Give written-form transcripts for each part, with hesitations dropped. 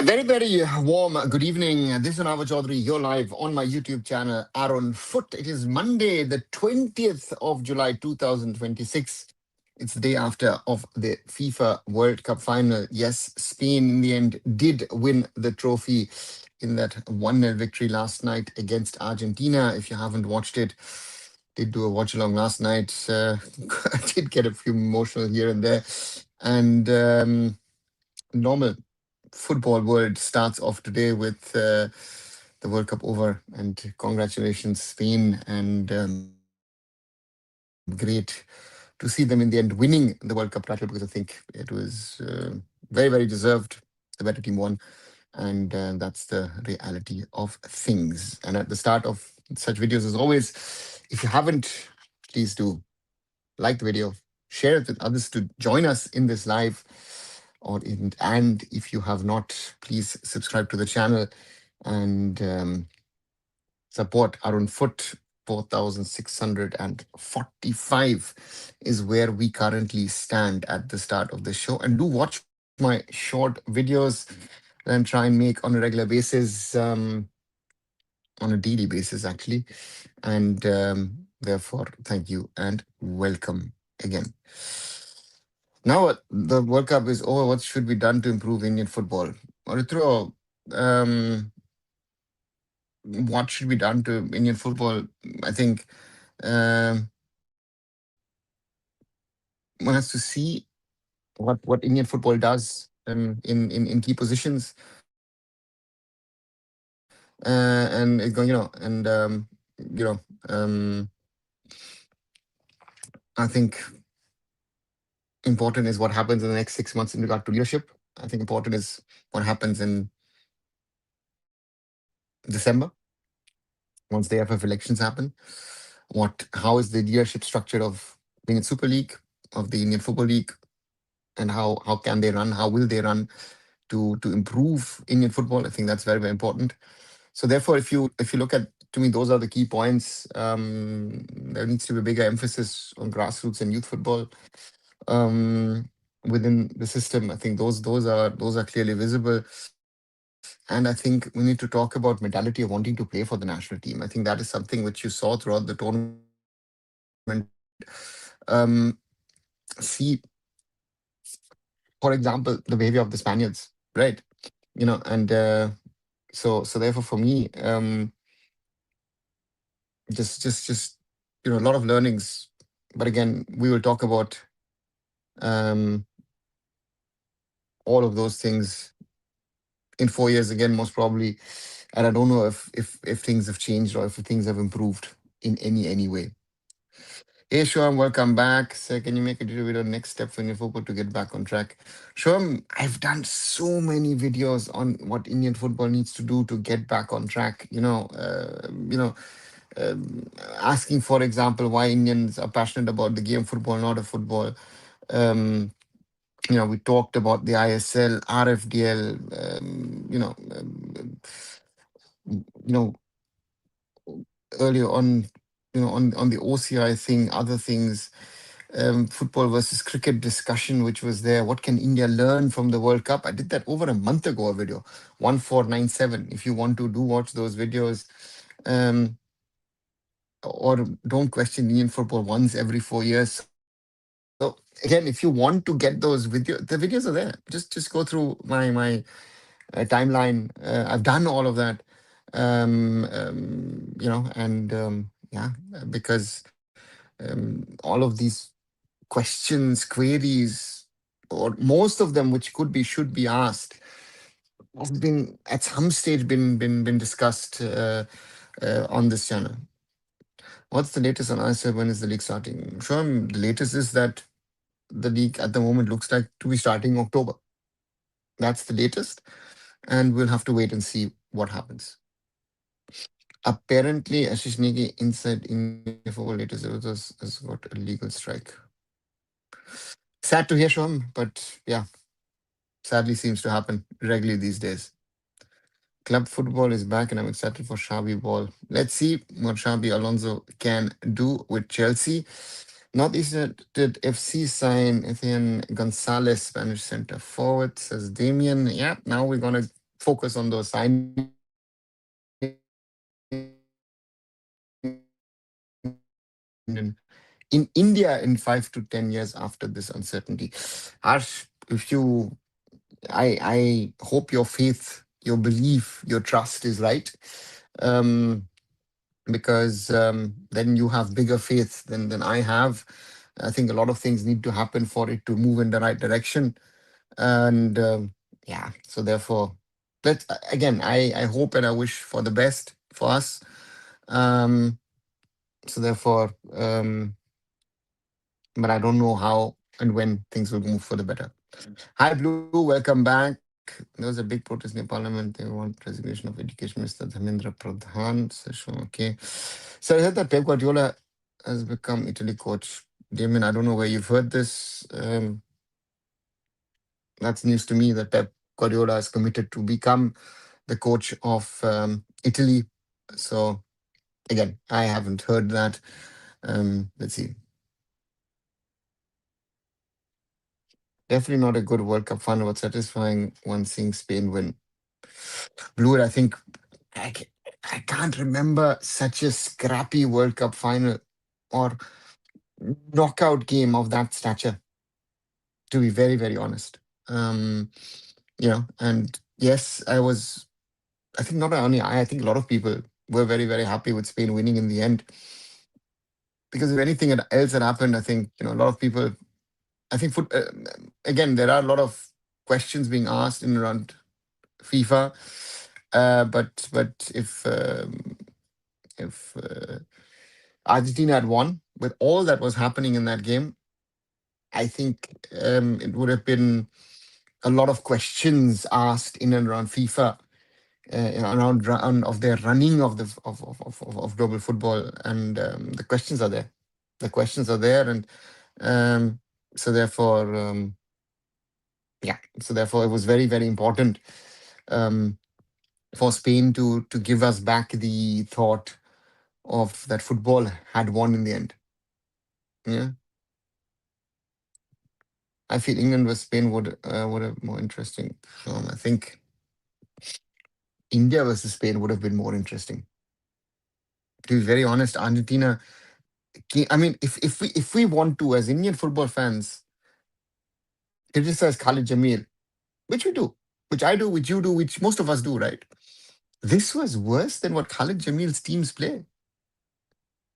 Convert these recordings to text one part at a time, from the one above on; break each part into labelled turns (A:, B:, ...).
A: Very warm good evening. This is Arunava Chaudhuri. You're live on my YouTube channel, Arunfoot. It is Monday, the 20th of July, 2026. It's the day after of the FIFA World Cup final. Yes, Spain in the end did win the trophy in that 1-0 victory last night against Argentina. If you haven't watched it, did do a watch along last night. I did get a few emotional here and there. And normal football world starts off today with the World Cup over. And congratulations, Spain. And great to see them in the end winning the World Cup title, because I think it was very, very deserved. The better team won. And that's the reality of things. And at the start of such videos, as always, if you haven't, please do like the video, share it with others to join us in this live. And if you have not, please subscribe to the channel and support Arun Foot. 4,645 is where we currently stand at the start of the show. And do watch my short videos that I try and make on a regular basis, on a daily basis, actually. And therefore, thank you and welcome again. Now the World Cup is over. What should be done to improve Indian football? Arutro, what should be done to Indian football? I think um one has to see what Indian football does in key positions, and it's going, you know, I think important is what happens in the next 6 months in regard to leadership. I think important is what happens in December once the AIFF elections happen. How is the leadership structure of the Indian Super League, of the Indian Football League, and how can they run? How will they run to improve Indian football? I think that's very, very important. So therefore, if you look at, to me, those are the key points. There needs to be a bigger emphasis on grassroots and youth football within the system. I think those are clearly visible. And I think we need to talk about mentality of wanting to play for the national team. I think that is something which you saw throughout the tournament. See, for example, the behavior of the Spaniards, right? And so therefore for me, just a lot of learnings. But again, we will talk about um, all of those things in 4 years again, most probably. And I don't know if things have changed or if things have improved in any way. Hey, Shom, welcome back. So can you make a video next step for Indian football to get back on track? Shom, I've done so many videos on what Indian football needs to do to get back on track. Asking, for example, why Indians are passionate about the game football, not a football. Um, we talked about the ISL, RFDL, you know, earlier on, on the OCI thing, other things, football versus cricket discussion, which was there. What can India learn from the World Cup? I did that over a month ago, a video, 1497. If you want to do watch those videos, or don't question Indian football once every 4 years. So again, if you want to get those videos, the videos are there. Just go through my timeline. I've done all of that. And yeah, because all of these questions, queries, or most of them, which should be asked, have been at some stage been discussed on this channel. What's the latest on ISL? When is the league starting? Sure, the latest is that the league at the moment looks like to be starting October. That's the latest, and we'll have to wait and see what happens. Apparently, Ashish Negi inside India for latest episodes has got a legal strike. Sad to hear, Shom, but yeah, sadly seems to happen regularly these days. Club football is back, and I'm excited for Xavi ball. Let's see what Xavi Alonso can do with Chelsea. Northeast did FC sign Ethan Gonzalez, Spanish center forward, says Damien. Yeah, now we're going to focus on those signings in India in 5 to 10 years after this uncertainty. Harsh, if you, I hope your faith, your belief, your trust is right. Um, because then you have bigger faith than I have. I think a lot of things need to happen for it to move in the right direction. And yeah, so therefore, let's again, I hope and I wish for the best for us. Um, so therefore, but I don't know how and when things will move for the better. Hi, Blue, welcome back. There was a big protest in Parliament. They want resignation of Education Minister Dharmendra Pradhan. Okay. So I heard that Pep Guardiola has become Italy coach. Damien, I don't know where you've heard this. That's news to me that Pep Guardiola is committed to become the coach of Italy. So again, I haven't heard that. Let's see. Definitely not a good World Cup final, but satisfying one seeing Spain win. Blue, I think I, ca- I can't remember such a scrappy World Cup final or knockout game of that stature, to be very, very honest. Um, and yes, I think not only I think a lot of people were very, very happy with Spain winning in the end. Because if anything else had happened, I think, a lot of people, I think, again, there are a lot of questions being asked in around FIFA. But if Argentina had won with all that was happening in that game, I think it would have been a lot of questions asked in and around FIFA, around of their running of the of global football, and the questions are there. The questions are there, and um, so therefore, yeah. So therefore, it was very, very important um, for Spain to give us back the thought of that football had won in the end. Yeah, I feel England versus Spain would have more interesting. I think India versus Spain would have been more interesting. To be very honest, Argentina. I mean, if we want to, as Indian football fans, criticize Khalid Jamil, which we do, which I do, which you do, which most of us do, right? This was worse than what Khalid Jamil's teams play.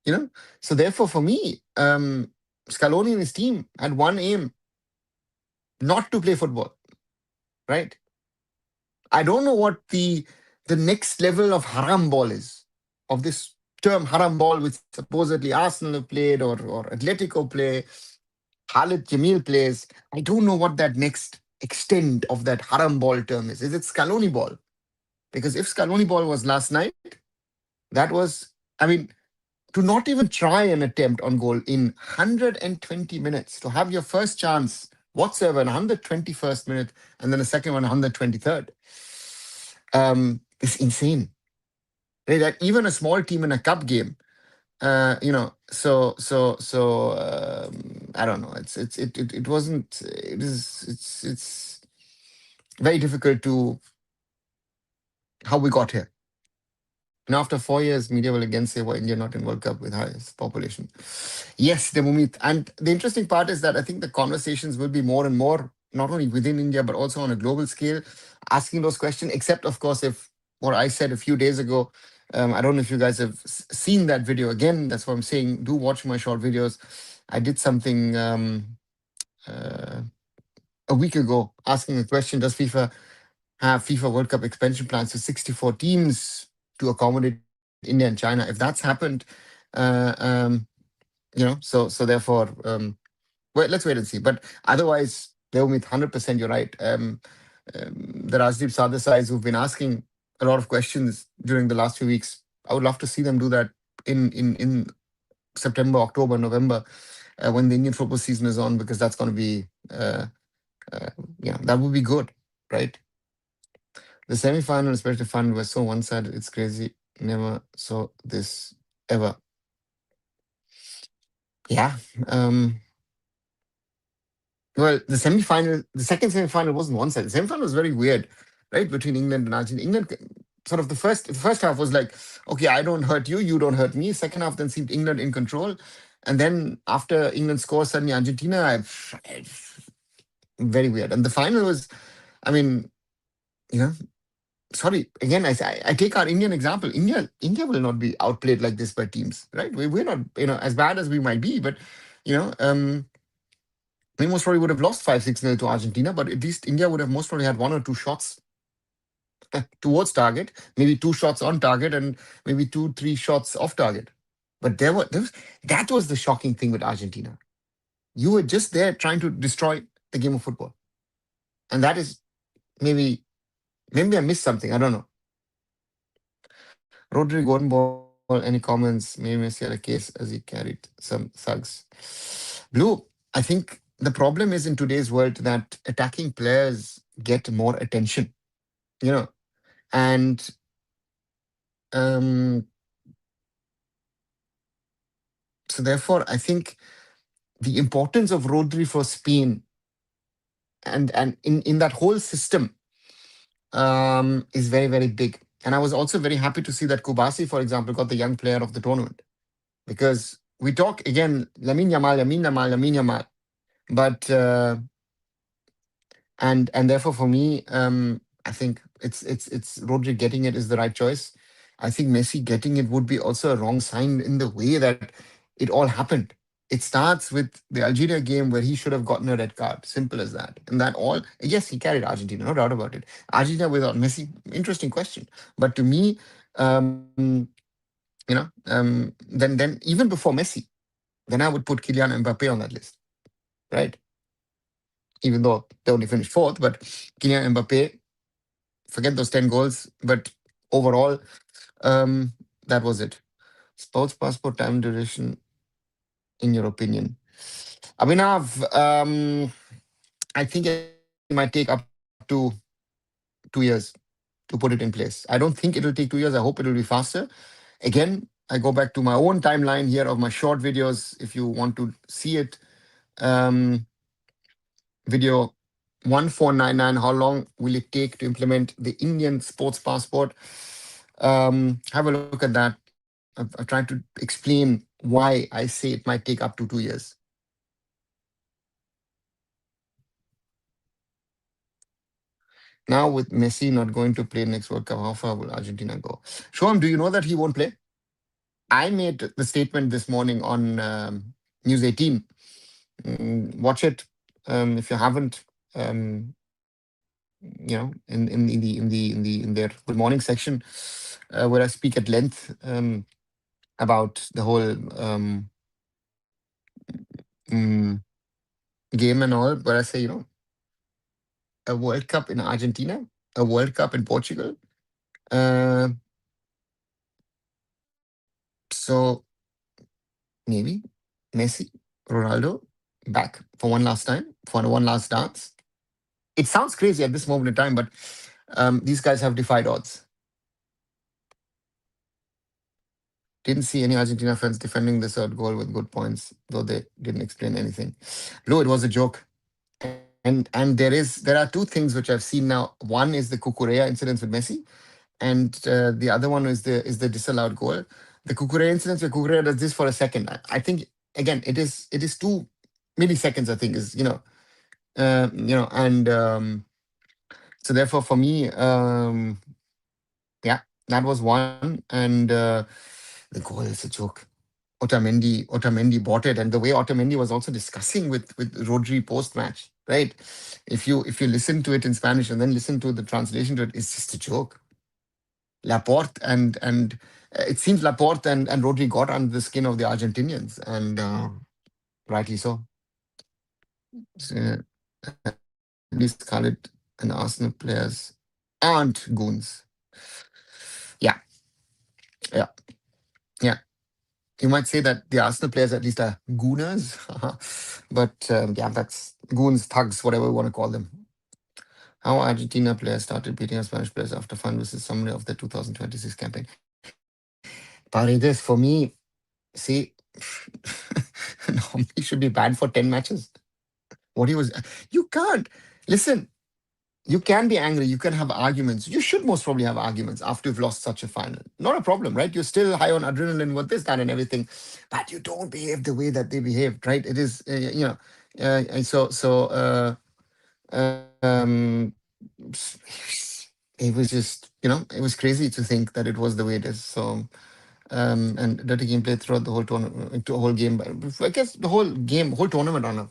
A: You know, so therefore, for me, Scaloni and his team had one aim: not to play football, right? I don't know what the next level of haram ball is, of this term haram ball, which supposedly Arsenal have played or Atletico play, Khalid Jamil plays. I don't know what that next extent of that haram ball term is. Is it Scaloni ball? Because if Scaloni ball was last night, that was, I mean, to not even try an attempt on goal in 120 minutes, to have your first chance whatsoever in 121st minute, and then a second one 123rd, is insane. Right? That even a small team in a cup game, I don't know. It wasn't. It's very difficult to how we got here. And after 4 years, media will again say, why India not in World Cup with highest population? Yes, the Mumit. And the interesting part is that I think the conversations will be more and more, not only within India, but also on a global scale, asking those questions, except, of course, if what I said a few days ago, I don't know if you guys have seen that video again. That's what I'm saying. Do watch my short videos. I did something uh, a week ago asking a question: does FIFA have FIFA World Cup expansion plans to 64 teams to accommodate India and China? If that's happened, uh, um, so therefore, well, let's wait and see. But otherwise, they're with 100%. You're right. The Rajdeep Sardesais who've been asking a lot of questions during the last few weeks, I would love to see them do that in September, October, November, when the Indian football season is on, because that's going to be, that would be good, right? The semi-final, especially the final, was so one-sided. It's crazy. Never saw this ever. Yeah. Well, the second semi-final wasn't one-sided. The semi-final was very weird. right, between England and Argentina. England sort of the first half was like, okay, I don't hurt you, you don't hurt me. Second half then seemed England in control, and then after England scores, suddenly Argentina, very weird. And the final was, I mean, you know, sorry again, I take our Indian example. India will not be outplayed like this by teams, right? We're not, as bad as we might be, but you know, we most probably would have lost 5-6 nil to Argentina, but at least India would have most probably had one or two shots towards target, maybe two shots on target, and maybe two, three shots off target. But that was the shocking thing with Argentina. You were just there trying to destroy the game of football. And that is maybe I missed something. I don't know. Rodri Golden Ball, any comments? Maybe Messi had a case as he carried some thugs. Blue, I think the problem is in today's world that attacking players get more attention, you know, and um, so therefore I think the importance of Rodri for Spain and in that whole system is very, very big. And I was also very happy to see that Kubasi, for example, got the young player of the tournament because we talk again, Lamine Yamal, Lamine Yamal, Lamine Yamal, but and therefore for me, I think it's Rodri getting it is the right choice. I think Messi getting it would be also a wrong sign in the way that it all happened. It starts with the Algeria game where he should have gotten a red card. Simple as that. And that all, yes, he carried Argentina, no doubt about it. Argentina without Messi, interesting question. But to me, um, then even before Messi, then I would put Kylian Mbappe on that list, right? Even though they only finished fourth, but Kylian Mbappe, forget those 10 goals, but overall, um, that was it. Sports passport time duration, in your opinion? Abhinav, I think it might take up to 2 years to put it in place. I don't think it'll take 2 years. I hope it'll be faster. Again, I go back to my own timeline here of my short videos. If you want to see it, um, video 1499, how long will it take to implement the Indian sports passport? Have a look at that. I've tried to explain why I say it might take up to 2 years. Now, with Messi not going to play next World Cup, how far will Argentina go? Shom, do you know that he won't play? I made the statement this morning on News 18. Watch it if you haven't. In their Good Morning section, where I speak at length about the whole mm, game and all. Where I say, a World Cup in Argentina, a World Cup in Portugal. Uh, so maybe Messi, Ronaldo back for one last time, for one last dance. It sounds crazy at this moment in time, but these guys have defied odds. Didn't see any Argentina fans defending the third goal with good points, though they didn't explain anything. Lou, it was a joke. And there are two things which I've seen now. One is the Cucurella incident with Messi, and the other one is the disallowed goal. The Cucurella incident where Cucurella does this for a second. I think again it is 2 milliseconds. I think is and so therefore for me, yeah, that was one, and the goal is a joke. Otamendi bought it, and the way Otamendi was also discussing with Rodri post match, right? If you listen to it in Spanish and then listen to the translation to it, it's just a joke. Laporte and it seems Laporte and Rodri got under the skin of the Argentinians, and rightly so. So, at least Khalid and Arsenal players aren't goons. Yeah, yeah, yeah. You might say that the Arsenal players at least are gooners, but yeah, that's goons, thugs, whatever you want to call them. How Argentina players started beating Spanish players after fun versus summary of the 2026 campaign. Paredes, for me, see, he should be banned for 10 matches. What he was, you can't listen. You can be angry, you can have arguments. You should most probably have arguments after you've lost such a final. Not a problem, right? You're still high on adrenaline with this, that, and everything, but you don't behave the way that they behaved, right? It is, and it was just, it was crazy to think that it was the way it is. So, and dirty gameplay throughout the whole tournament, to whole game. I guess the whole game, whole tournament on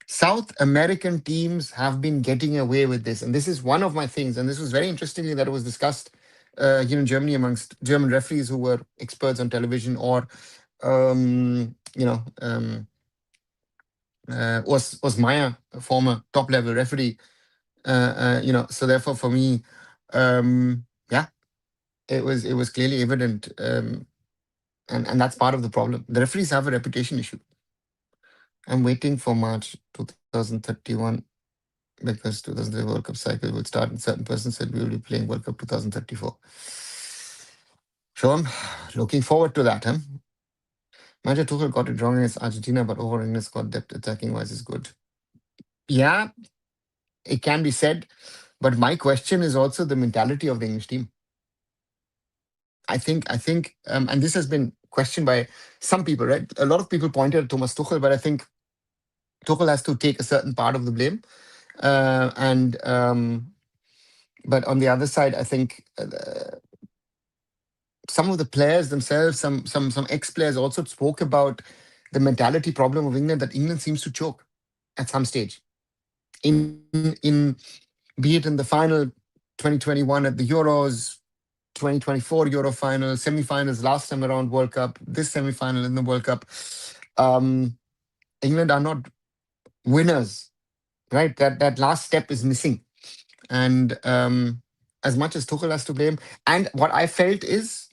A: South American teams have been getting away with this. And this is one of my things. And this was very interestingly that it was discussed here in Germany amongst German referees who were experts on television or, um, you know, um, was Meyer, a former top level referee. So therefore for me, yeah, it was clearly evident. And that's part of the problem. The referees have a reputation issue. I'm waiting for March 2031 because 2030 World Cup cycle will start, and certain person said we will be playing World Cup 2034. So I'm looking forward to that. Manager Tuchel got it wrong against Argentina, but overall England's got depth attacking wise is good. Yeah, it can be said, but my question is also the mentality of the English team. And this has been questioned by some people, right? A lot of people pointed at Thomas Tuchel, but I think Tuchel has to take a certain part of the blame. And But on the other side, I think some of the players themselves, some ex-players also spoke about the mentality problem of England, that England seems to choke at some stage. In be it in the final 2021 at the Euros, 2024 Euro final, semi-finals last time around World Cup, this semi-final in the World Cup. England are not winners, right? That last step is missing. And as much as Tuchel has to blame, and what I felt is,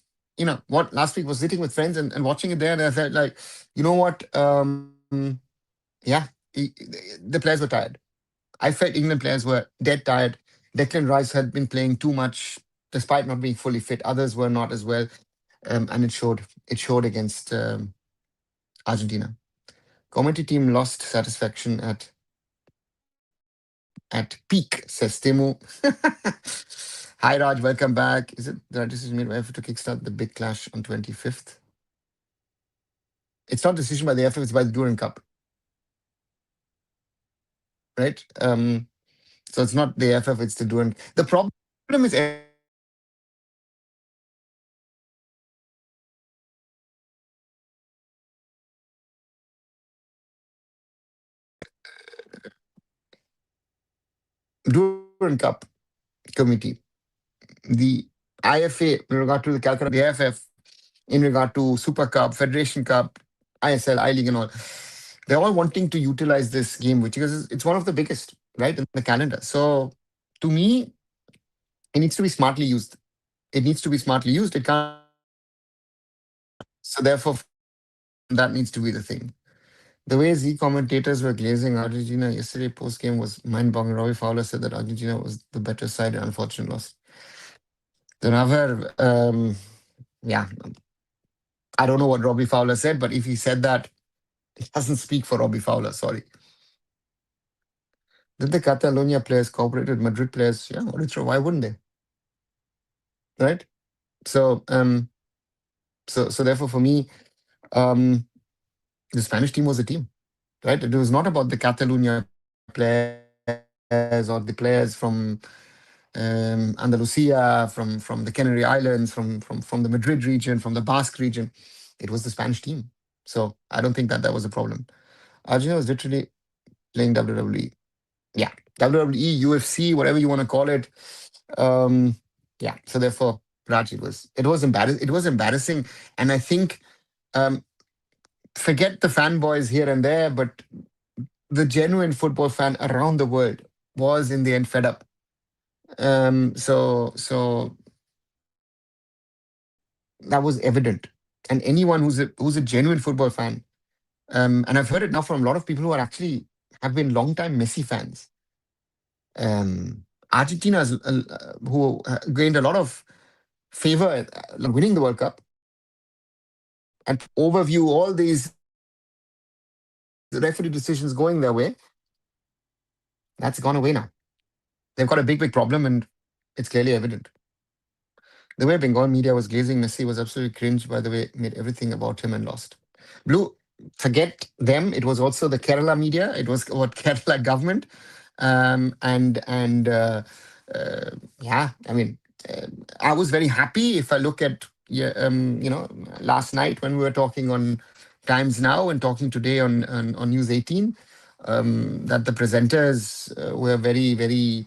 A: what last week was sitting with friends and watching it there, and I felt like, you know what, yeah, the players were tired. I felt England players were dead tired. Declan Rice had been playing too much, despite not being fully fit. Others were not as well, and it showed. It showed against Argentina. Commentary team lost satisfaction at peak, says Temu. Hi, Raj. Welcome back. Is it the right decision made by AIFF to kickstart the big clash on 25th? It's not a decision by the AIFF, it's by the Durand Cup. Right? So it's not the AIFF, it's the Durand. The problem is Durand Cup committee. The IFA in regard to the Calcutta, the AIFF in regard to Super Cup, Federation Cup, ISL, I League, and all. They're all wanting to utilize this game, which is it's one of the biggest, right, in the calendar. So to me, it needs to be smartly used. It needs to be smartly used. It can't. So therefore, that needs to be the thing. The way Z commentators were glazing Argentina yesterday post game was mind-boggling. Robbie Fowler said that Argentina was the better side and unfortunate loss. Another, yeah, I don't know what Robbie Fowler said, but if he said that, it doesn't speak for Robbie Fowler. Sorry. Did the Catalonia players cooperate with Madrid players? Yeah, why wouldn't they? Right. So, so therefore, for me, the Spanish team was a team, right? It was not about the Catalonia players or the players from Andalusia, from the Canary Islands, from the Madrid region, from the Basque region. It was the Spanish team. So I don't think that was a problem. Argentina was literally playing WWE. Yeah, WWE, UFC, whatever you want to call it. Yeah. So therefore, Raj, it was embarrassing. It was embarrassing, and I think forget the fanboys here and there, but the genuine football fan around the world was in the end fed up. So that was evident, and anyone who's a genuine football fan, and I've heard it now from a lot of people who are actually have been long-time Messi fans. Argentina who gained a lot of favor winning the World Cup, and overview all these referee decisions going their way. That's gone away now. they've got a big problem, and it's clearly evident. The way Bengal media was glazing Messi was absolutely cringe, by the way, made everything about him and lost. Blue, forget them. It was also the Kerala media. It was what Kerala government. And uh, yeah, I mean, uh, I was very happy if I look at, yeah, last night when we were talking on Times Now and talking today on News 18, that the presenters were very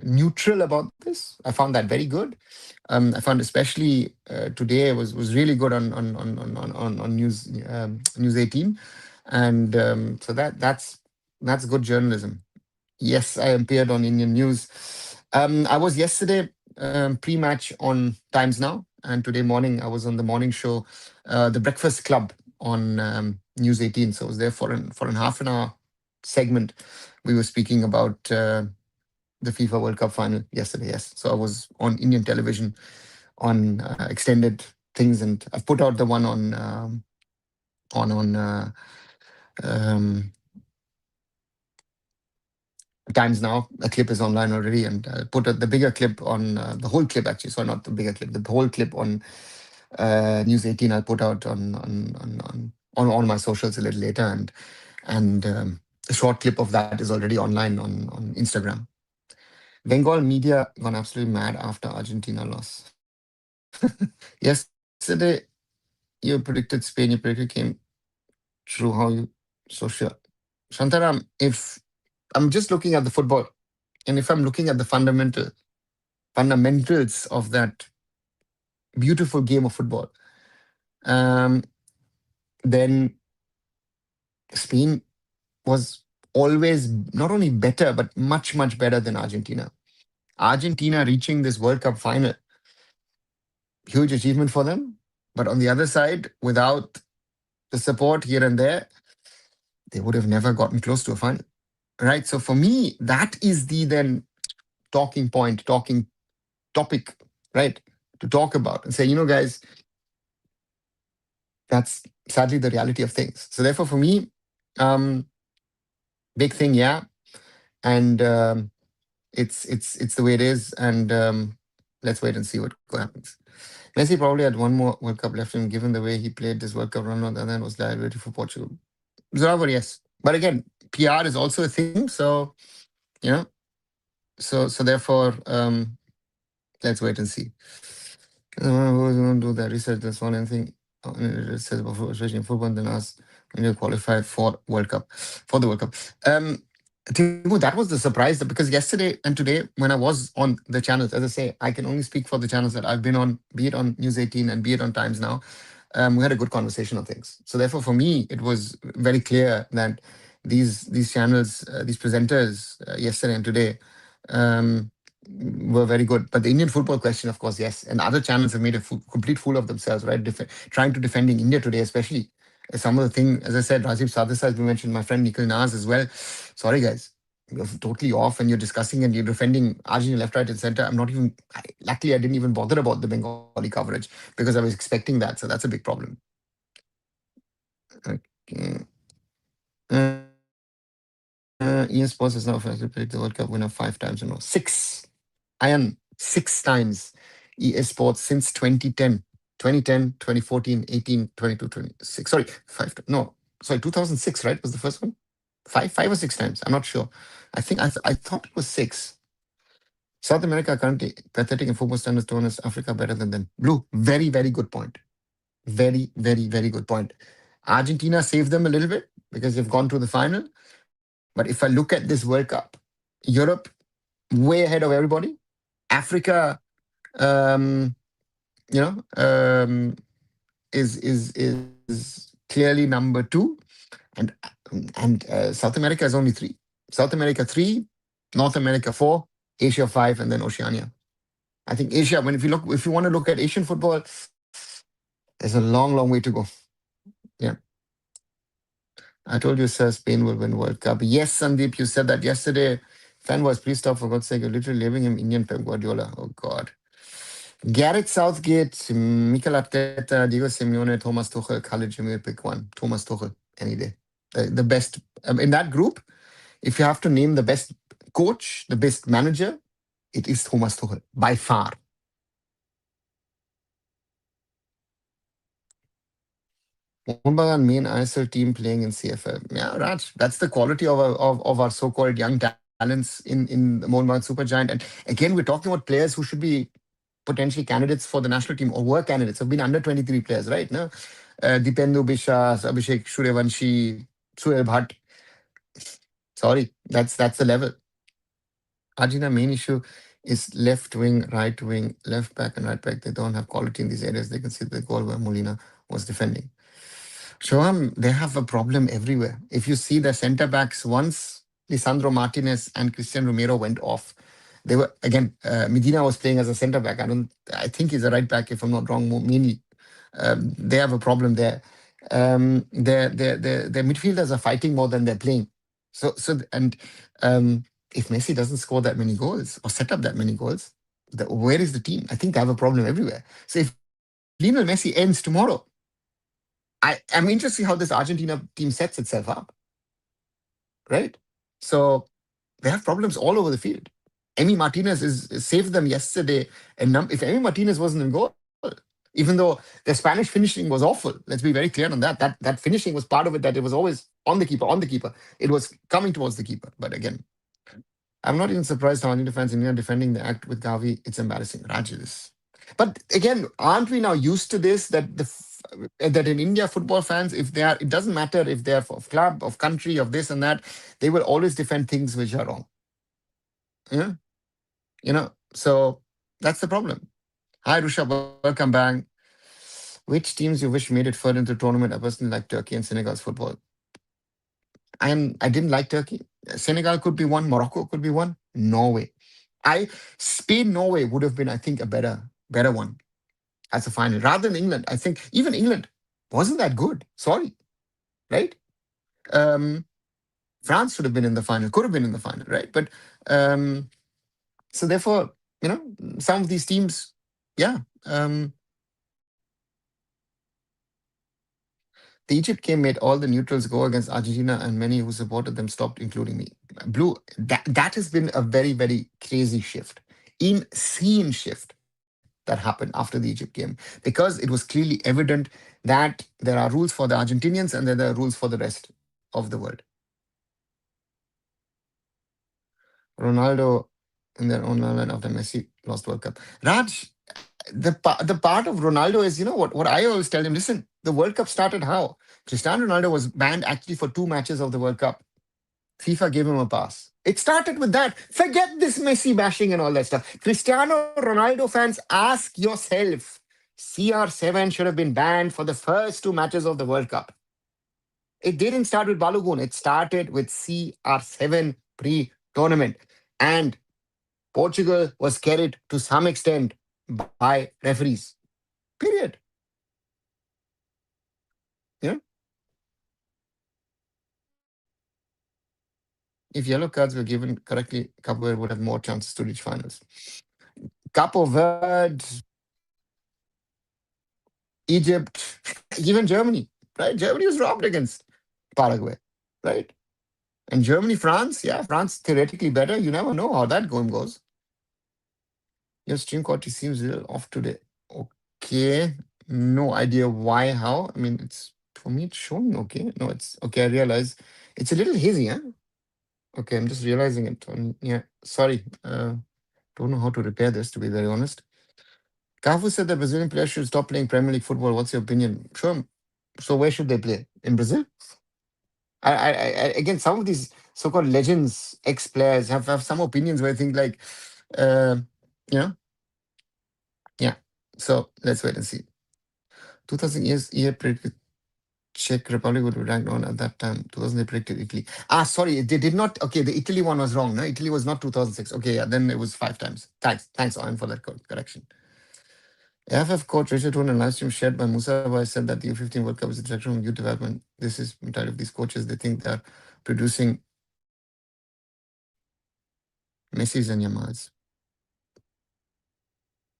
A: neutral about this. I found that very good. I found especially today was really good on News 18, and so that's good journalism. Yes, I appeared on Indian News. I was yesterday pre-match on Times Now, and today morning I was on the morning show, The Breakfast Club on News 18. So I was there for an half an hour segment. We were speaking about the FIFA World Cup final yesterday. Yes, so I was on Indian television on extended things, and I've put out the one on um, Times Now. A clip is online already, and put the bigger clip on the whole clip actually. So not the bigger clip, the whole clip on News 18. I'll put out on my socials a little later, and a short clip of that is already online on Instagram. Bengal media gone absolutely mad after Argentina loss. Yesterday, you predicted Spain, your prediction came true. How you social? Shantaram, if I'm just looking at the football, and if I'm looking at the fundamentals of that beautiful game of football, um, then Spain was always not only better, but much better than Argentina. Argentina reaching this World Cup final, huge achievement for them. But on the other side, without the support here and there, they would have never gotten close to a final. Right. So for me, that is the then talking point, talking topic, right? To talk about and say, guys, that's sadly the reality of things. So therefore, for me, um, big thing, yeah. And it's the way it is. And let's wait and see what happens. Messi probably had one more World Cup left in him, given the way he played this World Cup run on the other end was liability for Portugal. Zoravar, yes. But again, PR is also a thing. So, you know, so therefore, let's wait and see. Who's going to do the research? That's one thing. It says about especially in football than us when you qualify for the World Cup. Timu, that was the surprise because yesterday and today, when I was on the channels, as I say, I can only speak for the channels that I've been on, be it on News 18 and be it on Times Now. We had a good conversation on things. So therefore, for me, it was very clear that these channels, these presenters, yesterday and today, um, were very good. But the Indian football question, of course, yes. And other channels have made a complete fool of themselves, right? Trying to defending India today, especially. Some of the thing, as I said, Rajiv Sadhasa, as we mentioned, my friend Nikhil Naz as well. Sorry, guys. You're totally off and you're discussing and you're defending Arjun left, right, and center. I'm not even, luckily, I didn't even bother about the Bengali coverage because I was expecting that. So that's a big problem. Okay. EA Sports has now officially picked the World Cup winner 5 times in a row. Six 6 times. EA Sports since 2010. 2010, 2014, 18, 22, 26. Sorry, no, sorry, 2006, right? Was the first one? Five or 6 times. I'm not sure. I thought it was 6. South America currently pathetic in football standards, tournaments, Africa better than them. Blue, very good point. Very good point. Argentina saved them a little bit because they've gone to the final. But if I look at this World Cup, Europe way ahead of everybody. Africa, um, you know, is clearly number 2, and South America is only 3. South America 3, North America 4, Asia 5, and then Oceania. I think Asia. If you want to look at Asian football, there's a long way to go. Yeah. I told you, sir, Spain will win World Cup. Yes, Sandeep, you said that yesterday. Fan was, please stop, for God's sake. You're literally living in Indian Pep Guardiola. Oh, God. Gareth Southgate, Mikel Arteta, Diego Simeone, Thomas Tuchel, Khalid Jamil, pick one. Thomas Tuchel, any day. The best. In that group, if you have to name the best coach, the best manager, it is Thomas Tuchel by far. Mohanbagan main ISL team playing in CFL. Yeah, Raj, that's the quality of our so-called young talents in the Mohanbagan Supergiant. And again, we're talking about players who should be potentially candidates for the national team or were candidates, have been under 23 players, right? No? Dipendu Bishas, Abhishek Suryavanshi, Suhail Bhatt. Sorry, that's the level. Arjuna main issue is left wing, right wing, left back and right back. They don't have quality in these areas. They can see the goal where Molina was defending. Shoham, they have a problem everywhere. If you see the centre backs, once Lisandro Martinez and Christian Romero went off, they were again. Medina was playing as a centre back. I think he's a right back, if I'm not wrong. Mainly, they have a problem there. Their midfielders are fighting more than they're playing. And if Messi doesn't score that many goals or set up that many goals, where is the team? I think they have a problem everywhere. So if Lionel Messi ends tomorrow, I'm interested to see how this Argentina team sets itself up, right? So they have problems all over the field. Emi Martinez saved them yesterday. And if Emi Martinez wasn't in goal, even though the Spanish finishing was awful, let's be very clear on that. That finishing was part of it, that it was always on the keeper, on the keeper. It was coming towards the keeper. But again, I'm not even surprised how Argentina fans in India defending the act with Gavi. It's embarrassing. Raj is. But again, aren't we now used to this, that in India football fans, if they are, it doesn't matter if they're of club, of country, of this and that, they will always defend things which are wrong. Yeah, so that's the problem. Hi Rusha, welcome back. Which teams you wish made it further into the tournament? I personally like Turkey and Senegal's football. I didn't like Turkey. Senegal could be one. Morocco could be one. Norway. Spain Norway would have been, I think, a better one as a final rather than England. I think even England wasn't that good. Sorry, right? Um, France should have been in the final. Could have been in the final, right? But so therefore, some of these teams, yeah. The Egypt game made all the neutrals go against Argentina, and many who supported them stopped, including me. Blue, that has been a very, very crazy shift, insane shift that happened after the Egypt game, because it was clearly evident that there are rules for the Argentinians and there are rules for the rest of the world. Ronaldo in their own line after Messi lost World Cup. Raj, the part of Ronaldo is, what I always tell him, listen, the World Cup started how? Cristiano Ronaldo was banned actually for 2 matches of the World Cup. FIFA gave him a pass. It started with that. Forget this Messi bashing and all that stuff. Cristiano Ronaldo fans, ask yourself, CR7 should have been banned for the first 2 matches of the World Cup. It didn't start with Balogun. It started with CR7 pre-tournament. And Portugal was carried to some extent by referees. Period. Yeah. If yellow cards were given correctly, Cape Verde would have more chances to reach finals. Cape Verde, Egypt, even Germany, right? Germany was robbed against Paraguay, right? And Germany, France, yeah, France theoretically better. You never know how that game goes. Your stream quality seems a little off today. Okay, no idea why, how. I mean, for me, it's showing okay. No, it's okay. I realize it's a little hazy, huh? Okay, I'm just realizing it. Yeah, sorry. Don't know how to repair this, to be very honest. Cafu said that Brazilian players should stop playing Premier League football. What's your opinion? Sure. So where should they play? In Brazil? Again, some of these so-called legends, ex-players have some opinions where I think like, uh, you know, yeah. So let's wait and see. 2000 years, year predicted Czech Republic would be ranked on at that time. 2000 they predicted Italy. Sorry, they did not. Okay, the Italy one was wrong. No, Italy was not 2006. Okay, yeah, then it was 5 times. Thanks, Owen, for that correction. AIFF coach Richard Toon and live stream shared by Musa Bhai said that the U15 World Cup is a distraction from youth development. This is entirely of these coaches. They think they are producing Messi's and Yamals.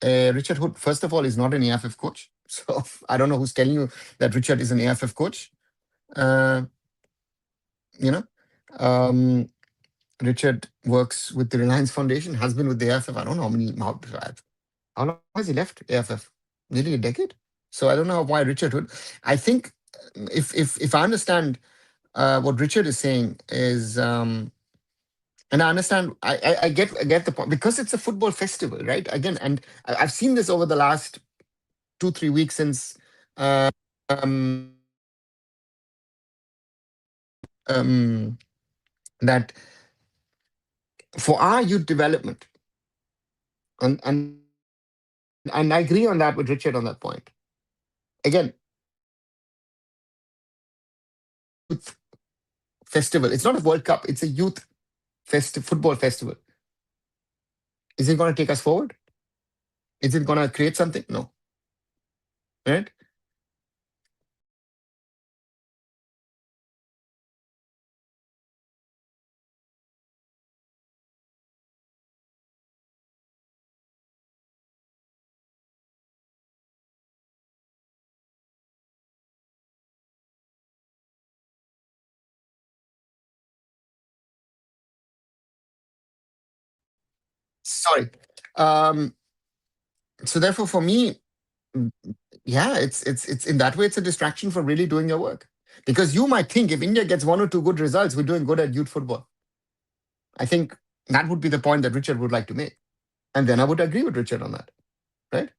A: Richard Hood, first of all, is not an AIFF coach. So I don't know who's telling you that Richard is an AIFF coach. Uh, you know, um, Richard works with the Reliance Foundation, has been with the AIFF. I don't know how long has he left AIFF? Nearly a decade. So I don't know why Richard would. I think if I understand what Richard is saying is, and I understand, I get the point because it's a football festival, right? Again, and I've seen this over the last 2 3 weeks since uh, um, um, that for our youth development, and I agree on that with Richard on that point. Again, youth festival. It's not a World Cup. It's a youth football festival. Is it going to take us forward? Is it going to create something? No. Right? Sorry. Um, so therefore, for me, mm, yeah, it's in that way, it's a distraction from really doing your work. Because you might think if India gets one or two good results, we're doing good at youth football. I think that would be the point that Richard would like to make. And then I would agree with Richard on that. Right?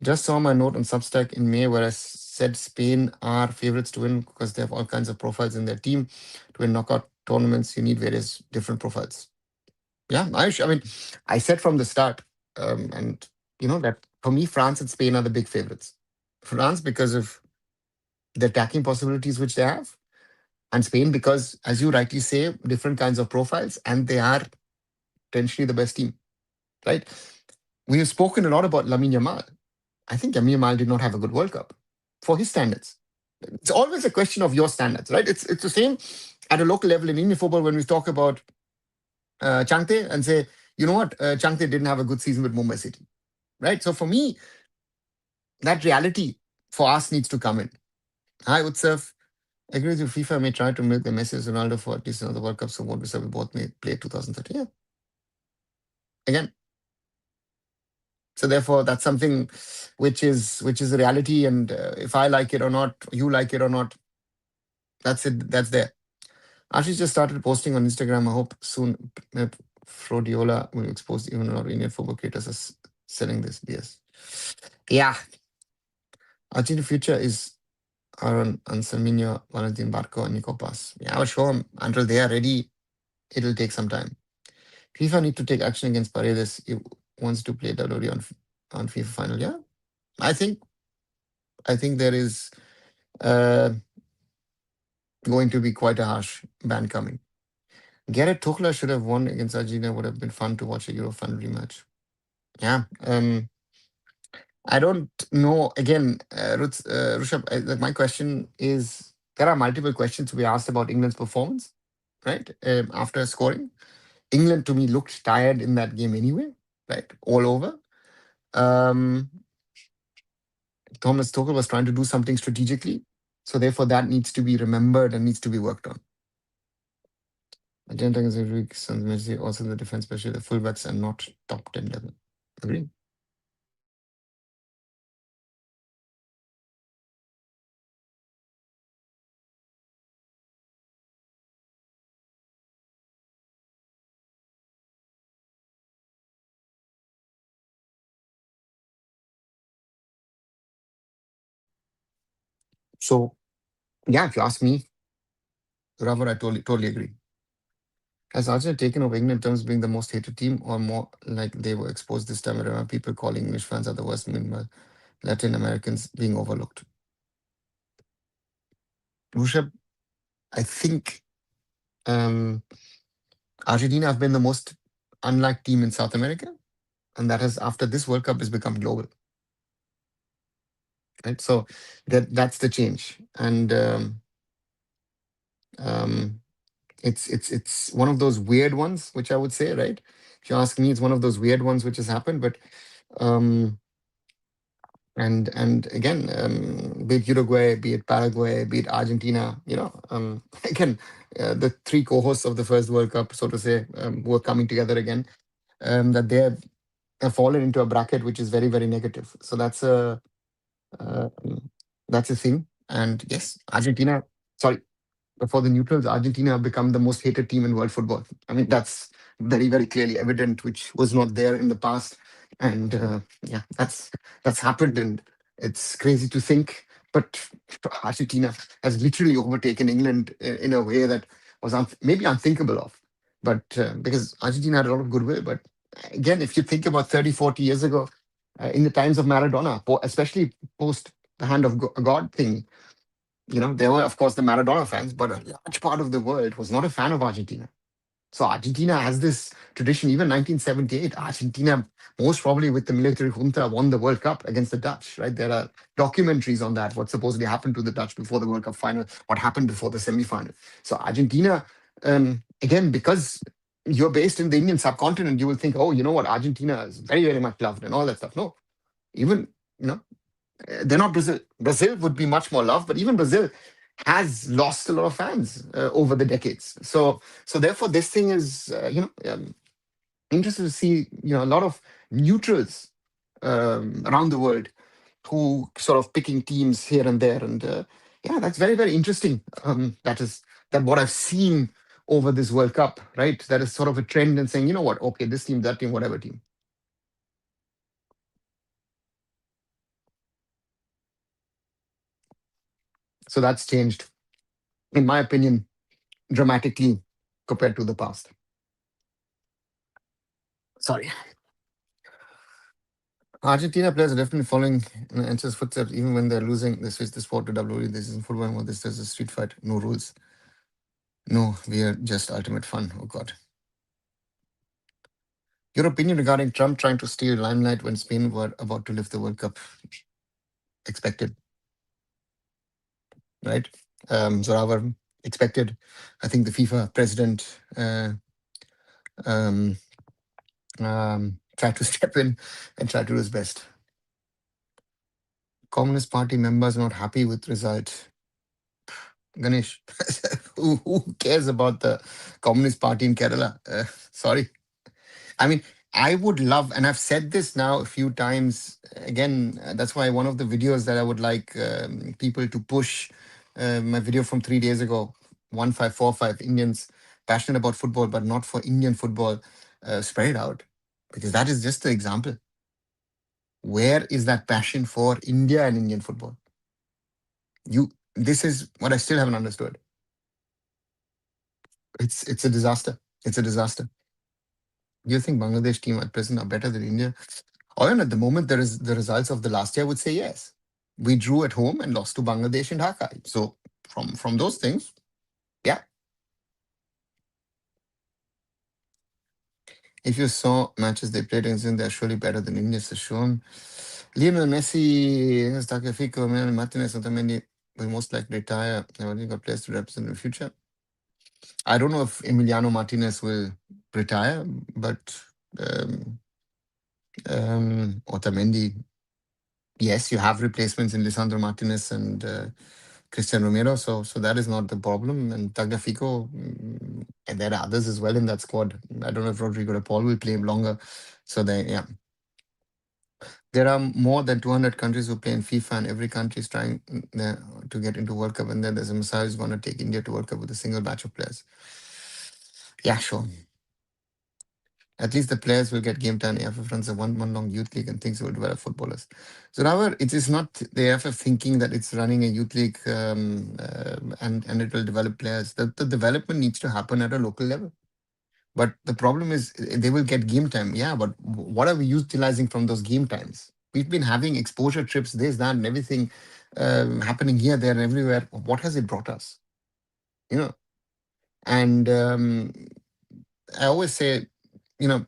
A: Just saw my note on Substack in May where I said Spain are favorites to win because they have all kinds of profiles in their team. To win knockout tournaments, you need various different profiles. Yeah, I mean, I said from the start, and that for me, France and Spain are the big favorites. France because of the attacking possibilities which they have, and Spain because, as you rightly say, different kinds of profiles, and they are potentially the best team, right? We have spoken a lot about Lamine Yamal. I think Lamine Yamal did not have a good World Cup for his standards. It's always a question of your standards, right? It's the same at a local level in Indian football when we talk about Changte and say, you know what, Changte didn't have a good season with Mumbai City, right? So for me, that reality for us needs to come in. Hi, Utsav. Agree with you. FIFA may try to milk the Messi Ronaldo for at least another World Cup, so won't be so we both may play 2030. Yeah. Again. So therefore, that's something which is a reality, and if I like it or not, you like it or not, that's it. That's there. Ashish just started posting on Instagram. I hope soon Frodiola will expose even our Indian football creators as selling this BS. Yeah. Argentina future is Aaron Anselmino, Valentin Barco, and Nico Pass. Yeah, I'll show them until they are ready. It'll take some time. FIFA need to take action against Paredes. He wants to play WWE on FIFA final. Yeah, I think there is going to be quite a harsh ban coming. Garrett Tuchel should have won against Argentina. Would have been fun to watch a Euro final rematch. Yeah. I don't know. Again, Rushabh, my question is there are multiple questions to be asked about England's performance, right? After scoring. England, to me, looked tired in that game anyway, right? All over. Um, Thomas Tuchel was trying to do something strategically. So therefore, that needs to be remembered and needs to be worked on. Argentina is a weak Messi, also the defense, especially the fullbacks, are not top 10 level. Agree? So, yeah, if you ask me, Ravar, I totally agree. Has Argentina taken over England in terms of being the most hated team, or more like they were exposed this time around? People calling English fans are the worst, meanwhile Latin Americans being overlooked. Rushabh, I think Argentina have been the most unliked team in South America, and that has after this World Cup has become global. Right, so that's the change, and um, it's one of those weird ones, which I would say, right? If you ask me, it's one of those weird ones which has happened, but um, and again, be it Uruguay, be it Paraguay, be it Argentina, again, the three co-hosts of the first World Cup, so to say, who are coming together again, that they have fallen into a bracket which is very, very negative. So uh, that's a thing. And yes, Argentina. Sorry, for the neutrals, Argentina have become the most hated team in world football. I mean, that's very, very clearly evident, which was not there in the past. And yeah, that's happened, and it's crazy to think. But Argentina has literally overtaken England in a way that was maybe unthinkable of. But because Argentina had a lot of goodwill. But again, if you think about 30, 40 years ago, in the times of Maradona, especially post the hand of God thing, there were, of course, the Maradona fans, but a large part of the world was not a fan of Argentina. So Argentina has this tradition. Even 1978, Argentina, most probably with the military junta, won the World Cup against the Dutch, right? There are documentaries on that, what supposedly happened to the Dutch before the World Cup final, what happened before the semi-final. So Argentina, again, because you're based in the Indian subcontinent, you will think, oh, you know what, Argentina is very, very much loved and all that stuff. No, even, you know, they're not Brazil. Brazil would be much more loved, but even Brazil has lost a lot of fans over the decades. So therefore, this thing is, interested to see, a lot of neutrals around the world who sort of picking teams here and there, and yeah, that's very, very interesting. That what I've seen over this World Cup, right? That is sort of a trend and saying, you know what, okay, this team, that team, whatever team. So that's changed, in my opinion, dramatically compared to the past. Sorry. Argentina players are definitely following in Ancelo's footsteps, even when they're losing. They switch the sport to WWE. This isn't football anymore. This is a street fight. No rules. No, we are just ultimate fun. Oh God. Your opinion regarding Trump trying to steal limelight when Spain were about to lift the World Cup? Expected, right? So our expected. I think the FIFA president um, tried to step in and try to do his best. Communist Party members not happy with result. Ganesh, who cares about the Communist Party in Kerala? Sorry. I mean, I would love, and I've said this now a few times. Again, that's why one of the videos that I would like people to push, my video from 3 days ago, 1545 Indians passionate about football, but not for Indian football, spread it out. Because that is just the example. Where is that passion for India and Indian football? This is what I still haven't understood. It's a disaster. It's a disaster. Do you think Bangladesh team at present are better than India? Or at the moment, there is the results of the last year would say yes. We drew at home and lost to Bangladesh in Dhaka. So from those things, yeah. If you saw matches they played against, they're surely better than India, for sure. Lionel Messi, Tagliafico, Martinez, Otamendi will most likely retire. They've only got players to represent in the future. I don't know if Emiliano Martinez will retire, but Otamendi, yes, you have replacements in Lisandro Martinez and Christian Romero, so that is not the problem. And Tagliafico, and there are others as well in that squad. I don't know if Rodrigo de Paul will play longer. So yeah. There are more than 200 countries who play in FIFA, and every country is trying to get into World Cup. And then there's a Messiah who's going to take India to World Cup with a single batch of players. Yeah, sure. At least the players will get game time. AIFF runs a one long youth league and thinks it will develop footballers. So however, it is not the AIFF thinking that it's running a youth league and it will develop players. The development needs to happen at a local level. But the problem is they will get game time. Yeah, but what are we utilizing from those game times? We've been having exposure trips, this, that, and everything happening here, there, and everywhere. What has it brought us? And I always say, you know,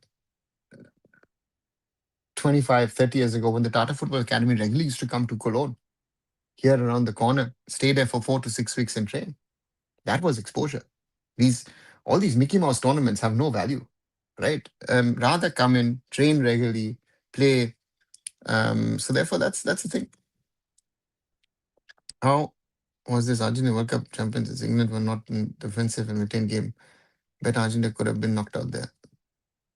A: 25, 30 years ago, when the Tata Football Academy regularly used to come to Cologne, here around the corner, stay there for 4 to 6 weeks and train. That was exposure. All these Mickey Mouse tournaments have no value, right? Rather come in, train regularly, play. So therefore, that's the thing. How was this Argentina World Cup champions? It's England were not in defensive and retained game. Bet Argentina could have been knocked out there.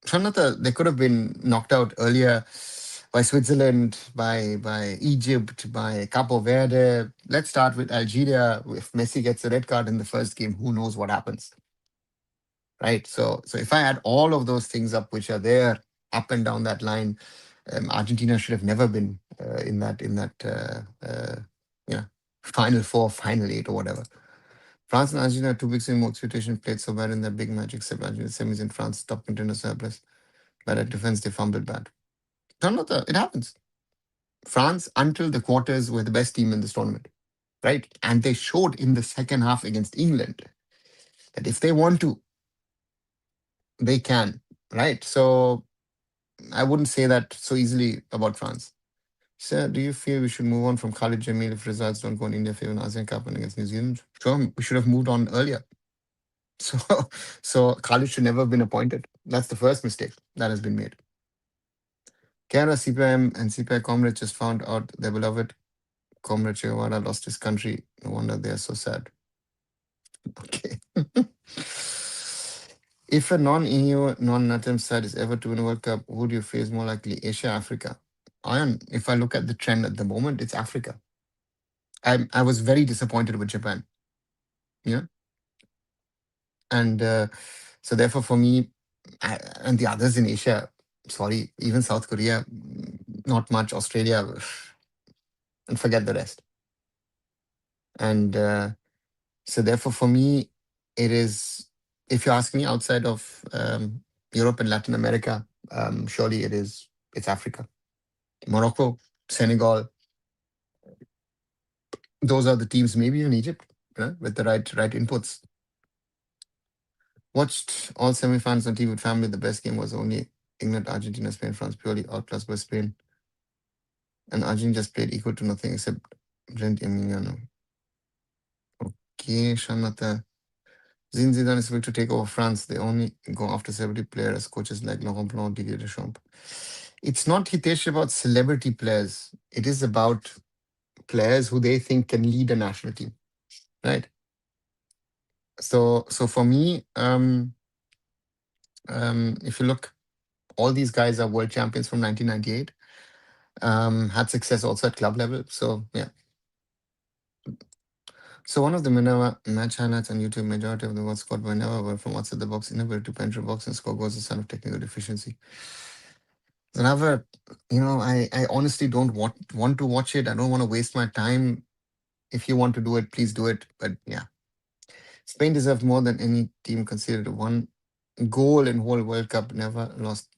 A: Shanata, they could have been knocked out earlier by Switzerland, by Egypt, by Capo Verde. Let's start with Algeria. If Messi gets a red card in the first game, who knows what happens, right? So if I add all of those things up, which are there up and down that line, Argentina should have never been in that final four, final eight, or whatever. France and Argentina 2 weeks in more expectation played so bad in that big match, except Argentina semis in France, top contenders helpless. Bad at defense, they fumbled bad. It happens. France, until the quarters, were the best team in this tournament, right? And they showed in the second half against England that if they want to, they can, right? So I wouldn't say that so easily about France. Sir, do you feel we should move on from Khalid Jamil if results don't go in India favor in ASEAN Cup and against New Zealand? Sure, we should have moved on earlier. So, so Khalid should never have been appointed. That's the first mistake that has been made. Canada, CPIM, and CPI comrades just found out their beloved comrade Che Guevara lost his country. No wonder they are so sad. Okay. If a non-EU, non-NATEM side is ever to win a World Cup, who do you face more likely? Asia, Africa? Iron, if I look at the trend at the moment, it's Africa. I was very disappointed with Japan. Yeah. And so therefore for me, and the others in Asia, sorry, even South Korea, not much, Australia, and forget the rest. And so therefore for me, it is, if you ask me outside of Europe and Latin America, surely it's Africa. Morocco, Senegal, those are the teams, maybe even Egypt, with the right inputs. Watched all semifinals on TV with family. The best game was only England, Argentina, Spain, France, purely outclassed by Spain. And Argentina just played equal to nothing except Brent Emiliano. Okay, Shanata. Zine Zidane is quick to take over France. They only go after celebrity players, coaches like Laurent Blanc, Didier Deschamps. It's not, Hitesh, about celebrity players. It is about players who they think can lead a national team, right? So for me, if you look, all these guys are world champions from 1998. Had success also at club level. So yeah. So one of the Minerva match highlights on YouTube, majority of the goals scored by Minerva were from outside the box, inability to penetrate box and score goals, a sign of technical deficiency. Another, I honestly don't want to watch it. I don't want to waste my time. If you want to do it, please do it. But yeah, Spain deserved more than any team considered. One goal in whole World Cup, never lost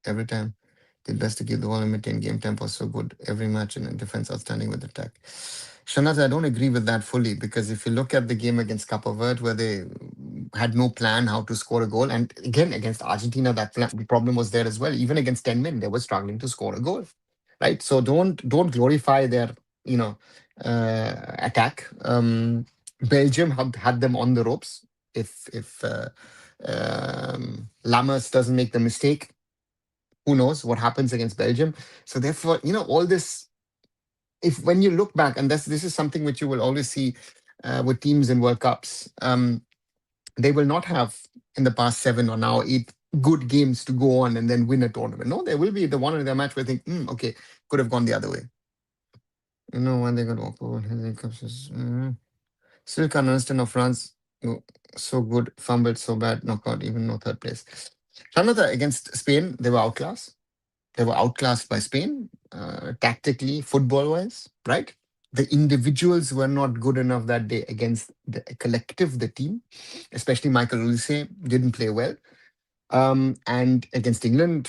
A: every time. Did best to keep the ball and maintain game tempo so good every match, and defense outstanding with attack. Shanaz, I don't agree with that fully, because if you look at the game against Cape Verde, where they had no plan how to score a goal, and again against Argentina, the problem was there as well. Even against 10 men, they were struggling to score a goal, right? So don't glorify their attack. Belgium had them on the ropes. If Lammers doesn't make the mistake, who knows what happens against Belgium? So therefore, all this, if when you look back, and this is something which you will always see with teams in World Cups, they will not have in the past 7 or now 8 good games to go on and then win a tournament. No, there will be the one in their match where they think, okay, could have gone the other way. When they got walk over, still can't understand how France so good, fumbled so bad, knockout, even no third place. Another against Spain, they were outclassed. They were outclassed by Spain, tactically, football-wise, right? The individuals were not good enough that day against the collective, the team, especially Michael Olise didn't play well. And against England,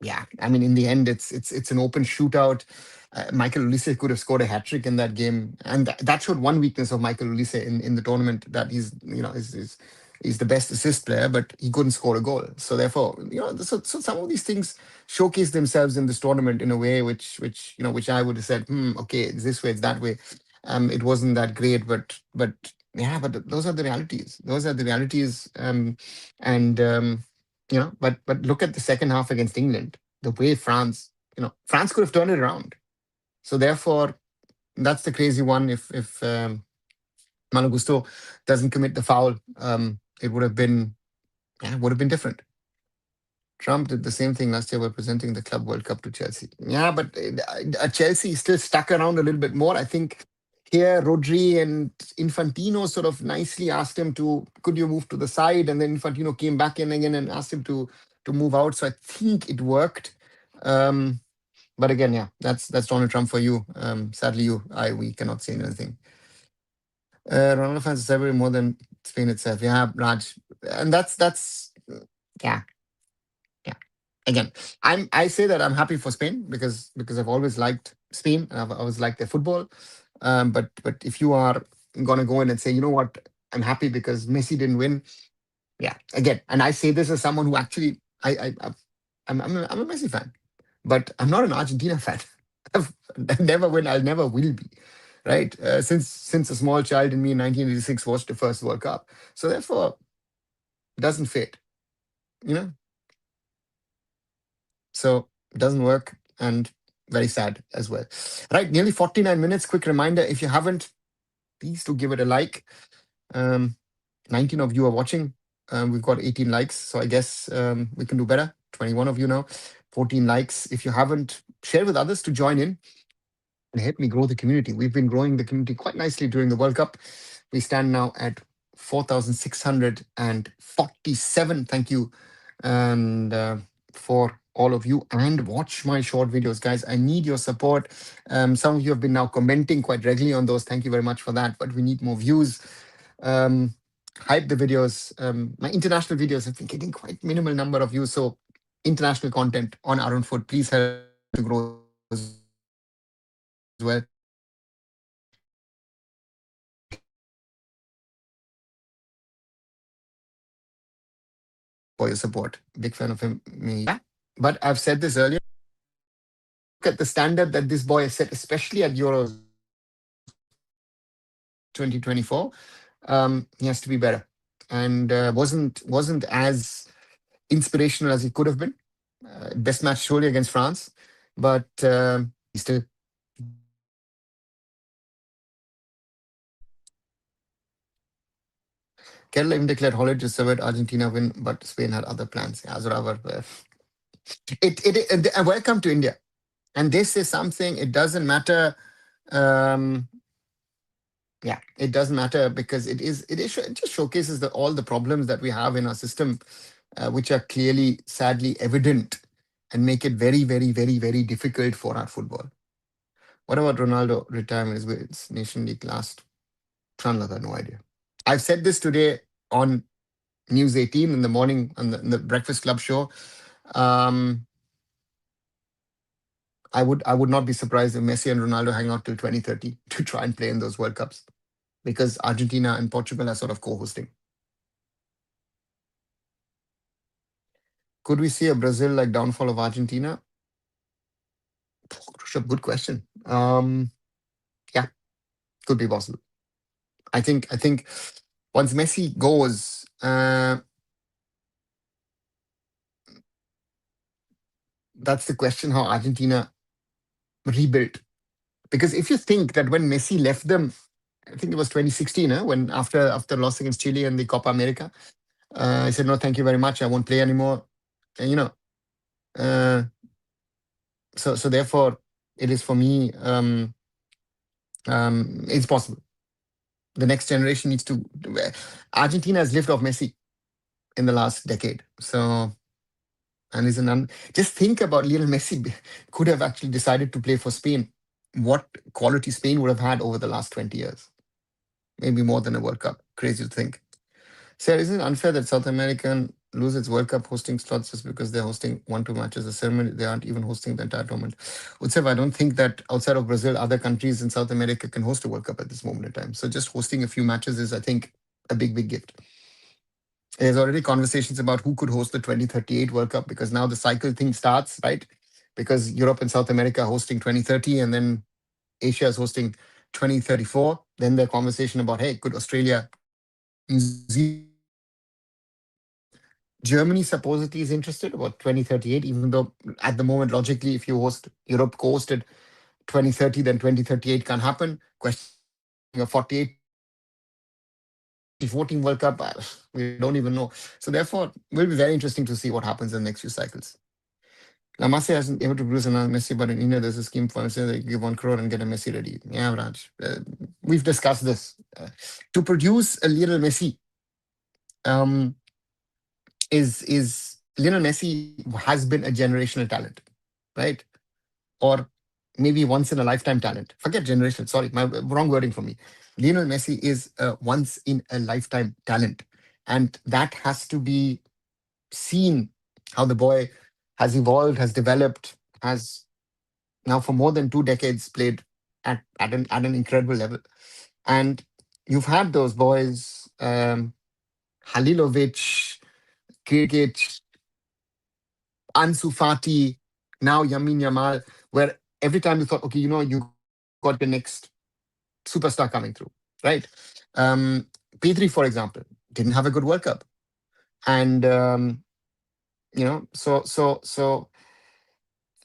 A: yeah, I mean, in the end, it's an open shootout. Michael Olise could have scored a hat trick in that game, and that showed one weakness of Michael Olise in the tournament, that he's the best assist player, but he couldn't score a goal. So therefore, so some of these things showcase themselves in this tournament in a way which I would have said, okay, it's this way, it's that way. It wasn't that great, but yeah, but those are the realities. Those are the realities, and. But look at the second half against England. The way France could have turned it around. So therefore, that's the crazy one. If Malo Gusto doesn't commit the foul, it would have been, yeah, would have been different. Trump did the same thing last year by presenting the Club World Cup to Chelsea. Yeah, but Chelsea is still stuck around a little bit more. I think here Rodri and Infantino sort of nicely asked him to, could you move to the side? And then Infantino came back in again and asked him to move out. So I think it worked. Um, but again, yeah, that's Donald Trump for you. Sadly, we cannot say anything. Ronaldo fans are celebrating more than Spain itself. Yeah, Raj, and that's yeah, yeah. Again, I say that I'm happy for Spain because I've always liked Spain and I've always liked their football. But if you are gonna go in and say, you know what, I'm happy because Messi didn't win. Yeah, again, and I say this as someone who actually I'm a Messi fan, but I'm not an Argentina fan. I've never will. I'll never will be. Right? Since a small child in me in 1986 watched the first World Cup, so therefore it doesn't fit. You know, so it doesn't work and very sad as well. Right? Nearly 49 minutes. Quick reminder: if you haven't, please do give it a like. Um, 19 of you are watching. We've got 18 likes, so I guess we can do better. 21 of you now, 14 likes. If you haven't, share with others to join in and help me grow the community. We've been growing the community quite nicely during the World Cup. We stand now at 4,647. Thank you. And for all of you, and watch my short videos, guys. I need your support. Some of you have been now commenting quite regularly on those. Thank you very much for that. But we need more views. Um, Hype the videos. My international videos have been getting quite minimal number of views. So international content on Arun Foot, please help to grow as well. For your support. Big fan of him. Me. Yeah. But I've said this earlier. Look at the standard that this boy has set, especially at Euros 2024. He has to be better, and wasn't as inspirational as he could have been. Best match surely against France, but he still. Kerala even declared holiday to celebrate Argentina win, but Spain had other plans. Yeah, Azuravar, welcome to India. And this is something, it doesn't matter. Um, yeah, it doesn't matter because it just showcases all the problems that we have in our system, which are clearly, sadly evident and make it very, very, very, very difficult for our football. What about Ronaldo retirement? Is it's Nation League last? Tranlada, no idea. I've said this today on News 18 in the morning on the Breakfast Club show. Um, I would not be surprised if Messi and Ronaldo hang out till 2030 to try and play in those World Cups because Argentina and Portugal are sort of co-hosting. Could we see a Brazil-like downfall of Argentina? Rishabh, good question. Yeah, could be possible. I think once Messi goes, that's the question: how Argentina rebuilt. Because if you think that when Messi left them, I think it was 2016, when after loss against Chile in the Copa America, I said no, thank you very much, I won't play anymore. And uh, so therefore, it is for me. It's possible. The next generation needs to. Argentina has lived off Messi in the last decade. So, and is just think about Lionel Messi could have actually decided to play for Spain. What quality Spain would have had over the last 20 years. Maybe more than a World Cup. Crazy to think. Sarah, isn't it unfair that South American lose its World Cup hosting slots just because they're hosting 1-2 matches a ceremony? They aren't even hosting the entire tournament. Utsev, I don't think that outside of Brazil, other countries in South America can host a World Cup at this moment in time. So just hosting a few matches is, I think, a big, big gift. There's already conversations about who could host the 2038 World Cup because now the cycle thing starts, right? Because Europe and South America are hosting 2030 and then Asia is hosting 2034. Then the conversation about, hey, could Australia, New Zealand, Germany supposedly is interested about 2038, even though at the moment, logically, if you host Europe co-hosted 2030, then 2038 can't happen. Question of 48 2014 World Cup, we don't even know. So therefore, it will be very interesting to see what happens in the next few cycles. Lamasi hasn't able to produce another Messi, but in India there's a scheme for say they give 1 crore and get a Messi ready. Yeah, Raj, we've discussed this. To produce a Lionel Messi, um, is Lionel Messi has been a generational talent, right? Or maybe once in a lifetime talent. Forget generational. Sorry, my wrong wording for me. Lionel Messi is a once in a lifetime talent, and that has to be seen how the boy has evolved, has developed, has now for more than 2 decades played at an incredible level. And you've had those boys, Halilovic, Krikic, Ansu Fati, now Yamin Yamal, where every time you thought, okay, you got the next superstar coming through, right? P3, for example, didn't have a good World Cup. And, so,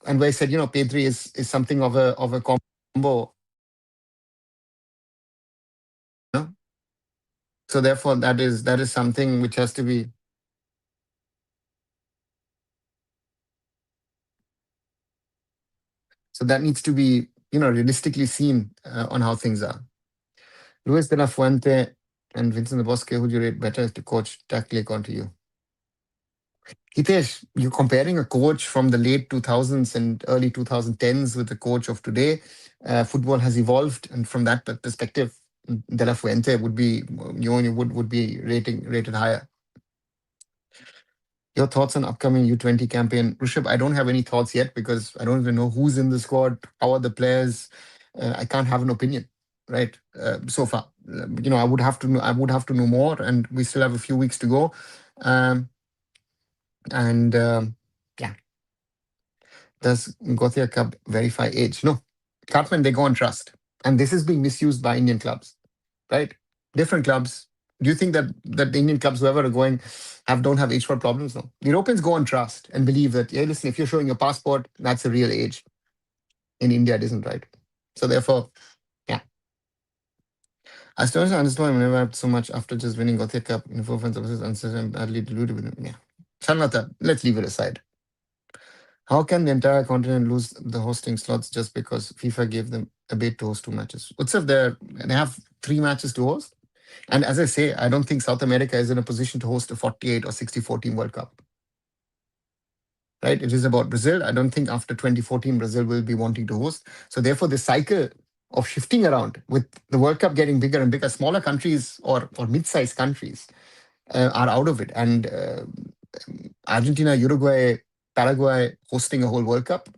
A: and where I said, P3 is something of a combo, you know. So therefore, that is something which has to be, so that needs to be, realistically seen on how things are. Luis de la Fuente and Vincent de Bosque, who would you rate better to coach tactically according to you? Hitesh, you're comparing a coach from the late 2000s and early 2010s with the coach of today. Football has evolved, and from that perspective, De La Fuente would be would be rated higher. Your thoughts on upcoming U20 campaign, Rishabh? I don't have any thoughts yet because I don't even know who's in the squad, how are the players. I can't have an opinion, right? So far, I would have to know. I would have to know more, and we still have a few weeks to go. Um, and yeah, does Gothia Cup verify age? No, Cartman, they go on trust, and this is being misused by Indian clubs, right? Different clubs. Do you think that the Indian clubs, whoever are going, don't have age for problems? No. The Europeans go on trust and believe that, hey, listen, if you're showing your passport, that's a real age. In India, it isn't, right? So therefore, yeah. I still don't understand whenever I have so much after just winning Gothia Cup in four fans versus uncertain badly diluted with yeah. Shanlata, let's leave it aside. How can the entire continent lose the hosting slots just because FIFA gave them a bid to host 2 matches? What's if they have 3 matches to host? And as I say, I don't think South America is in a position to host a 48 or 64 team World Cup. Right? It is about Brazil. I don't think after 2014 Brazil will be wanting to host. So therefore, the cycle of shifting around with the World Cup getting bigger and bigger, smaller countries or mid-sized countries are out of it. And Argentina, Uruguay, Paraguay hosting a whole World Cup,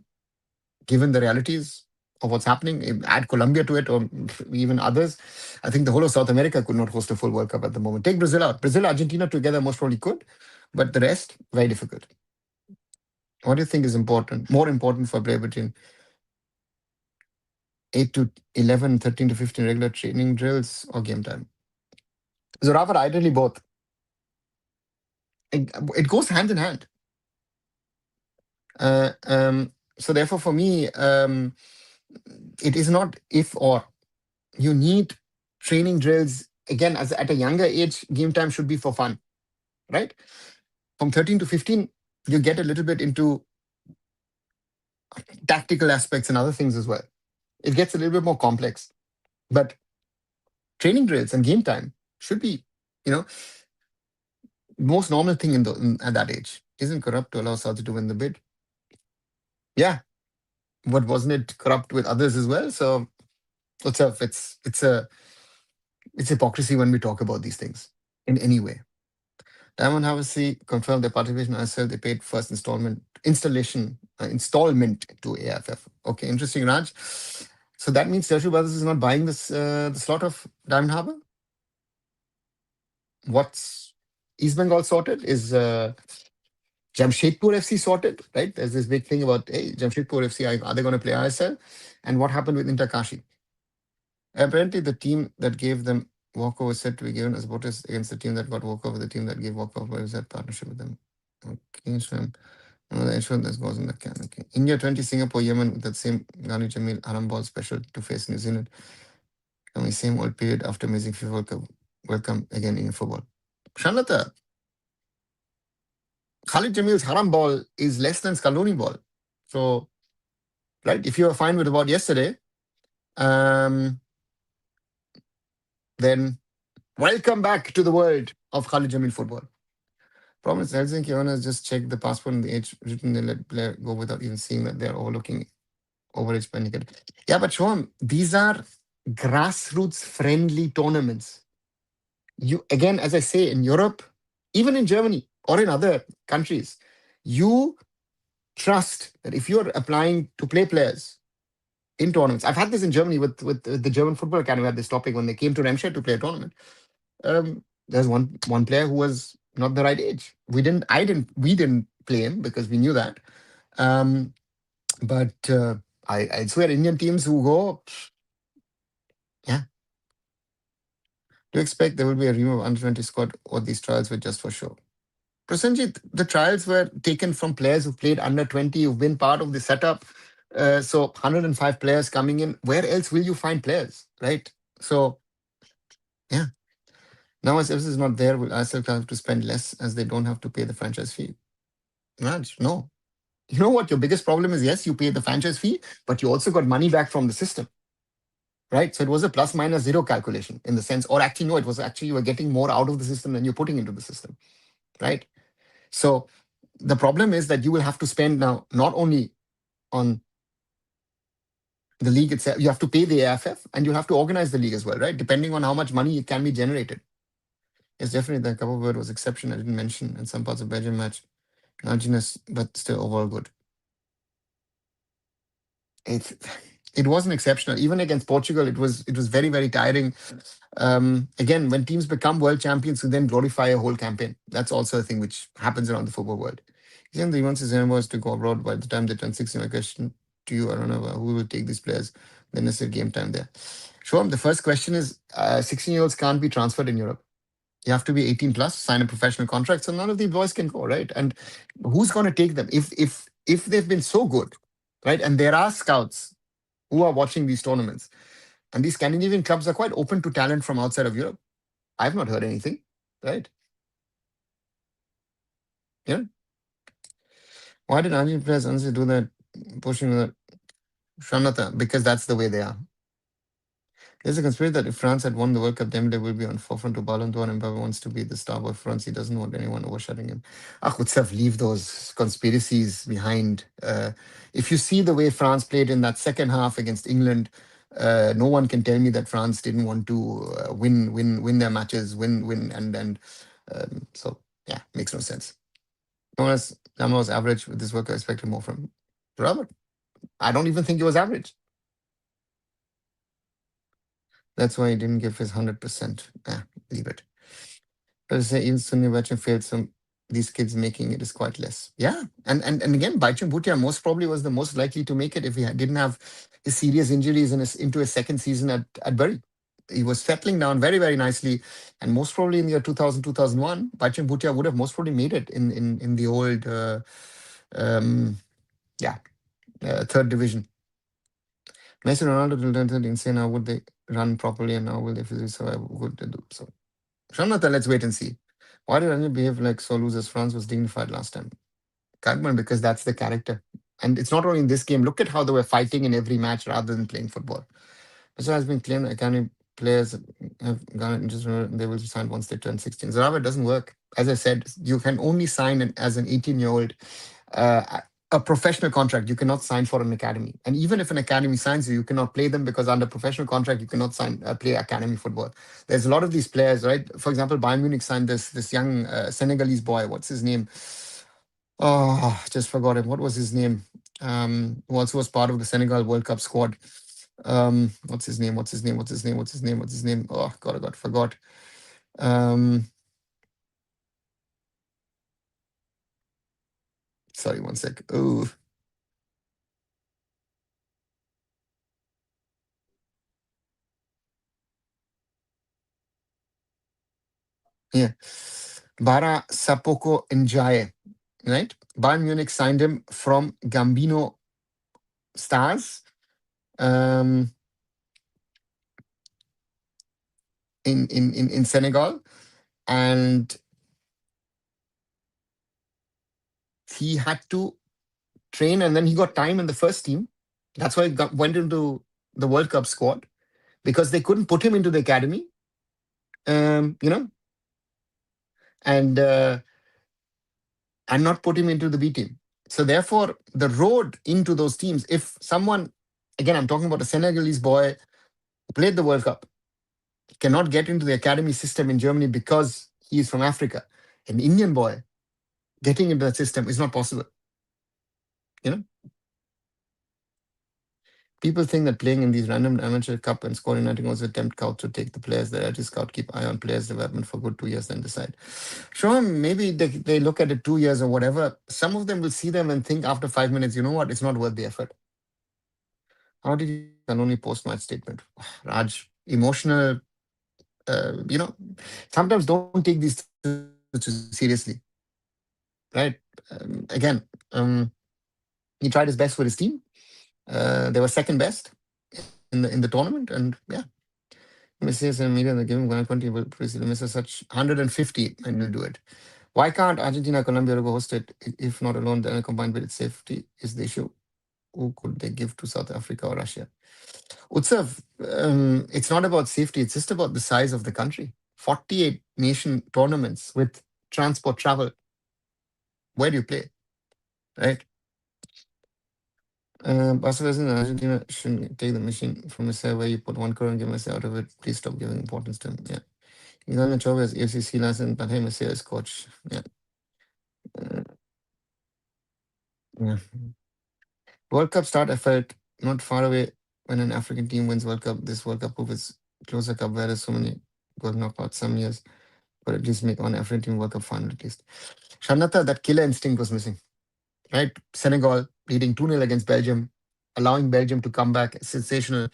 A: given the realities of what's happening, add Colombia to it or even others, I think the whole of South America could not host a full World Cup at the moment. Take Brazil out. Brazil, Argentina together most probably could, but the rest, very difficult. What do you think is important, more important for play between 8 to 11, 13 to 15 regular training drills or game time? Zoravar, ideally both. It goes hand in hand. So therefore, for me, it is not if or. You need training drills. Again, as at a younger age, game time should be for fun, right? From 13 to 15, you get a little bit into tactical aspects and other things as well. It gets a little bit more complex. But training drills and game time should be, you know, most normal thing at that age. Isn't corrupt to allow Saudi to win the bid? Yeah. What wasn't it corrupt with others as well? So it's hypocrisy when we talk about these things in any way. Diamond Harvest confirmed their participation as well. They paid first installment to AIFF. Okay, interesting, Raj. So that means Tertiary Brothers is not buying this the slot of Diamond Harbour. What's East Bengal sorted? Is Jamshedpur FC sorted? Right? There's this big thing about hey, Jamshedpur FC are they going to play ISL? And what happened with Interkashi? Apparently, the team that gave them walkover was said to be given as voters against the team that got walkover. The team that gave walkover was that partnership with them. Okay, so the insurance that goes in the can. Okay. India 20, Singapore, Yemen with that same Ghani Jamil Haram ball special to face New Zealand. Coming same old period after amazing FIFA World Cup. welcome again in football. Shanlata, Khalid Jamil's haram ball is less than Scaloni ball. So, right, if you were fine with about yesterday, um, then welcome back to the world of Khalid Jamil football. Problem is, Helsinki owners just check the passport and the age written, they let player go without even seeing that they're overlooking overage spending. Yeah, but Shom, these are grassroots friendly tournaments. You again, as I say, in Europe, even in Germany or in other countries, you trust that if you're applying to play players in tournaments. I've had this in Germany with the German Football Academy. We had this topic when they came to Remscheid to play a tournament. There's one player who was not the right age. We didn't play him because we knew that. Um, but I swear, Indian teams who go, yeah. Do you expect there will be a remove under 20 squad, or these trials were just for show? Prasenjit, the trials were taken from players who played under 20, who've been part of the setup. So 105 players coming in. Where else will you find players, right? So yeah. Now as FS is not there, will ISL have to spend less as they don't have to pay the franchise fee? Raj, no. You know what your biggest problem is? Yes, you pay the franchise fee, but you also got money back from the system, right? So it was a plus minus zero calculation in the sense, or actually, no, it was actually you were getting more out of the system than you're putting into the system, right? So the problem is that you will have to spend now not only on the league itself, you have to pay the AIFF and you'll have to organize the league as well, right? Depending on how much money it can be generated. Yes, definitely the cover word was exception. I didn't mention in some parts of Belgium match. Nudginess, but still overall good. It it wasn't exceptional. Even against Portugal, it was very, very tiring. Again, when teams become world champions, who then glorify a whole campaign. That's also a thing which happens around the football world. Even the wants his was to go abroad by the time they turn 16. My question to you, Arunava, who will take these players? Then it's a game time there. Sure. The first question is 16-year-olds can't be transferred in Europe. You have to be 18 plus, sign a professional contract. So none of these boys can go, right? And who's going to take them? If they've been so good, right? And there are scouts who are watching these tournaments. And these Scandinavian clubs are quite open to talent from outside of Europe. I've not heard anything, right? Yeah. Why did Argentine players honestly do that, pushing that? Shanata, because that's the way they are. There's a conspiracy that if France had won the World Cup, Dembele will be on forefront to Ballon d'Or and Mbappe wants to be the star of France. He doesn't want anyone overshadowing him. Akutsev, leave those conspiracies behind. If you see the way France played in that second half against England, no one can tell me that France didn't want to win their matches, so yeah, makes no sense. Thomas Lama was average with this work. I expected more from Robert. I don't even think he was average. That's why he didn't give his 100%. Leave it. But I say even Sunny Bachchan failed, so these kids making it is quite less. Yeah. And again, Baichung Bhutia most probably was the most likely to make it if he didn't have his serious injuries into his second season at Bury. He was settling down very, very nicely. And most probably in the year 2000, 2001, Baichung Bhutia would have most probably made it in the old, third division. Messi and Ronaldo will turn insane. How would they run properly and how will they physically survive? What would they do? So, Shanata, let's wait and see. Why did Ranjit behave like so losers? France was dignified last time. Kagman, because that's the character. And it's not only in this game. Look at how they were fighting in every match rather than playing football. So has been claimed academy players have gone just they will be signed once they turn 16. So it doesn't work. As I said, you can only sign as an 18-year-old a professional contract. You cannot sign for an academy. And even if an academy signs you, you cannot play them because under professional contract, you cannot play academy football. There's a lot of these players, right? For example, Bayern Munich signed this young Senegalese boy. What's his name? Oh, just forgot him. What was his name? Who also was part of the Senegal World Cup squad. What's his name? What's his name? What's his name? What's his name? What's his name? Oh God, I forgot. Sorry, one sec. Oh, yeah. Bara Sapoko Njaye, right? Bayern Munich signed him from Gambino Stars. Um, in Senegal, and he had to train, and then he got time in the first team. That's why he went into the World Cup squad, because they couldn't put him into the academy, you know, and not put him into the B team. So therefore, the road into those teams, if someone, again, I'm talking about a Senegalese boy who played the World Cup, cannot get into the academy system in Germany because he is from Africa, an Indian boy getting into that system is not possible. You know, people think that playing in these random amateur cup and scoring nothing was attempt scout to take the players there to scout, keep eye on players' development for good 2 years, then decide. Sure, maybe they look at it 2 years or whatever. Some of them will see them and think after 5 minutes, you know what, it's not worth the effort. How did you only post match statement? Raj, emotional, sometimes don't take these things too seriously, right? Again, um, he tried his best for his team. They were second best in the tournament, and yeah, Messi's and media in the game 120 will Messi such 150 and will do it. Why can't Argentina, Colombia go host it if not alone? Then combined with its safety is the issue. Who could they give to South Africa or Russia? Utsav, it's not about safety. It's just about the size of the country. 48 nation tournaments with transport travel. Where do you play, right? Barcelona in Argentina shouldn't take the machine from Messi where you put 1 crore and get Messi out of it. Please stop giving importance to him. Yeah. Ilan Chavez, AFC license, but hey, Messi is coach. Yeah. Uh, yeah. World Cup start, I felt not far away when an African team wins World Cup. This World Cup proof is closer cup where there's so many goal knockouts some years, but at least make one African team World Cup final at least. Shanata, that killer instinct was missing, right? Senegal leading 2-0 against Belgium, allowing Belgium to come back. Sensational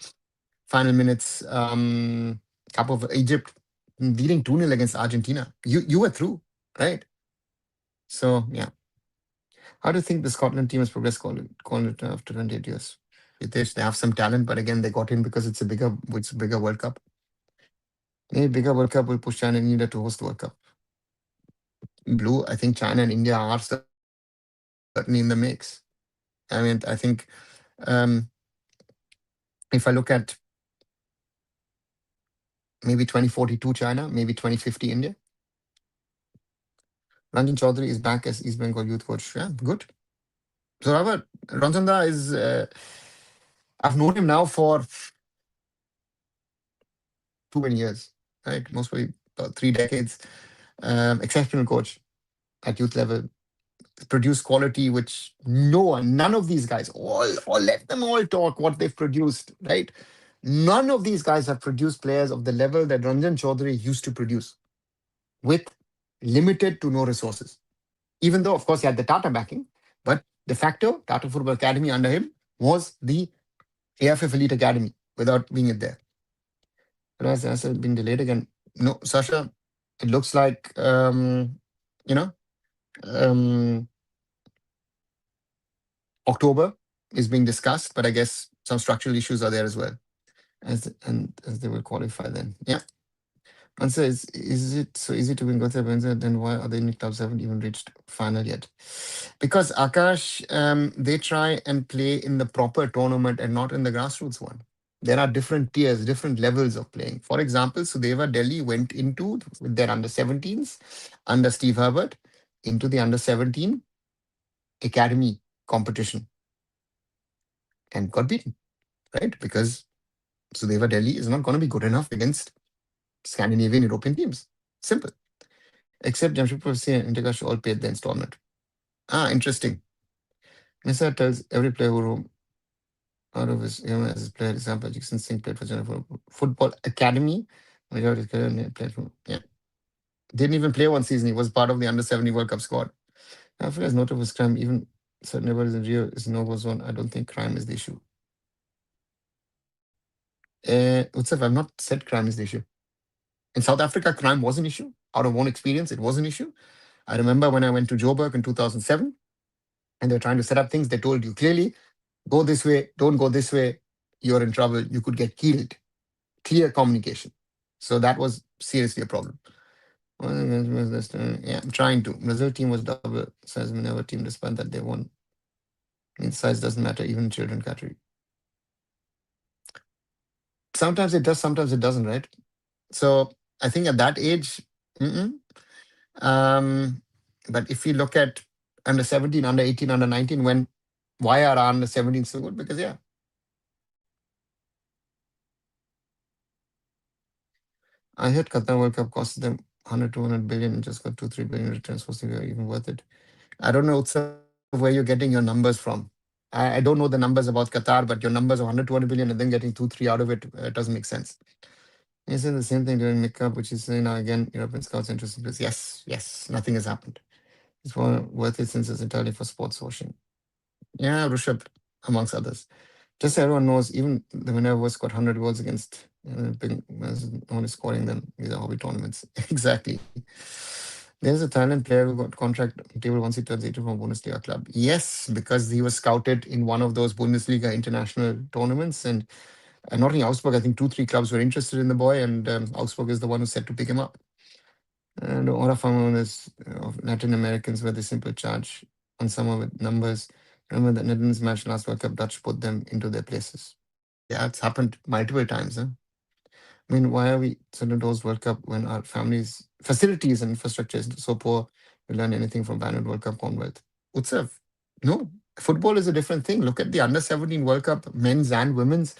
A: final minutes. Cup of Egypt leading 2-0 against Argentina. You were through, right? So yeah. How do you think the Scotland team has progressed calling it after 28 years? They have some talent, but again, they got in because it's a bigger World Cup. Maybe bigger World Cup will push China and India to host the World Cup. Blue, I think China and India are certainly in the mix. I mean, I think um, if I look at maybe 2042 China, maybe 2050 India. Ranjan Chaudhuri is back as East Bengal youth coach. Yeah, good. So Robert, Ranjanda is, I've known him now for too many years, right? Most probably about 3 decades. Exceptional coach at youth level. Produce quality which none of these guys, all let them all talk what they've produced, right? None of these guys have produced players of the level that Ranjan Chaudhuri used to produce with limited to no resources. Even though, of course, he had the Tata backing, but de facto, Tata Football Academy under him was the AIFF Elite Academy without being it there. But has been delayed again. No, Sasha, it looks like, you know, um, October is being discussed, but I guess some structural issues are there as well, as they will qualify then. Yeah. Answer is it so easy to win Gotham? Then why are the Indian clubs haven't even reached final yet? Because Akash, they try and play in the proper tournament and not in the grassroots one. There are different tiers, different levels of playing. For example, Sudeva Delhi went into with their under 17s under Steve Herbert into the under 17 academy competition and got beaten, right? Because Sudeva Delhi is not going to be good enough against Scandinavian European teams. Simple. Except Jamshedpur FC and Integrash all paid the installment. Interesting. Mesa tells every player who roam out of his as his player example, Jackson Singh played for Chennai Football Academy. Majority of his career played for didn't even play one season. He was part of the under 70 World Cup squad. Africa is noted for his crime. Even certain neighbors in Rio is no-go zone. I don't think crime is the issue. Utsav, I've not said crime is the issue. In South Africa, crime was an issue. Out of own experience, it was an issue. I remember when I went to Joburg in 2007 and they were trying to set up things, they told you clearly, go this way, don't go this way, you're in trouble, you could get killed. Clear communication. So that was seriously a problem. Yeah, I'm trying to. Brazil team was double size Minerva team, despite that they won. I mean, size doesn't matter, even in children category. Sometimes it does, sometimes it doesn't, right? So I think at that age, mm-mm. Um, but if you look at under 17, under 18, under 19, why are our under 17 so good? Because yeah, I heard Qatar World Cup cost them 100, 200 billion and just got 2, 3 billion returns. Was even worth it? I don't know, Utsav, where you're getting your numbers from. I don't know the numbers about Qatar, but your numbers of 100, 200 billion and then getting 2, 3 out of it doesn't make sense. He said the same thing during Mikap, which is saying now again, European scouts interested in this. Yes, yes, nothing has happened. It's worth it since it's entirely for sports washing. Yeah, Rishabh, amongst others. Just so everyone knows, even the winner was got 100 goals against big, no one is scoring them. These are hobby tournaments. Exactly. There's a Thailand player who got contract table once he turns 18 from a Bundesliga club. Yes, because he was scouted in one of those Bundesliga international tournaments. And not only Augsburg, I think 2, 3 clubs were interested in the boy, and Augsburg is the one who said to pick him up. And Ora farmers of Latin Americans where they simply charge on someone with numbers. Remember that Netherlands match last World Cup, Dutch put them into their places. Yeah, it's happened multiple times. Huh? I mean, why are we sending those World Cup when our families, facilities and infrastructure is so poor? We learn anything from Banned World Cup Commonwealth. Utsav, no. Football is a different thing. Look at the under 17 World Cup, men's and women's,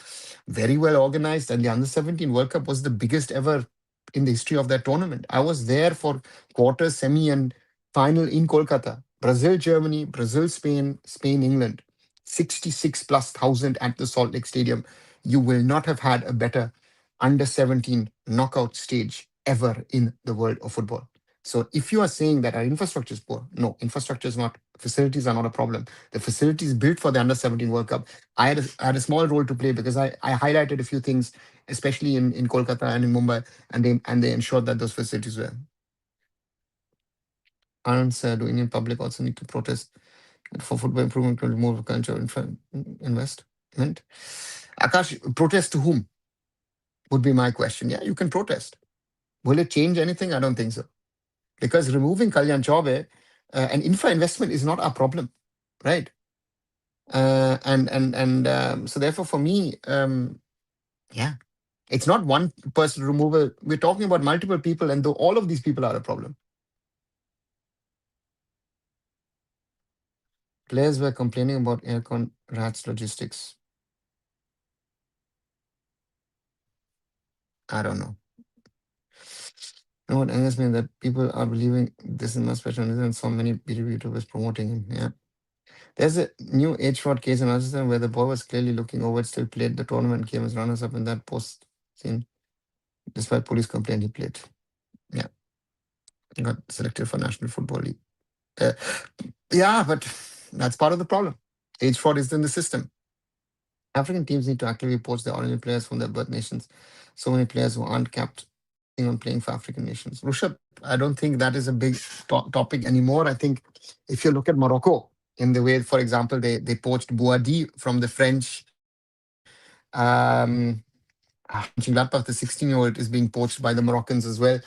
A: very well organized. And the under 17 World Cup was the biggest ever in the history of that tournament. I was there for quarter, semi, and final in Kolkata. Brazil, Germany, Brazil, Spain, Spain, England. 66 plus thousand at the Salt Lake Stadium. You will not have had a better under 17 knockout stage ever in the world of football. So if you are saying that our infrastructure is poor, no, infrastructure is not, facilities are not a problem. The facilities built for the under 17 World Cup, I had a small role to play because I highlighted a few things, especially in Kolkata and in Mumbai, and they ensured that those facilities were. Aren't do Indian public also need to protest for football improvement to remove culture investment? Akash, protest to whom would be my question. Yeah, you can protest. Will it change anything? I don't think so. Because removing Kalyan Chaube and infra investment is not our problem, right? So therefore, for me, yeah, it's not one person removal. We're talking about multiple people, and though all of these people are a problem. Players were complaining about aircon rats logistics. I don't know. You know what angers me that people are believing this is much special and so many BTV YouTubers promoting him. Yeah. There's a new age fraud case in Rajasthan where the boy was clearly looking over it, still played the tournament, came as runners up in that post scene. Despite police complaint, he played. Yeah. He got selected for National Football League. Uh, yeah, but that's part of the problem. Age fraud is in the system. African teams need to actively poach their origin players from their birth nations. So many players who aren't kept on playing for African nations. Rushabh, I don't think that is a big topic anymore. I think if you look at Morocco, in the way, for example, they poached Bouadi from the French. Mönchengladbach, the 16-year-old, is being poached by the Moroccans as well.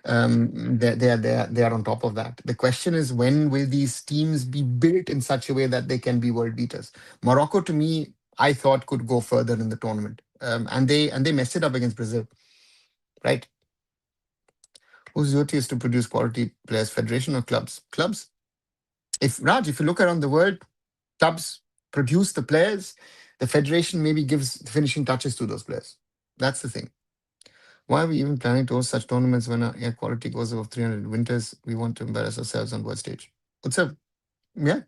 A: They are on top of that. The question is, when will these teams be built in such a way that they can be world beaters? Morocco, to me, I thought could go further in the tournament, and they messed it up against Brazil, right? Whose duty is to produce quality players, federation or clubs? Clubs. If you look around the world, clubs produce the players. The federation maybe gives the finishing touches to those players. That's the thing. Why are we even planning to host such tournaments when our air quality goes above 300 winters? We want to embarrass ourselves on world stage. What's up? Yeah,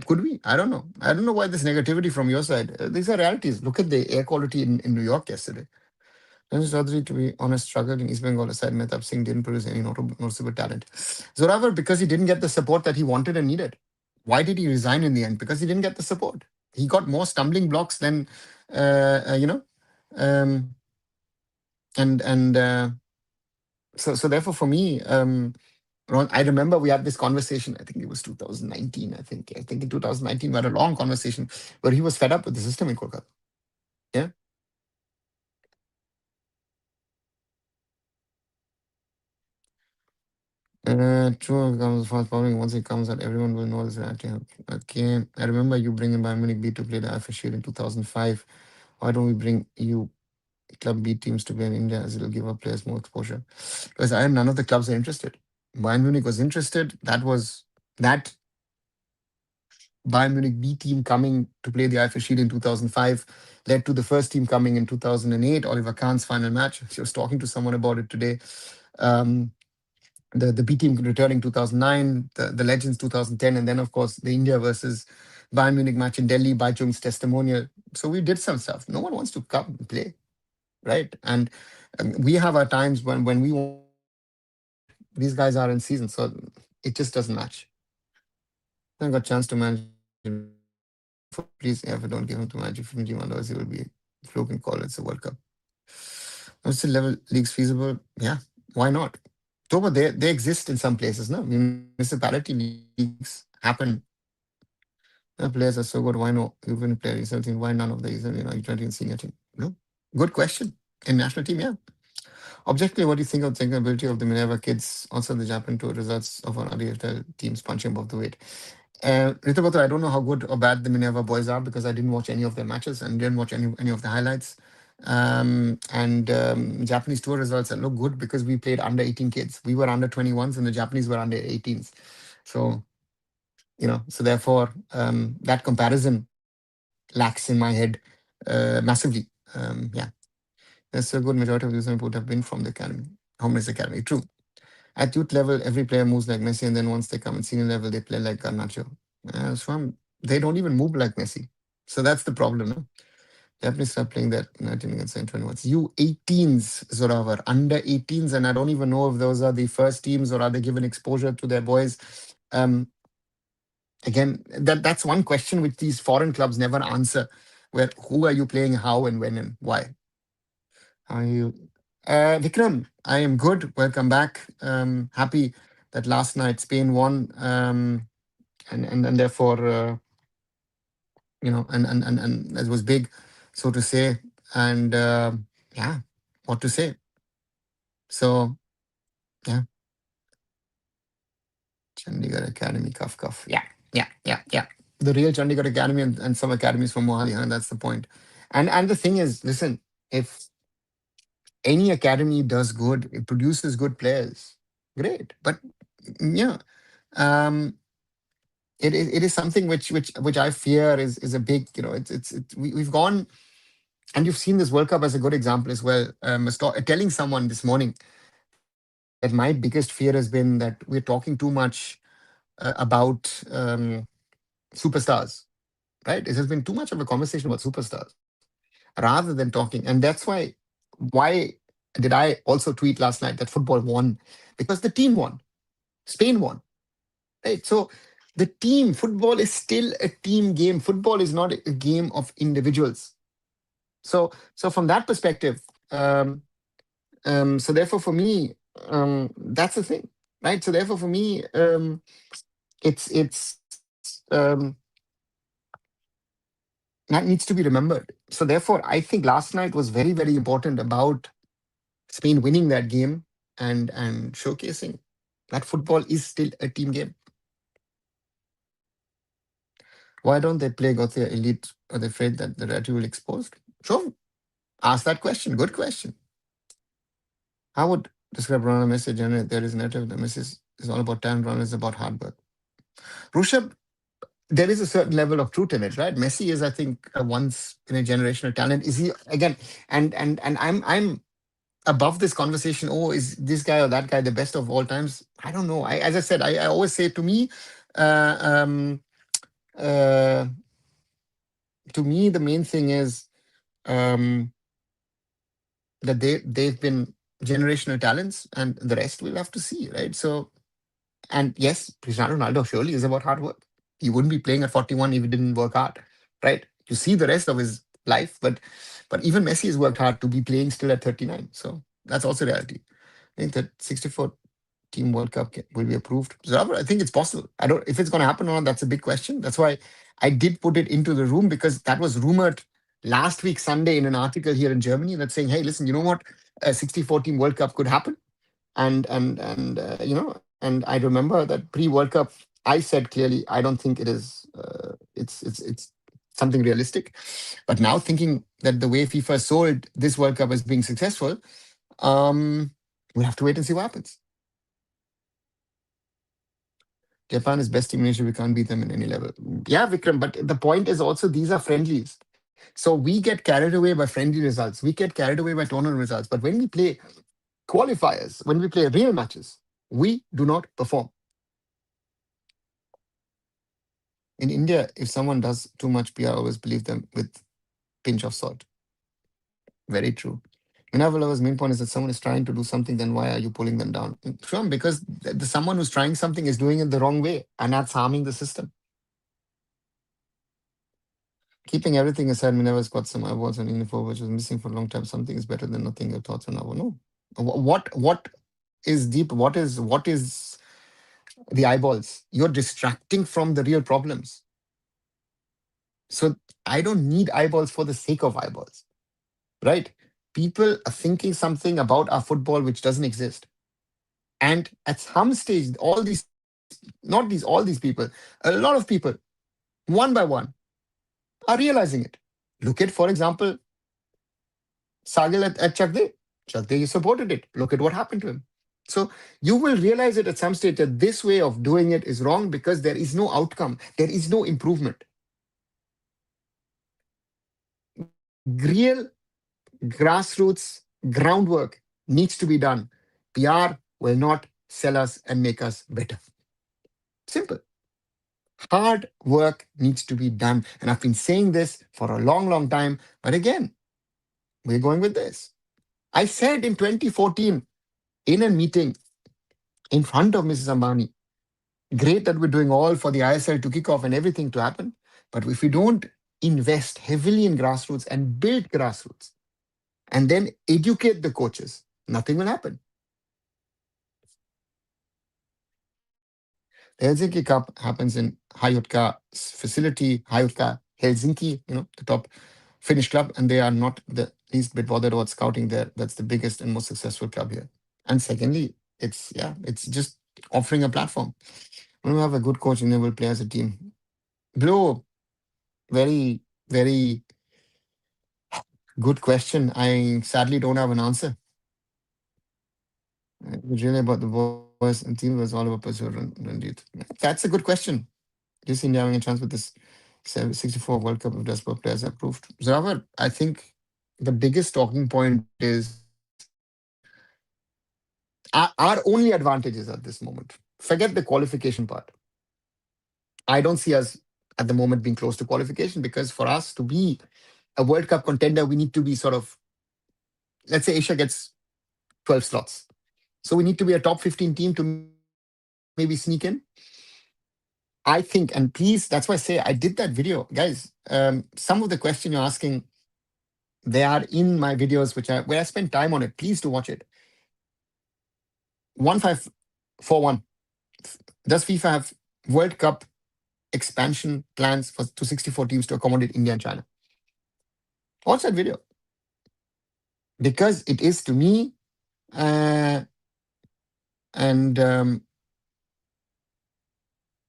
A: could we? I don't know. I don't know why this negativity from your side. These are realities. Look at the air quality in New York yesterday. Ranjit Chaudhuri, to be honest, struggled in East Bengal aside. Mehtab Singh didn't produce any noticeable talent. Zoravar, because he didn't get the support that he wanted and needed. Why did he resign in the end? Because he didn't get the support. He got more stumbling blocks than, you know, um, and so therefore for me, Ron, I remember we had this conversation. I think it was 2019. I think in 2019 we had a long conversation where he was fed up with the system in Kolkata. Yeah. True comes fast following. Once it comes out, everyone will know this. Okay. I remember you bringing Bayern Munich B to play the IFF Shield in 2005. Why don't we bring you club B teams to play in India as it'll give our players more exposure? Because none of the clubs are interested. Bayern Munich was interested. That Bayern Munich B team coming to play the IFA Shield in 2005 led to the first team coming in 2008, Oliver Kahn's final match. She was talking to someone about it today. Um, the B team returning 2009, the Legends 2010, and then, of course, the India versus Bayern Munich match in Delhi, Baichung's testimonial. So we did some stuff. No one wants to come and play, right? And we have our times when we want to play. These guys are in season, so it just doesn't match. I got a chance to manage Arunfoot, please, if don't give him to manage from team, otherwise he will be floating call. It's a World Cup. Still level leagues feasible? Yeah, why not? Toba, they exist in some places, no? Municipality leagues happen. The players are so good. Why no? You wouldn't play yourself team. Why none of the U20 and senior team? No. Good question. In national team, yeah. Objectively, what do you think of the ability of the Minerva kids? Also, the Japan tour results of our AIFF teams punching above the weight. Ritabato, I don't know how good or bad the Minerva boys are because I didn't watch any of their matches and didn't watch any of the highlights. Japanese tour results look good because we played under 18 kids. We were under 21s and the Japanese were under 18s. So, so therefore, that comparison lacks in my head massively. Yeah. There's a good majority of these would have been from the academy, Homeless Academy. True. At youth level, every player moves like Messi, and then once they come in senior level, they play like Garnacho. They don't even move like Messi. So that's the problem. No? Japanese start playing that 19 against 21s. U18s, Zoravar, under 18s, and I don't even know if those are the first teams or are they given exposure to their boys. Again, that's one question which these foreign clubs never answer. Where who are you playing, how and when and why? How are you? Vikram, I am good. Welcome back. Happy that last night Spain won, and therefore, and it was big, so to say. And yeah, what to say? So yeah, Chandigarh Academy, cuff. Yeah. The real Chandigarh Academy and some academies from Mohali. That's the point. And the thing is, listen, if any academy does good, it produces good players. Great, but yeah, um, it is something which I fear is a big, we've gone, and you've seen this World Cup as a good example as well. Telling someone this morning that my biggest fear has been that we're talking too much about superstars, right? It has been too much of a conversation about superstars rather than talking, and that's why did I also tweet last night that football won because the team won, Spain won. Right. So the team football is still a team game. Football is not a game of individuals. So from that perspective, so therefore for me, that's the thing, right? So therefore for me, it's that needs to be remembered. So therefore, I think last night was very important about Spain winning that game and showcasing that football is still a team game. Why don't they play Gothia Elite? Are they afraid that the Ratu will expose? Sure. Ask that question. Good question. How would describe Ronaldo message? And there is a narrative. The message is all about talent. Ronaldo is about hard work. Rushabh, there is a certain level of truth in it, right? Messi is, I think, a once in a generational talent. Is he again? And I'm above this conversation. Oh, is this guy or that guy the best of all times? I don't know. As I said, I always say uh, um, uh, to me, the main thing is um, that they've been generational talents, and the rest we'll have to see, right? So, and yes, Cristiano Ronaldo surely is about hard work. He wouldn't be playing at 41 if he didn't work hard, right? You see the rest of his life, but even Messi has worked hard to be playing still at 39. So that's also reality. I think that 64 team World Cup will be approved. So I think it's possible. I don't if it's going to happen or not. That's a big question. That's why I did put it into the room because that was rumored last week Sunday in an article here in Germany that's saying, hey, listen, you know what, a 64 team World Cup could happen, and And I remember that pre-World Cup, I said clearly, I don't think it is. It's something realistic. But now thinking that the way FIFA sold this World Cup as being successful, um, we'll have to wait and see what happens. Japan is best team in Asia. We can't beat them in any level. Yeah, Vikram. But the point is also these are friendlies. So we get carried away by friendly results. We get carried away by tournament results. But when we play qualifiers, when we play real matches, we do not perform. In India, if someone does too much PR, always believe them with pinch of salt. Very true. Minavala's main point is that someone is trying to do something, then why are you pulling them down? Sure, because the someone who's trying something is doing it the wrong way, and that's harming the system. Keeping everything aside, Minerva's got some awards on Info, which was missing for a long time. Something is better than nothing. Your thoughts on our no. What is deep? What is the eyeballs? You're distracting from the real problems. So I don't need eyeballs for the sake of eyeballs, right? People are thinking something about our football which doesn't exist. And at some stage, all these, not these, all these people, a lot of people, one by one, are realizing it. Look at, for example, Sagil at Chakde. Chakde supported it. Look at what happened to him. So you will realize it at some stage that this way of doing it is wrong because there is no outcome. There is no improvement. Real grassroots groundwork needs to be done. PR will not sell us and make us better. Simple. Hard work needs to be done. And I've been saying this for a long, long time. But again, we're going with this. I said in 2014 in a meeting in front of Mrs. Ambani, great that we're doing all for the ISL to kick off and everything to happen. But if we don't invest heavily in grassroots and build grassroots and then educate the coaches, nothing will happen. The Helsinki Cup happens in Hajutka facility, Hajutka, Helsinki, the top Finnish club, and they are not the least bit bothered about scouting there. That's the biggest and most successful club here. And secondly, it's just offering a platform. When we have a good coach and they will play as a team. Blue, very, very good question. I sadly don't have an answer. It's really about the boys and team was all about pursuit and youth. That's a good question. Do you see India having a chance with this 64 World Cup if Desperate players are approved? Zoravar, I think the biggest talking point is our only advantages at this moment. Forget the qualification part. I don't see us at the moment being close to qualification because for us to be a World Cup contender, we need to be sort of, let's say Asia gets 12 slots. So we need to be a top 15 team to maybe sneak in. I think, and please, that's why I say I did that video. Guys, some of the question you're asking, they are in my videos, where I spend time on it. Please do watch it. 1541. Does FIFA have World Cup expansion plans to 64 teams to accommodate India and China? Watch that video. Because it is to me, uh, and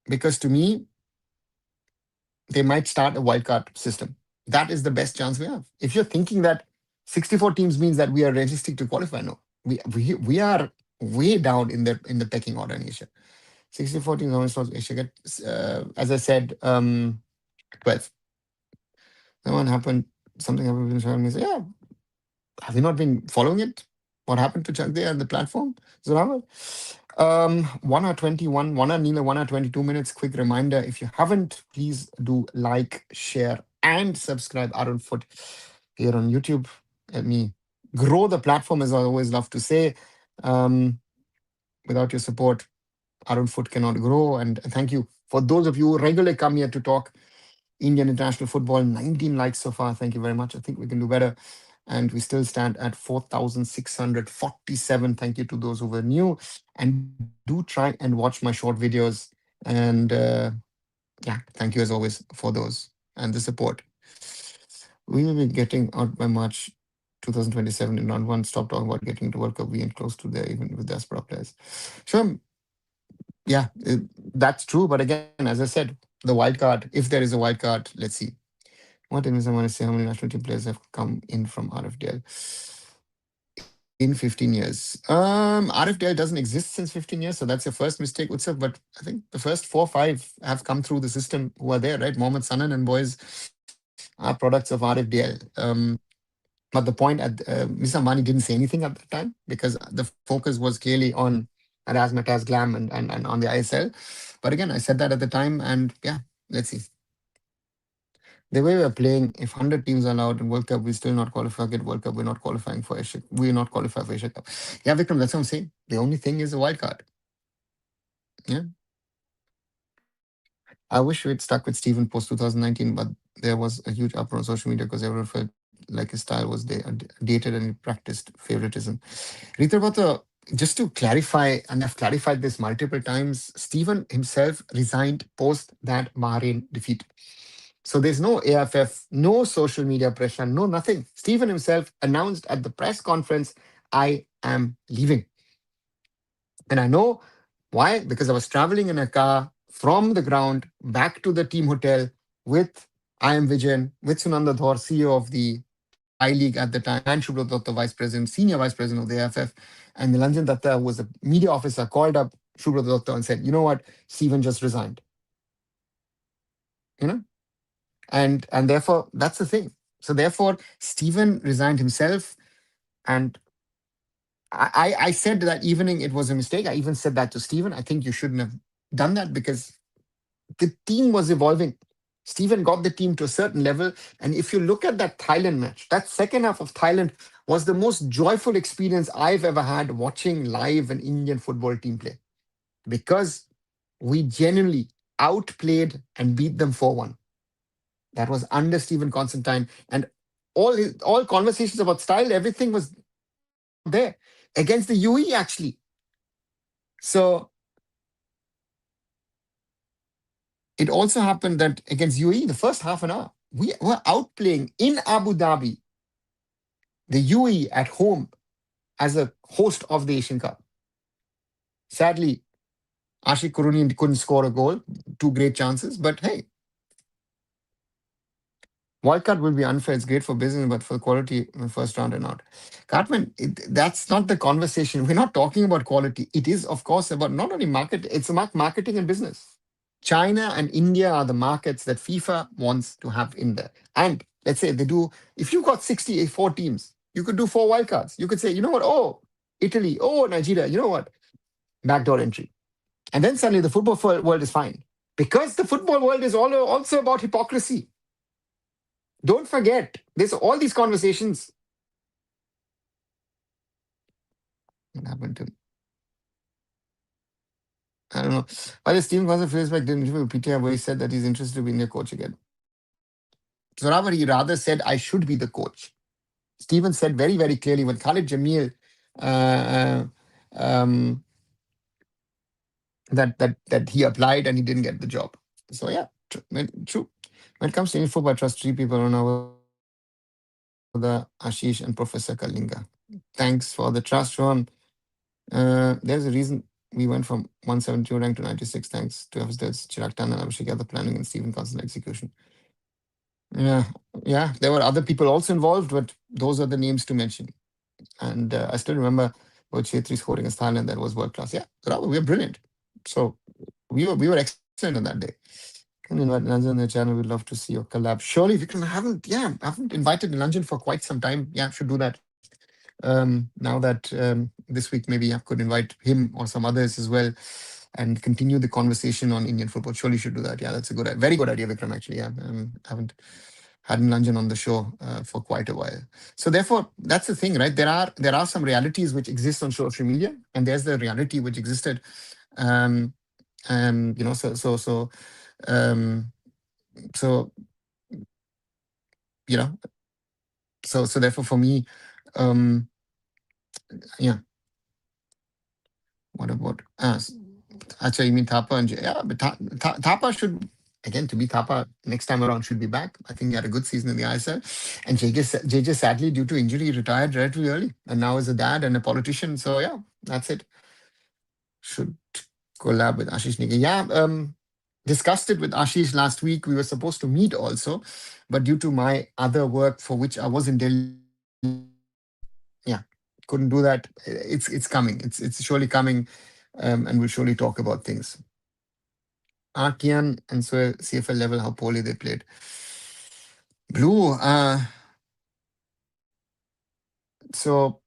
A: because to me, they might start a wildcard system. That is the best chance we have. If you're thinking that 64 teams means that we are realistic to qualify, no, we are way down in the pecking order in Asia. 64 teams, how many slots Asia get? As I said, 12. Someone happened, something happened in China. Yeah, have you not been following it? What happened to Chuck there on the platform? Zoravar? 1 hour 21, 1 hour Neela, 1 hour 22 minutes. Quick reminder, if you haven't, please do like, share, and subscribe Arun Foot here on YouTube. Let me grow the platform, as I always love to say. Without your support, Arun Foot cannot grow. And thank you for those of you who regularly come here to talk Indian international football. 19 likes so far. Thank you very much. I think we can do better. And we still stand at 4,647. Thank you to those who were new. And do try and watch my short videos. And thank you as always for those and the support. We will be getting out by March 2027 in round one. Stop talking about getting to World Cup. We ain't close to there, even with Diaspora players. Sure. Yeah, that's true. But again, as I said, the wild card, if there is a wild card, let's see. What team is I want to say how many national team players have come in from RFDL in 15 years? RFDL doesn't exist since 15 years, so that's your first mistake, Utsav. But I think the first four, five have come through the system who are there, right? Mohammed Sanan and boys are products of RFDL. But the point at Mr. Ambani didn't say anything at that time because the focus was clearly on Razzmatazz, Glam, and on the ISL. But again, I said that at the time, and yeah, let's see. The way we're playing, if 100 teams are allowed in World Cup, we still not qualify, get World Cup, we're not qualifying for Asia. We're not qualified for Asia Cup. Yeah, Vikram, that's what I'm saying. The only thing is a wild card. Yeah. I wish we'd stuck with Stephen post 2019, but there was a huge uproar on social media because everyone felt like his style was dated and he practiced favoritism. Ritabata, just to clarify, and I've clarified this multiple times, Stephen himself resigned post that Bahrain defeat. So there's no AIFF, no social media pressure, no nothing. Stephen himself announced at the press conference, I am leaving. And I know why, because I was traveling in a car from the ground back to the team hotel with I am Vijayan, with Sunanda Dhor, CEO of the I League at the time, and Shubhra Datta, Vice President, Senior Vice President of the AIFF. And Nilanjan Datta, who was a media officer, called up Shubhra Datta and said, you know what, Stephen just resigned. You know? And therefore, that's the thing. So therefore, Stephen resigned himself. And I said that evening it was a mistake. I even said that to Stephen. I think you shouldn't have done that because the team was evolving. Stephen got the team to a certain level. And if you look at that Thailand match, that second half of Thailand was the most joyful experience I've ever had watching live an Indian football team play because we genuinely outplayed and beat them 4-1. That was under Stephen Constantine. And all conversations about style, everything was not there against the UE actually. So it also happened that against UAE, the first half an hour, we were outplaying in Abu Dhabi, the UAE at home as a host of the Asian Cup. Sadly, Ashik Kuruni couldn't score a goal, two great chances, but hey, wildcard will be unfair. It's great for business, but for quality, first round and out. Cartman, that's not the conversation. We're not talking about quality. It is, of course, about not only market, it's about marketing and business. China and India are the markets that FIFA wants to have in there. And let's say they do, if you've got 64 teams, you could do four wildcards. You could say, you know what? Oh, Italy, oh, Nigeria, you know what? Backdoor entry. And then suddenly the football world is fine. Because the football world is also about hypocrisy. Don't forget, there's all these conversations. What happened to, I don't know. Why the Steven Gonzalez Facebook didn't interview PTI where he said that he's interested to be their coach again. Zoravar, he rather said, I should be the coach. Stephen said very, very clearly when Khalid Jamil uh, um, that he applied and he didn't get the job. So yeah, true. When it comes to info, I trust three people on our the Ashish and Professor Kalinga. Thanks for the trust, Ron. There's a reason we went from 172 rank to 96. Thanks to episodes Chirag Tan and Abhishek the planning and Stephen Constant execution. Yeah, yeah. There were other people also involved, but those are the names to mention. And I still remember what Chetri scoring against Thailand that was world class. Yeah, Rahul, we were brilliant. So we were excellent on that day. Can invite Nanjan on the channel. We'd love to see your collab. Surely, Vikram, I haven't invited Nanjan for quite some time. Yeah, should do that. Now that this week maybe I could invite him or some others as well and continue the conversation on Indian football. Surely should do that. Yeah, that's a very good idea, Vikram, actually. Yeah, haven't had Nanjan on the show for quite a while. So therefore, that's the thing, right? There are some realities which exist on social media, and there's the reality which existed. Um, you know, um, so you know, so therefore, for me, um, yeah. What about Acha, you mean Thapa and yeah, but Thapa should again to be Thapa next time around should be back. I think he had a good season in the ISL. And JJ sadly due to injury retired relatively early and now is a dad and a politician. So yeah, that's it. Should collab with Ashish Nige. Yeah, discussed it with Ashish last week. We were supposed to meet also, but due to my other work for which I was in Delhi, yeah, couldn't do that. It's coming. It's surely coming, and we'll surely talk about things. Kian and so CFL level, how poorly they played. Blue. So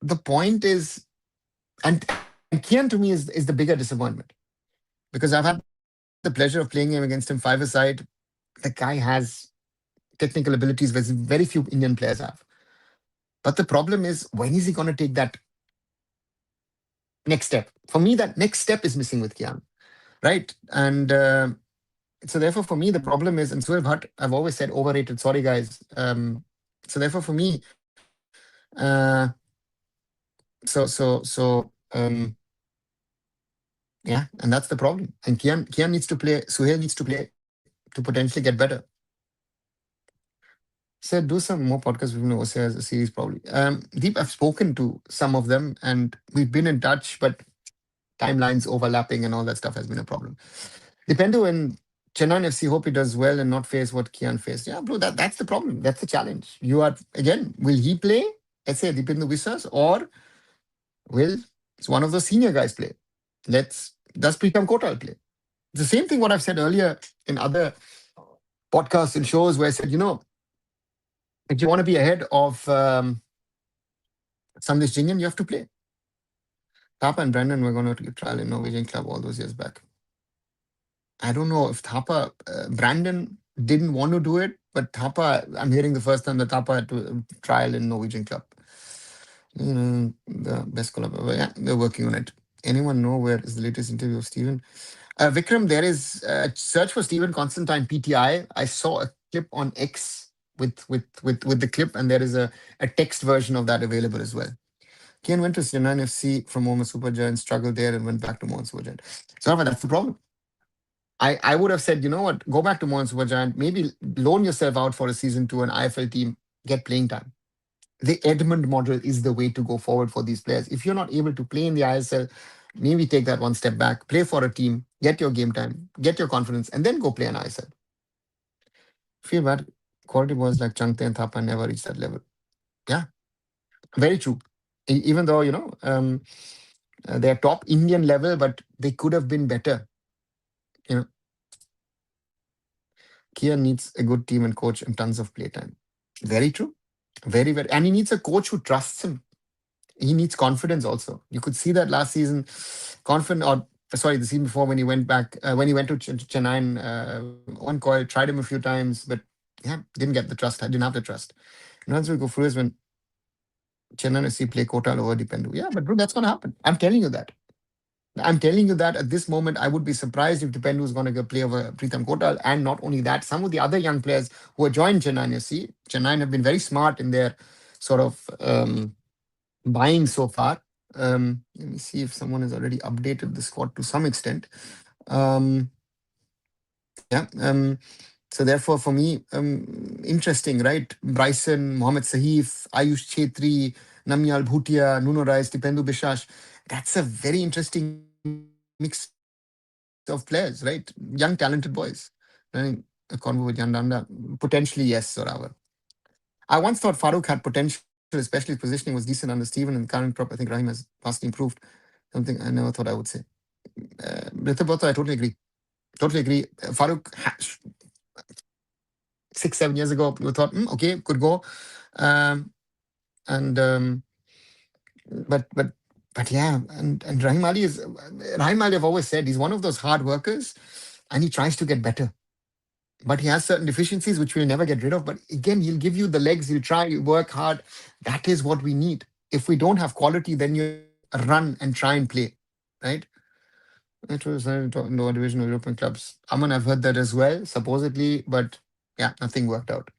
A: the point is, and Kian to me is the bigger disappointment because I've had the pleasure of playing him against him five-a-side. The guy has technical abilities which very few Indian players have. But the problem is, when is he going to take that next step? For me, that next step is missing with Kian, right? And so therefore, for me, the problem is, and Suhail Bhatt, I've always said overrated. Sorry, guys. So therefore, for me, uh, yeah, and that's the problem. And Kian needs to play. Suhail needs to play to potentially get better. So do some more podcasts with me as a series probably. Deep, I've spoken to some of them and we've been in touch, but timelines overlapping and all that stuff has been a problem. Dipendu and Chennai FC hope he does well and not face what Kian faced. Yeah, bro, that's the problem. That's the challenge. You are again, will he play? Let's say Dipendu Viswas, or will one of those senior guys play? Does Pritam Kotal play? It's the same thing what I've said earlier in other podcasts and shows where I said, if you want to be ahead of Sandesh Jhingan, you have to play. Thapa and Brandon were going to trial in Norwegian club all those years back. I don't know if Brandon didn't want to do it, but Thapa, I'm hearing the first time that Thapa had to trial in Norwegian club. The best club ever. Yeah, they're working on it. Anyone know where is the latest interview of Stephen? Vikram, there is a search for Stephen Constantine PTI. I saw a clip on X with the clip, and there is a text version of that available as well. Kian went to Chennai FC from Mohammed Super Giant, struggled there, and went back to Mohammed Super Giant. So that's the problem. I would have said, you know what, go back to Mohammed Super Giant, maybe loan yourself out for a season to an IFL team, get playing time. The Edmund model is the way to go forward for these players. If you're not able to play in the ISL, maybe take that one step back, play for a team, get your game time, get your confidence, and then go play an ISL. Feel bad. Quality boys like Changte and Thapa never reach that level. Yeah, very true. Even though, they're top Indian level, but they could have been better. Kia needs a good team and coach and tons of playtime. Very true. Very, very. And he needs a coach who trusts him. He needs confidence also. You could see that last season. The season before when he went back, when he went to Chennai, one call, tried him a few times, but yeah, didn't get the trust. I didn't have the trust. And once we go through is when Chennai FC play Kotal over Dipendu. Yeah, but bro, that's going to happen. I'm telling you that. I'm telling you that at this moment, I would be surprised if Dipendu is going to play over Pritam Kotal. And not only that, some of the other young players who have joined Chennai FC, Chennai have been very smart in their sort of buying so far. Let me see if someone has already updated the squad to some extent. Yeah. So therefore, for me, interesting, right? Bryson, Mohammad Sahif, Ayush Chetri, Namyal Bhutia, Nuno Rice, Dipendu Bishash. That's a very interesting mix of players, right? Young, talented boys. Running a convo with Yandanda. Potentially, yes, Soravar. I once thought Farouk had potential, especially his positioning was decent under Steven, and the current crop, I think Rahim has vastly improved. Something I never thought I would say. Ritabotha, I totally agree. Totally agree. Farouk, 6-7 years ago, we thought, okay, could go. But yeah, and Rahim Ali I've always said, he's one of those hard workers and he tries to get better. But he has certain deficiencies which we'll never get rid of. But again, he'll give you the legs, he'll try, you work hard. That is what we need. If we don't have quality, then you run and try and play, right? It was lower division of European clubs. Aman, I've heard that as well, supposedly, but yeah, nothing worked out.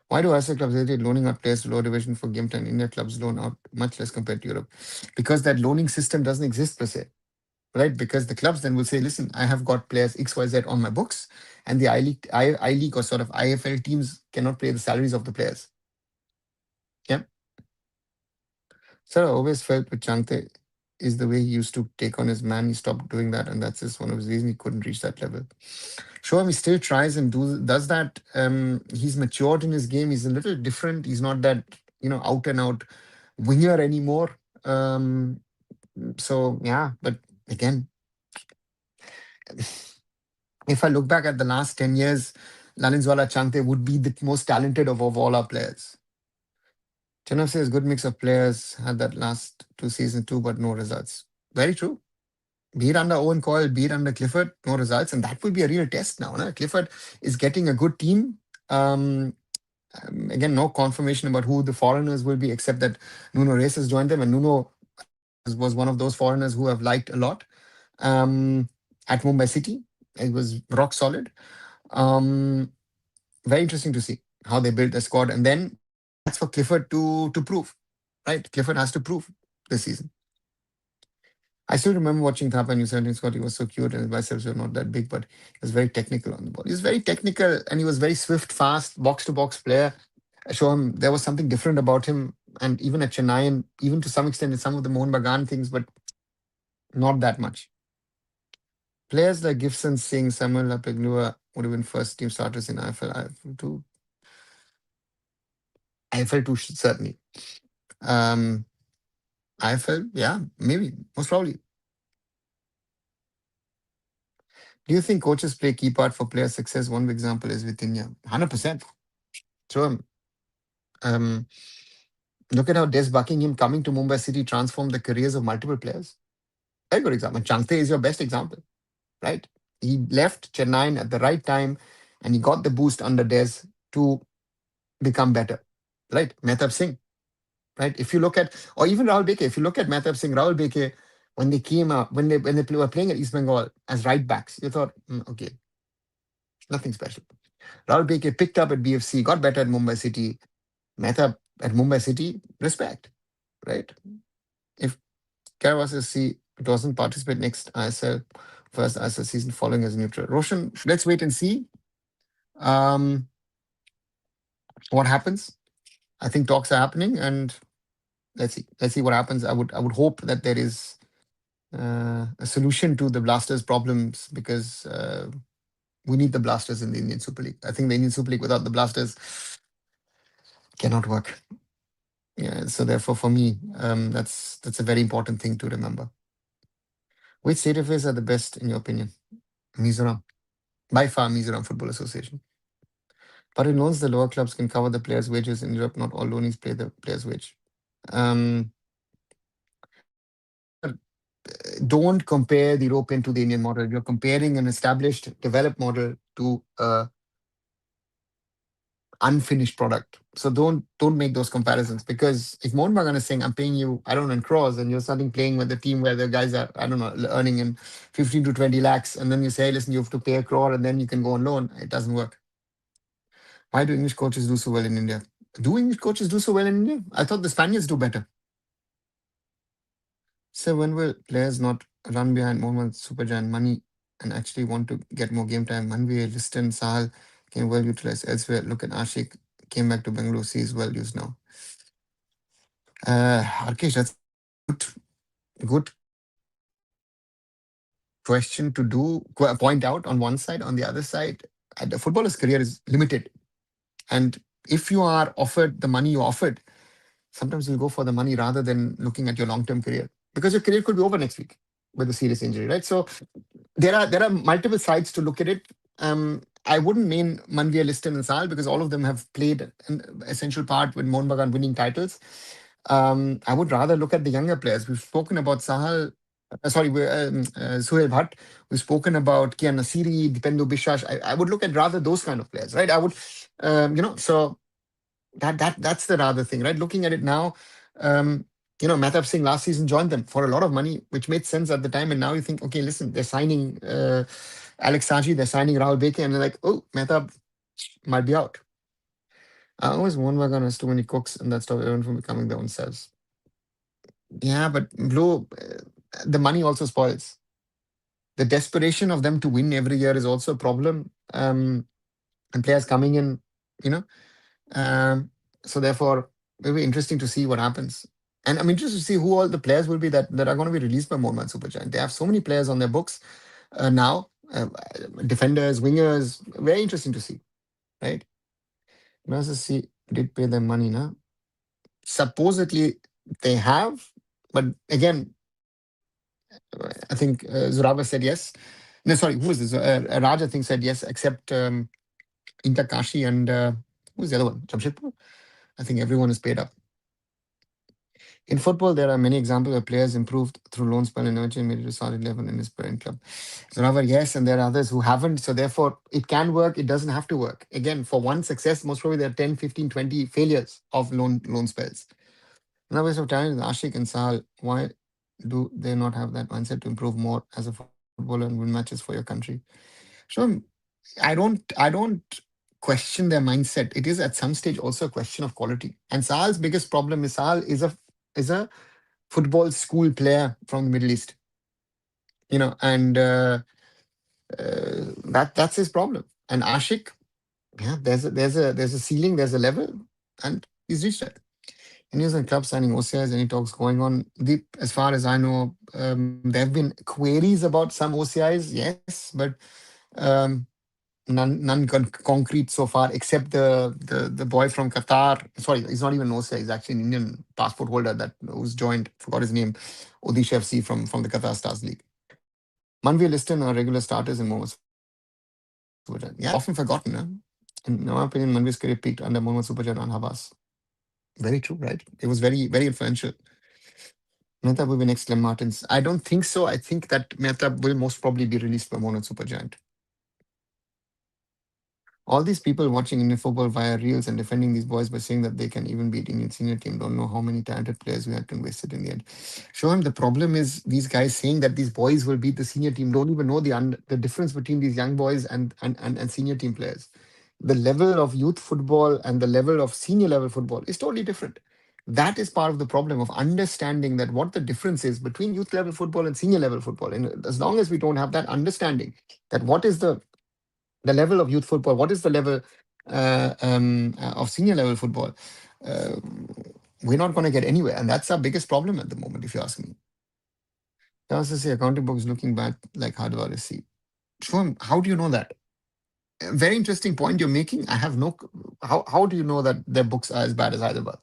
A: Why do ISL clubs hesitate loaning out players to lower division for game time? India clubs loan out much less compared to Europe. Because that loaning system doesn't exist per se, right? Because the clubs then will say, listen, I have got players XYZ on my books, and the I League or sort of IFL teams cannot pay the salaries of the players. Yeah. So I always felt with Changte, is the way he used to take on his man. He stopped doing that, and that's just one of his reasons he couldn't reach that level. Sure, he still tries and does that. He's matured in his game. He's a little different. He's not that out and out winger anymore. So yeah, but again, if I look back at the last 10 years, Lalinzwala Chante would be the most talented of all our players. Chennai says good mix of players had that last 2 seasons too, but no results. Very true. Be it under Owen Coyle, be it under Clifford, no results. And that will be a real test now. No? Clifford is getting a good team. Again, no confirmation about who the foreigners will be, except that Nuno Reis has joined them. And Nuno was one of those foreigners who have liked a lot at Mumbai City. It was rock solid. Very interesting to see how they built the squad. And then that's for Clifford to prove, right? Clifford has to prove this season. I still remember watching Thapa and U17 squad. He was so cute and his biceps were not that big, but he was very technical on the ball. He was very technical and he was very swift, fast, box to box player. I show him there was something different about him. And even at Chennai, and even to some extent in some of the Mohun Bagan things, but not that much. Players like Gibson, Singh, Samuel Lapegnua would have been first team starters in IFL. IFL too, certainly. IFL, yeah, maybe, most probably. Do you think coaches play key part for player success? One example is with India. 100%. So, look at how Des Buckingham coming to Mumbai City transformed the careers of multiple players. Very good example. Changte is your best example, right? He left Chennai at the right time and he got the boost under Des to become better, right? Mehtab Singh, right? If you look at, or even Rahul Beke, if you look at Mehtab Singh, Rahul Beke, when they came out, when they were playing at East Bengal as right backs, you thought, okay, nothing special. Rahul Beke picked up at BFC, got better at Mumbai City. Mehta at Mumbai City, respect, right? If Karavas C doesn't participate next ISL, first ISL season following as neutral. Roshan, let's wait and see um, what happens. I think talks are happening, and let's see. Let's see what happens. I would hope that there is a solution to the Blasters' problems because we need the Blasters in the Indian Super League. I think the Indian Super League without the Blasters cannot work. Yeah, so therefore, for me, that's a very important thing to remember. Which state affairs are the best in your opinion? Mizoram, by far, Mizoram Football Association. But in loans, the lower clubs can cover the players' wages. In Europe, not all loanies pay the players' wage. Don't compare the European to the Indian model. You're comparing an established, developed model to unfinished product. So don't make those comparisons because if Mohun Bagan is saying I'm paying you, I don't know, in crores, and you're starting playing with a team where the guys are, I don't know, earning in 15 to 20 lakhs, and then you say, listen, you have to pay a crore and then you can go on loan. It doesn't work. Why do English coaches do so well in India? Do English coaches do so well in India? I thought the Spaniards do better. So when will players not run behind Mohammad Supergiant money and actually want to get more game time? Manvi, Liston, Sahal can well utilize elsewhere. Look at Ashik, came back to Bangalore, he is well used now. Arkesh, that's good question to point out on one side. On the other side, the footballer's career is limited. And if you are offered the money you offered, sometimes you'll go for the money rather than looking at your long-term career because your career could be over next week with a serious injury, right? So there are multiple sides to look at it. I wouldn't name Manvia, Liston, and Sal because all of them have played an essential part with Mohun Bagan winning titles. I would rather look at the younger players. We've spoken about Sahal, Suhail Bhatt. We've spoken about Kian Nasiri, Dipendu Bishash. I would look at rather those kind of players, right? I would, so that's the rather thing, right? Looking at it now, Mehtab Singh last season joined them for a lot of money, which made sense at the time. And now you think, okay, listen, they're signing Alex Saji, they're signing Rahul Beke, and they're like, oh, Mehtab might be out. I always Mohun Bagan has too many cooks, and that stopped everyone from becoming their own selves. Yeah, but Blue, the money also spoils. The desperation of them to win every year is also a problem. And players coming in, you know. So therefore, it'll be interesting to see what happens. And I'm interested to see who all the players will be that are going to be released by Mohammad Supergiant. They have so many players on their books now, defenders, wingers. Very interesting to see, right? Let's see, did pay them money now. Supposedly they have, but again, I think Zuraba said yes. No, sorry, who was this? Raj, I think, said yes, except Inter Kashi and who's the other one? Jamshedpur? I think everyone is paid up. In football, there are many examples where players improved through loan spell and nurture and made it a solid level in his parent club. So, Ravar, yes, and there are others who haven't. So, therefore, it can work. It doesn't have to work. Again, for one success, most probably there are 10, 15, 20 failures of loan spells. Another waste of talent is Ashik and Sahal. Why do they not have that mindset to improve more as a footballer and win matches for your country? So I don't question their mindset. It is at some stage also a question of quality. And Sahal's biggest problem is Sahal is a football school player from the Middle East, and that's his problem. And Ashik, yeah, there's a ceiling, there's a level, and he's reached it. And he's in club signing OCIs, any talks going on? Deep, as far as I know, there have been queries about some OCIs, yes, but um, none concrete so far, except the boy from Qatar. Sorry, he's not even an OCI. He's actually an Indian passport holder that who's joined. Forgot his name. Odisha FC from the Qatar Stars League. Manvi Liston are regular starters in Mohammad Superjan. Yeah, they're often forgotten. In my opinion, Manvi's career peaked under Mohammad Superjan on Habas. Very true, right? It was very influential. Mehta will be next Clem Martins. I don't think so. I think that Mehta will most probably be released by Mohammad Supergiant. All these people watching Indian football via reels and defending these boys by saying that they can even beat Indian senior team don't know how many talented players we had to wasted in the end. Show him the problem is these guys saying that these boys will beat the senior team don't even know the difference between these young boys and senior team players. The level of youth football and the level of senior level football is totally different. That is part of the problem of understanding that what the difference is between youth level football and senior level football. And as long as we don't have that understanding that what is the level of youth football, what is the level of senior level football, uh, we're not going to get anywhere. And that's our biggest problem at the moment, if you ask me. Does say accounting books looking back like Hardware see? Shwam, how do you know that? Very interesting point you're making. I have no. How do you know that their books are as bad as Hyderabad?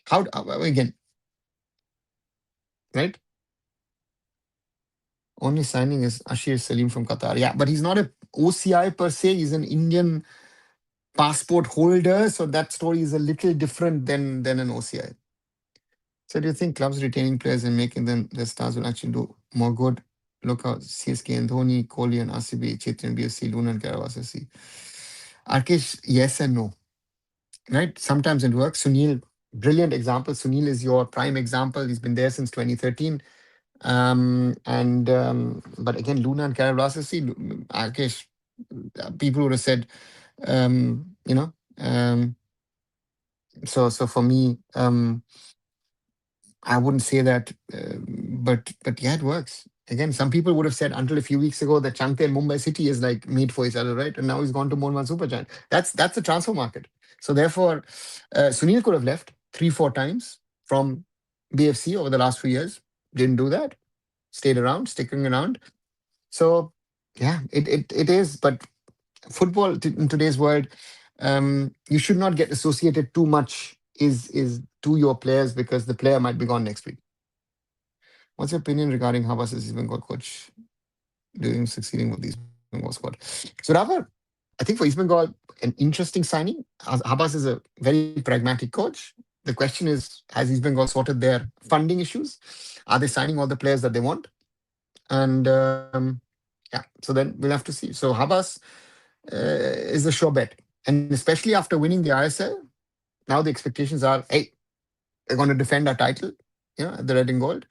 A: How again, right? Only signing is Ashir Salim from Qatar. Yeah, but he's not a OCI per se. He's an Indian passport holder, so that story is a little different than an OCI. So do you think clubs retaining players and making them their stars will actually do more good? Look out, CSK and Dhoni, Kohli and RCB, Chetan, BFC, Luna and Karavas FC. Arkesh, yes and no. Right? Sometimes it works. Sunil, brilliant example. Sunil is your prime example. He's been there since 2013. And but again, Luna and Karavas FC, Arkesh, people would have said, um, you know, um, so for me, I wouldn't say that, but yeah, it works. Again, some people would have said until a few weeks ago that Changte and Mumbai City is like meat for each other, right? And now he's gone to Mohan Supergiant. That's the transfer market. So therefore, Sunil could have left 3, 4 times from BFC over the last few years. Didn't do that. Stayed around, sticking around. So yeah, it is. But football in today's world, you should not get associated too much is to your players because the player might be gone next week. What's your opinion regarding Habas as East Bengal coach doing succeeding with the East Bengal squad? So Rafa, I think for East Bengal, an interesting signing. Habas is a very pragmatic coach. The question is, has East Bengal sorted their funding issues? Are they signing all the players that they want? And yeah, so then we'll have to see. So Habas is a sure bet. And especially after winning the ISL, now the expectations are, hey, we're going to defend our title, the red and gold.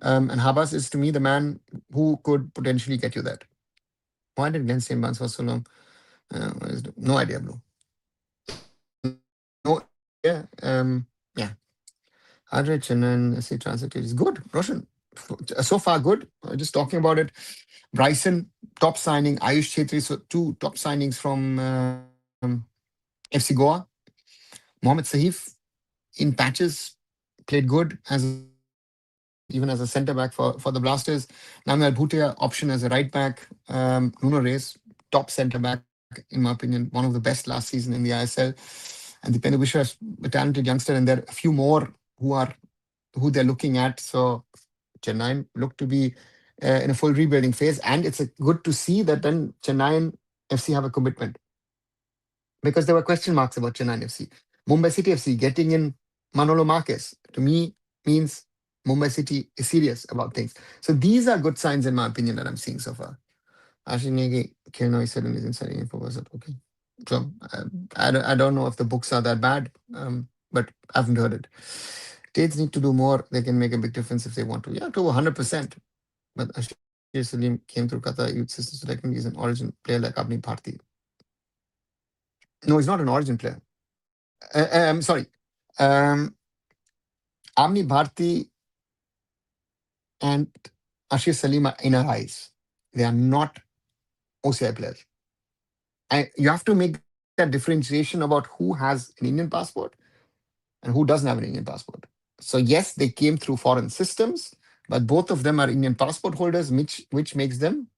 A: And Habas is to me the man who could potentially get you that. Why did Glenn stay in Barnes for so long? No idea, bro. No idea. Yeah. Average and then say transit is good. Roshan, so far good. Just talking about it. Bryson, top signing. Ayush Chetri, so two top signings from FC Goa. Mohamed Sahif in patches. played good as even as a centre back for the Blasters. Namal Bhutia option as a right back. Nuno Reis, top centre back in my opinion, one of the best last season in the ISL. And the Penubisha, a talented youngster, and there are a few more who they're looking at. So Chennai look to be in a full rebuilding phase, and it's good to see that then Chennai FC have a commitment because there were question marks about Chennai FC. Mumbai City FC getting in Manolo Marquez to me means Mumbai City is serious about things. So these are good signs, in my opinion, that I'm seeing so far. Ashinegi Kirno is certainly inside info was okay. So I don't know if the books are that bad, but I haven't heard it. States need to do more. They can make a big difference if they want to. Yeah, to 100%. But Ashir Salim came through Qatar youth system selecting. He's an origin player like Abni Bharti. No, he's not an origin player. I'm sorry. Um, Amni Bharti and Ashir Salim are inner eyes. They are not OCI players. And you have to make that differentiation about who has an Indian passport and who doesn't have an Indian passport. So yes, they came through foreign systems, but both of them are Indian passport holders, which makes them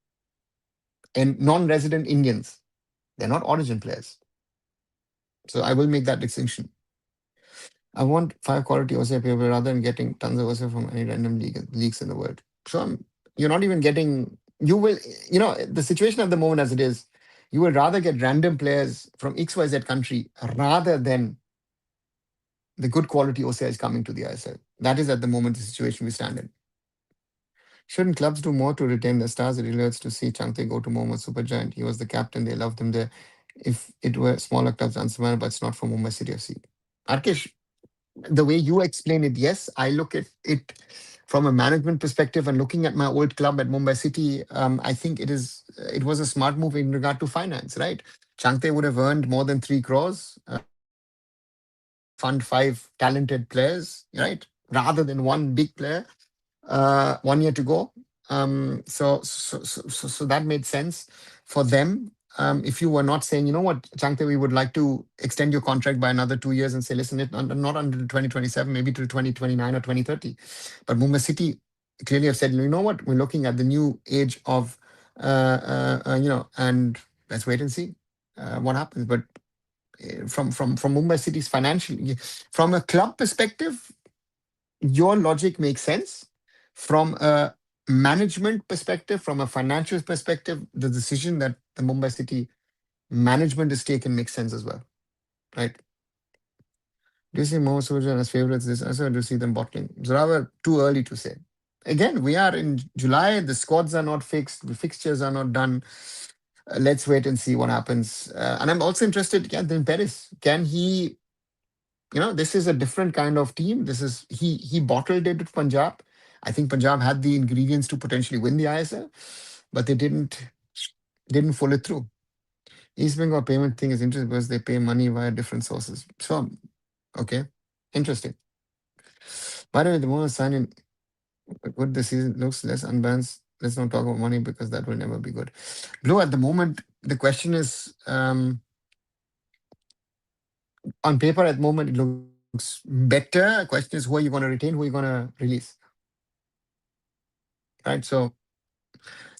A: and non-resident Indians. They're not origin players. So I will make that distinction. I want five quality OCI people rather than getting tons of OCI from any random leagues in the world. So you're not even getting. You will, the situation at the moment as it is. You will rather get random players from XYZ country rather than the good quality OCIs coming to the ISL. That is at the moment the situation we stand in. Shouldn't clubs do more to retain their stars? It really hurts to see Changte go to Mohammad Supergiant. He was the captain. They loved him there. If it were smaller clubs, unsurmountable, but it's not for Mumbai City FC. Arkesh, the way you explain it, yes, I look at it from a management perspective and looking at my old club at Mumbai City, I think it was a smart move in regard to finance, right? Changte would have earned more than 3 crores to fund 5 talented players, right? Rather than one big player. 1 year to go. So that made sense for them. If you were not saying, you know what, Changte, we would like to extend your contract by another 2 years and say, listen, not until 2027, maybe till 2029 or 2030. But Mumbai City clearly have said, you know what, we're looking at the new age of, and let's wait and see what happens. But from Mumbai City's financial, from a club perspective, your logic makes sense. From a management perspective, from a financial perspective, the decision that the Mumbai City management is taken makes sense as well, right? Do you see more Surjan as favorites this year, or do you see them bottling? Zoravar, too early to say. Again, we are in July. The squads are not fixed. The fixtures are not done. Let's wait and see what happens. And I'm also interested, yeah, in Perez. Can he this is a different kind of team. This is he bottled it with Punjab. I think Punjab had the ingredients to potentially win the ISL, but they didn't follow it through. East Bengal payment thing is interesting because they pay money via different sources. So, okay, interesting. By the way, the moment sign in good the season looks less unbalanced. Let's not talk about money because that will never be good. Blue, at the moment, the question is on paper at the moment it looks better. Question is who are you going to retain, who are you going to release? Right. So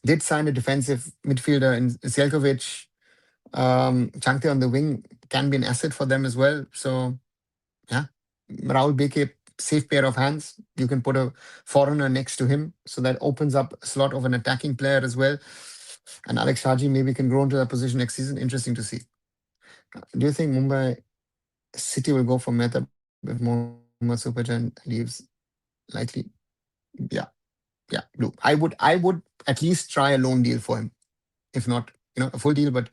A: did sign a defensive midfielder in Selkovic. Changte on the wing can be an asset for them as well. So yeah, Raul Beke, safe pair of hands. You can put a foreigner next to him, so that opens up a slot of an attacking player as well. And Alex Shaji maybe can grow into that position next season. Interesting to see. Do you think Mumbai City will go for Mehta if Mohammad Superjan leaves likely? Yeah, yeah. Blue. I would at least try a loan deal for him, if not a full deal. But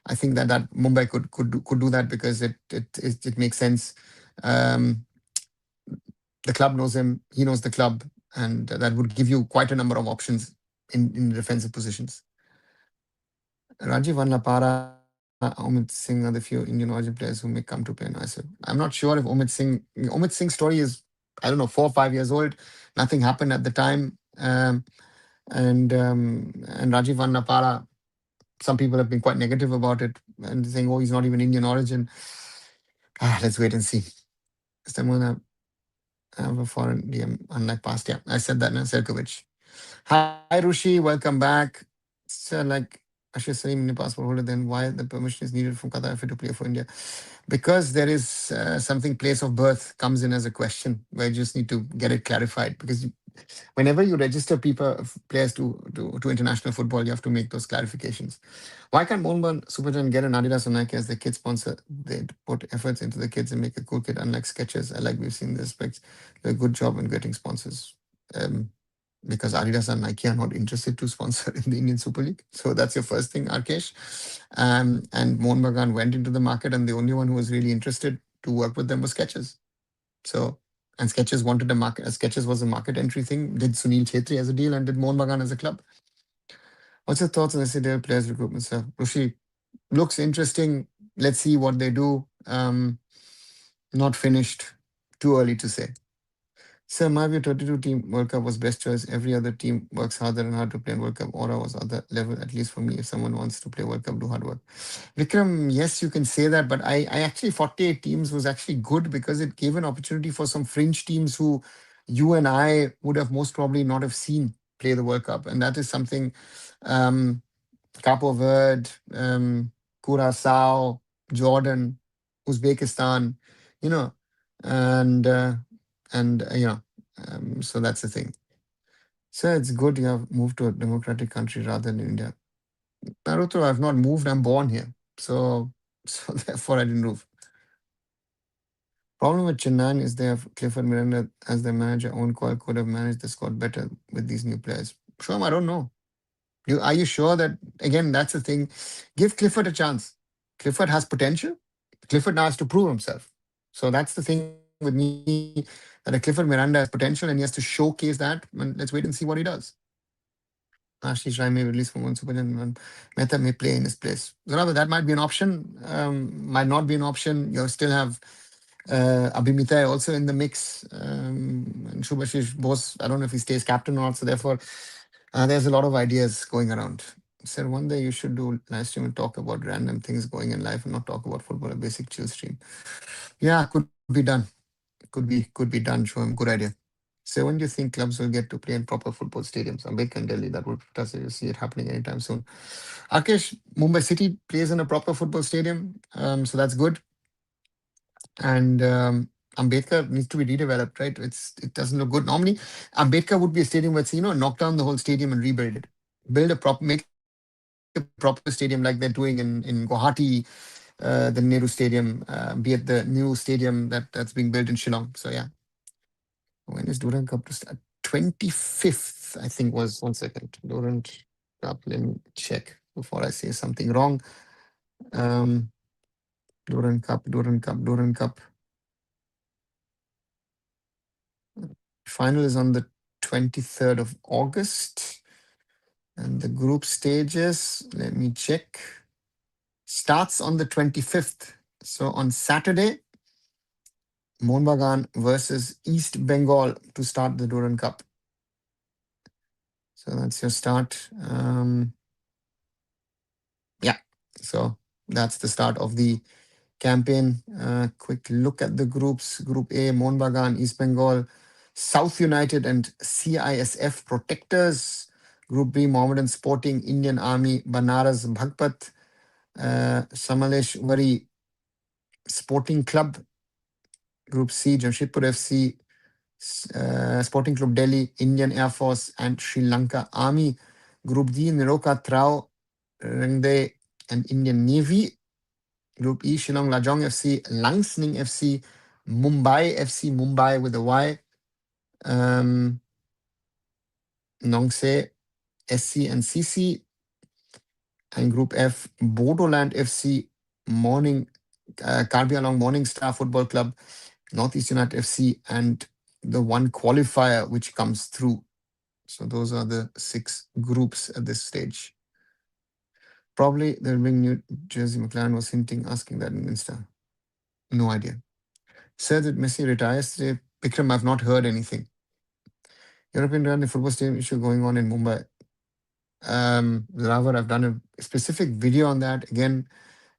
A: I think that Mumbai could do that because it makes sense. Um, the club knows him, he knows the club, and that would give you quite a number of options in defensive positions. Rajiv Vannapara, Omid Singh are the few Indian origin players who may come to play in ISL. I'm not sure if Omid Singh's story is, I don't know, 4 or 5 years old. Nothing happened at the time. And Rajiv Vannapara, some people have been quite negative about it and saying, oh, he's not even Indian origin. Let's wait and see. Stamina, have a foreign DM, unlike past. Yeah, I said that now, Selkovic. Hi, Rushi, welcome back. So, like Ashir Salim, Indian passport holder, then why the permission is needed from Qatar FA to play for India? Because there is something place of birth comes in as a question where you just need to get it clarified. Because whenever you register people, players to international football, you have to make those clarifications. Why can't Mohanbagan Supergiant get an Adidas or Nike as the kid sponsor? They put efforts into the kids and make a cool kid, unlike Skechers. I like we've seen the aspects. Do a good job in getting sponsors. Because Adidas and Nike are not interested to sponsor in the Indian Super League. So that's your first thing, Arkesh. And Mohan Bagan went into the market, and the only one who was really interested to work with them was Skechers. So, and Skechers wanted a market. Skechers was a market entry thing. Did Sunil Chetri as a deal, and did Mohan Bagan as a club. What's your thoughts on SCDL players recruitment, sir? Rushi, looks interesting. Let's see what they do. Not finished. Too early to say. Sir, my view, 32 team World Cup was best choice. Every other team works harder and hard to play in World Cup. Aura was other level, at least for me. If someone wants to play World Cup, do hard work. Vikram, yes, you can say that, but I actually 48 teams was actually good because it gave an opportunity for some fringe teams who you and I would have most probably not have seen play the World Cup. And that is something um, Capo Verde, Curacao, Jordan, Uzbekistan, you know, and so that's the thing. So it's good you have moved to a democratic country rather than India. Naruto, I've not moved. I'm born here, so so therefore I didn't move. Problem with Chennai is they have Clifford Miranda as their manager. Own call could have managed the squad better with these new players. Shom, I don't know. Are you sure that again? That's the thing. Give Clifford a chance. Clifford has potential. Clifford now has to prove himself. So that's the thing with me that a Clifford Miranda has potential and he has to showcase that. And let's wait and see what he does. Ashish Rai may release from one super and Mehta may play in his place. So rather, that might be an option. Might not be an option. You still have Abhimitai also in the mix. And Shubhashish Bose, I don't know if he stays captain or not. So therefore, there's a lot of ideas going around. Sir, one day you should do live stream and talk about random things going in life and not talk about football, a basic chill stream. Yeah, could be done. Could be done. Show him good idea. So when do you think clubs will get to play in proper football stadiums? Ambedkar and Delhi, that would does you see it happening anytime soon. Akesh, Mumbai City plays in a proper football stadium, so that's good. And Ambedkar needs to be redeveloped, right? It doesn't look good. Normally, Ambedkar would be a stadium where it's knock down the whole stadium and rebuild it. Build a proper, make a proper stadium like they're doing in Guwahati, the Nehru Stadium, be it the new stadium that's being built in Shillong. So yeah, when is Durand Cup to start? 25th, I think was 1 second. Durand Cup. Let me check before I say something wrong. Um, Durand Cup. Final is on the 23rd of August. And the group stages, let me check, starts on the 25th. So on Saturday, Mohun Bagan versus East Bengal to start the Durand Cup. So that's your start. Yeah, so that's the start of the campaign. Quick look at the groups. Group A, Mohun Bagan, East Bengal, South United and CISF Protectors. Group B, Mohammedan Sporting, Indian Army, Banaras Bhagpat, Samaleshwari Sporting Club. Group C, Jamshedpur FC, Sporting Club Delhi, Indian Air Force and Sri Lanka Army. Group D, Niroka Trao, Rangde and Indian Navy. Group E, Shillong Lajong FC, Langsning FC, Mumbai FC, Mumbai with a Y, Nongse SC and CC, and Group F, Bodoland FC, Karbi Anglong Morning Star Football Club, Northeast United FC, and the one qualifier which comes through. So those are the 6 groups at this stage. Probably they'll bring New Jersey. McLaren was hinting, asking that in Insta. No idea. Said that Messi retires today. Vikram, I've not heard anything. European Rally Football Stadium issue going on in Mumbai. Ravar, I've done a specific video on that. Again,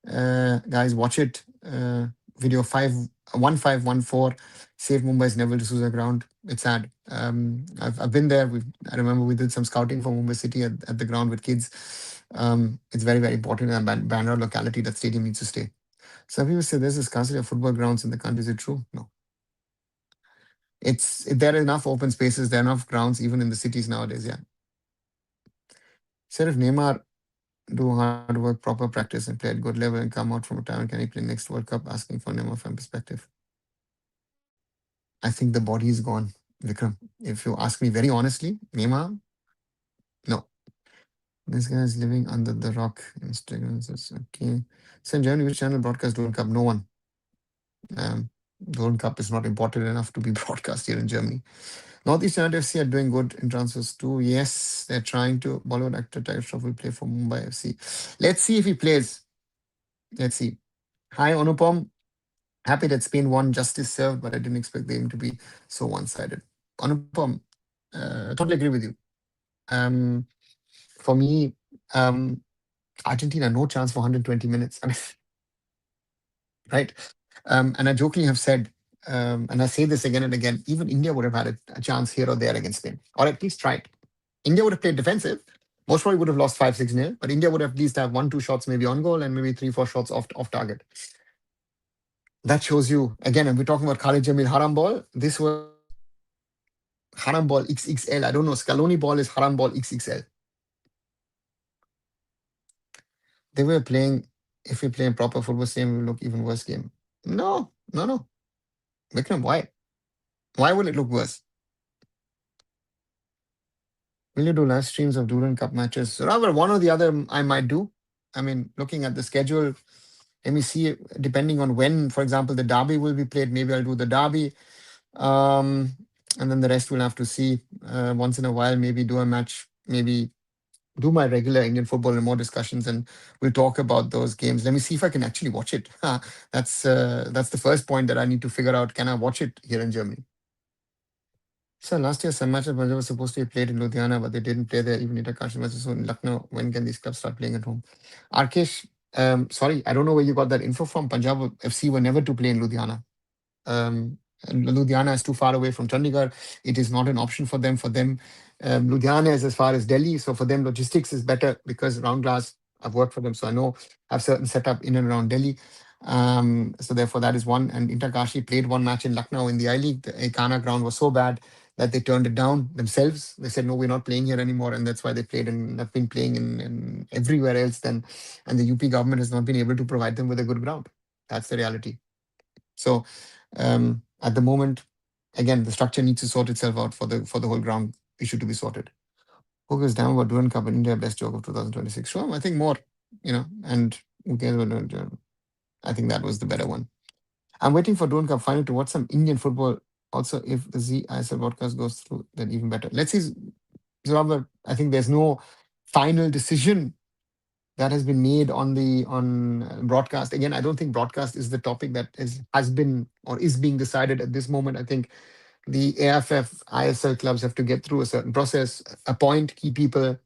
A: guys, watch it. Video 1514. saved Mumbai's Neville D'Souza ground. It's sad. I've been there. I remember we did some scouting for Mumbai City at the ground with kids. It's very, very important in a Bandra locality that stadium needs to stay. Some people say there's a scarcity of football grounds in the country. Is it true? No. There are enough open spaces, there are enough grounds even in the cities nowadays. Yeah. Said if Neymar do hard work, proper practice, and play at good level and come out from retirement, can he play next World Cup? Asking for Neymar fan perspective. I think the body is gone, Vikram. If you ask me very honestly, Neymar, no. This guy is living under the rock. Instagram says, okay. So in Germany, which channel broadcast World Cup? No one. The World Cup is not important enough to be broadcast here in Germany. Northeast United FC are doing good in transfers too. Yes, they're trying to. Bollywood actor Tiger Shroff will play for Mumbai FC. Let's see if he plays. Let's see. Hi, Anupam. Happy that Spain won, justice served, but I didn't expect the game to be so one-sided. Anupam, totally agree with you. For me, Argentina, no chance for 120 minutes. I mean, right? And I jokingly have said, and I say this again and again, even India would have had a chance here or there against Spain, or at least tried. India would have played defensive. Most probably would have lost 5-6-0, but India would have at least have 1-2 shots maybe on goal and maybe 3-4 shots off target. That shows you, again, and we're talking about Khalid Jamil haram ball. This was haram ball XXL. I don't know. Scaloni ball is haram ball XXL. They were playing, if we play proper football, same will look even worse game. No. Vikram, why? Why will it look worse? Will you do live streams of Duran Cup matches? Rather, one or the other I might do. I mean, looking at the schedule, let me see, depending on when, for example, the derby will be played, maybe I'll do the derby. And then the rest we'll have to see. Once in a while, maybe do a match, maybe do my regular Indian football and more discussions, and we'll talk about those games. Let me see if I can actually watch it. That's the first point that I need to figure out. Can I watch it here in Germany? So last year, some matches was supposed to be played in Ludhiana, but they didn't play there. Even international matches. So in Lucknow, when can these clubs start playing at home? Arkesh, sorry, I don't know where you got that info from. Punjab FC were never to play in Ludhiana. And Ludhiana is too far away from Chandigarh. It is not an option for them. Ludhiana is as far as Delhi. So for them, logistics is better because Round Glass, I've worked for them. So I know have certain setup in and around Delhi. So therefore, that is one. And Interkashi played one match in Lucknow in the I-League. The Ekana ground was so bad that they turned it down themselves. They said, no, we're not playing here anymore. And that's why they played and have been playing in everywhere else then. And the UP government has not been able to provide them with a good ground. That's the reality. So at the moment, again, the structure needs to sort itself out for the whole ground issue to be sorted. Who goes down about Duran Cup in India, best joke of 2026? Sure, I think more, and who cares about I think that was the better one. I'm waiting for Duran Cup final to watch some Indian football. Also, if the ZISL broadcast goes through, then even better. Let's see, Zoravar, I think there's no final decision that has been made on broadcast. Again, I don't think broadcast is the topic that has been or is being decided at this moment. I think the AIFF, ISL clubs have to get through a certain process, appoint key people,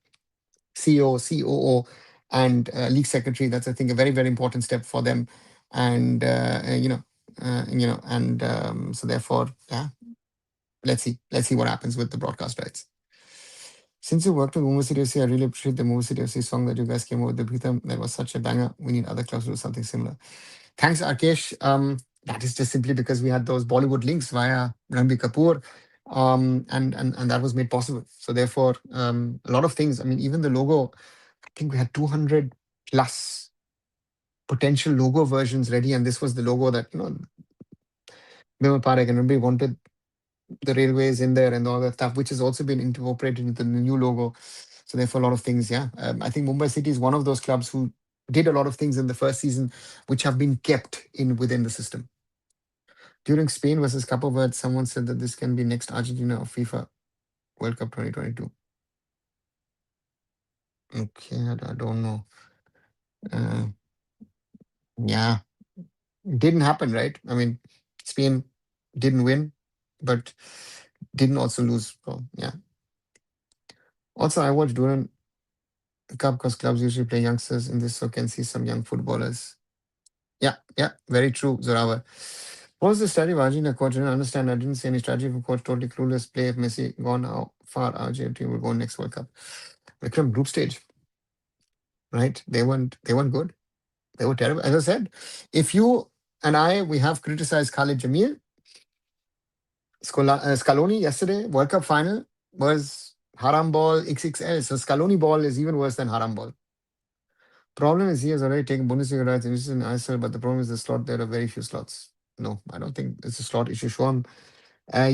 A: CEO, COO, and league secretary. That's, I think, a very, very important step for them. And so therefore, yeah, let's see what happens with the broadcast rights. Since you worked with Mumbai City FC, I really appreciate the Mumbai City FC song that you guys came up with, the Pritham. That was such a banger. We need other clubs to do something similar. Thanks, Arkesh. That is just simply because we had those Bollywood links via Ranbir Kapoor, and that was made possible. So therefore, a lot of things. I mean, even the logo. I think we had 200 plus potential logo versions ready, and this was the logo that Bimal Parekh and everybody wanted the railways in there and all that stuff, which has also been incorporated into the new logo. So therefore, a lot of things, yeah. I think Mumbai City is one of those clubs who did a lot of things in the first season, which have been kept within the system. During Spain versus Cup of Earth, someone said that this can be next Argentina of FIFA World Cup 2022. Okay, I don't know. Yeah, didn't happen, right? I mean, Spain didn't win, but didn't also lose. So, yeah. Also, I watched Duran Cup because clubs usually play youngsters in this, so can see some young footballers. Yeah, very true, Zorawa. What's the strategy of Argentina coach? I didn't understand. I didn't see any strategy from coach. Totally clueless play. If Messi gone how far Argentina team will go next World Cup. Vikram, group stage, right? They weren't good. They were terrible. As I said, if you and I we have criticized Khalid Jamil, Scaloni yesterday, World Cup final was haram ball XXL. So Scaloni ball is even worse than haram ball. Problem is he has already taken Bundesliga rights in ISL, but the problem is the slot. There are very few slots. No, I don't think it's a slot issue. Show him.